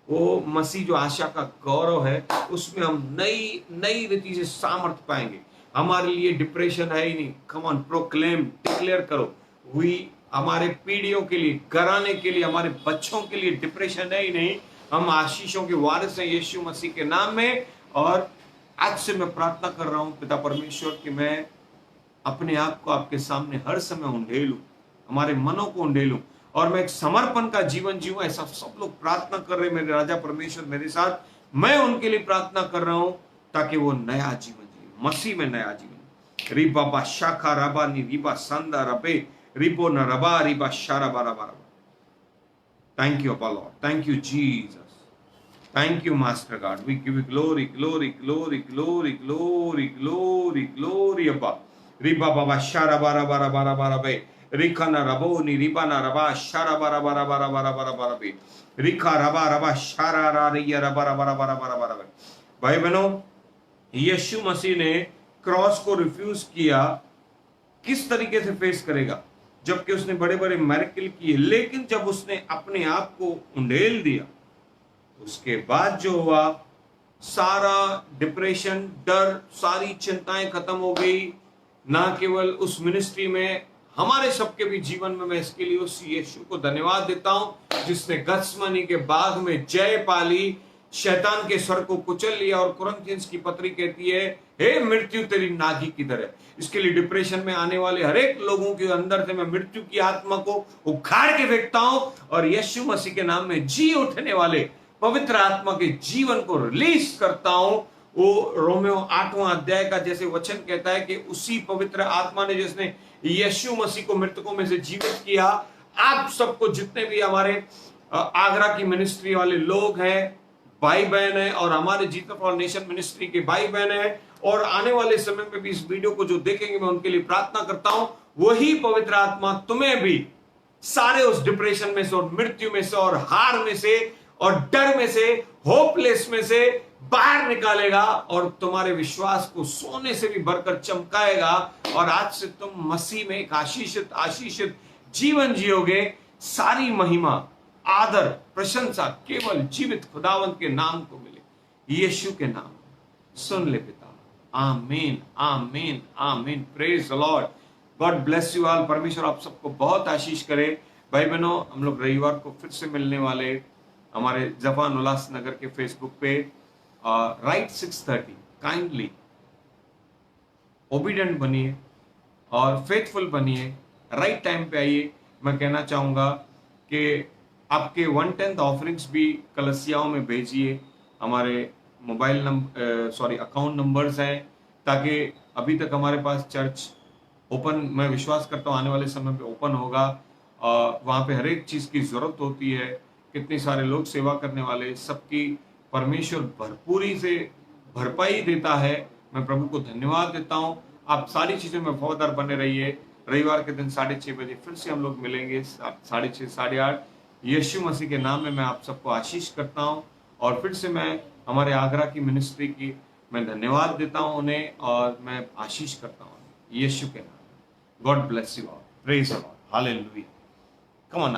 वो मसीह जो आशा का गौरव है, उसमें हम नई रीति से सामर्थ पाएंगे। हमारे लिए डिप्रेशन है ही नहीं। कम ऑन, प्रोक्लेम, डिक्लेयर करो। हमारे पीढ़ियों के लिए, घराने के लिए, हमारे बच्चों के लिए डिप्रेशन है ही नहीं। हम आशीषों के वारिस हैं यीशु मसीह के नाम में। और आज से मैं प्रार्थना कर रहा हूं पिता परमेश्वर कि मैं अपने आप को आपके सामने हर समय उंडेलूं, हमारे मनों को उंडेलूं, और मैं एक समर्पण का जीवन जीऊं। ऐसा सब लोग प्रार्थना कर रहे हैं मेरे राजा परमेश्वर मेरे साथ। मैं उनके लिए प्रार्थना कर रहा हूं ताकि वो नया जीवन जिए, मसीह में नया जीवन। रिबा बा शाखा रबा नी रिबा संदा रबे रिबो न रबा रिबा शारा बारा बारा। Thank you Abba lord, thank you Jesus, thank you master God. We give you glory glory glory glory glory glory glory Abba. रिबा बाबा शारा बारा बारा बारा बारा बे रिखा ना रबो नी रिबा ना रबा शारा बारा बारा बारा बारा बारा बारा बे रिखा रबा रबा शारा रा रिया रबा रबा रबा रबा रबा। भाई बहनों, यीशु मसीह ने क्रॉस को रिफ्यूज किया, किस तरीके से फेस करेगा, जबकि उसने बड़े बड़े मिरेकल किए, लेकिन जब उसने अपने आप को उंडेल दिया, उसके बाद जो हुआ, सारा डिप्रेशन, डर, सारी चिंताएं खत्म हो गई। ना केवल उस मिनिस्ट्री में, हमारे सबके भी जीवन में। मैं इसके लिए उस यीशु को धन्यवाद देता हूं जिसने गत्समनी के बाग में जय पाली, शैतान के स्वर को कुचल लिया। और कुरिन्थियंस की पत्री कहती है, हे मृत्यु तेरी नागी किधर है। इसके लिए डिप्रेशन में आने वाले हर एक लोगों के अंदर से मैं मृत्यु की आत्मा को उखाड़ के फेंकता हूं, और यीशु मसीह के नाम में जी उठने वाले पवित्र आत्मा के जीवन को रिलीज करता हूं। वो रोमियो 8वां अध्याय का जैसे वचन कहता है कि उसी पवित्र आत्मा ने जिसने यीशु मसीह को मृतकों में से जीवित किया, आप सबको, जितने भी हमारे आगरा की मिनिस्ट्री वाले लोग हैं, भाई बहन है, और हमारे जीसस फॉर नेशन मिनिस्ट्री के भाई बहन है, और आने वाले समय में भी इस वीडियो को जो देखेंगे, मैं उनके लिए प्रार्थना करता हूं, वही पवित्र आत्मा तुम्हें भी सारे उस डिप्रेशन में से, और मृत्यु में से, और हार में से, और डर में से, होपलेस में से बाहर निकालेगा, और तुम्हारे विश्वास को सोने से भी भरकर चमकाएगा। और आज से तुम मसीह में एक आशीषित जीवन जियोगे। सारी महिमा, आदर, प्रशंसा केवल जीवित खुदावंत के नाम को मिले, यीशु के नाम। सुन ले पिता। आमीन, आमीन, आमीन। Praise the Lord. God bless you all. परमेश्वर आप सबको बहुत आशीष करे। भाई बहनों, हम लोग रविवार को फिर से मिलने वाले हमारे जफान उल्लास नगर के फेसबुक पे राइट 6:30। काइंडली ओबीडेंट बनिए और फेथफुल बनिए, राइट टाइम पे आइए। मैं कहना चाहूँगा कि आपके 1/10 ऑफरिंग्स भी कलसियाओं में भेजिए। हमारे मोबाइल अकाउंट नंबर्स हैं, ताकि अभी तक हमारे पास चर्च ओपन, मैं विश्वास करता हूँ आने वाले समय पे ओपन होगा। वहाँ पे हर एक चीज़ की ज़रूरत होती है, कितने सारे लोग सेवा करने वाले, सबकी परमेश्वर भरपूरी से भरपाई देता है। मैं प्रभु को धन्यवाद देता हूँ। आप सारी चीजों में वफादार बने रहिए। रविवार के दिन 6:30 बजे फिर से हम लोग मिलेंगे 6:30 8:30। यीशु मसीह के नाम में मैं आप सबको आशीष करता हूँ और फिर से मैं हमारे आगरा की मिनिस्ट्री की मैं धन्यवाद देता हूँ उन्हें और मैं आशीष करता हूँ यीशु के नाम में। God bless you all, praise the lord, hallelujah. Come on,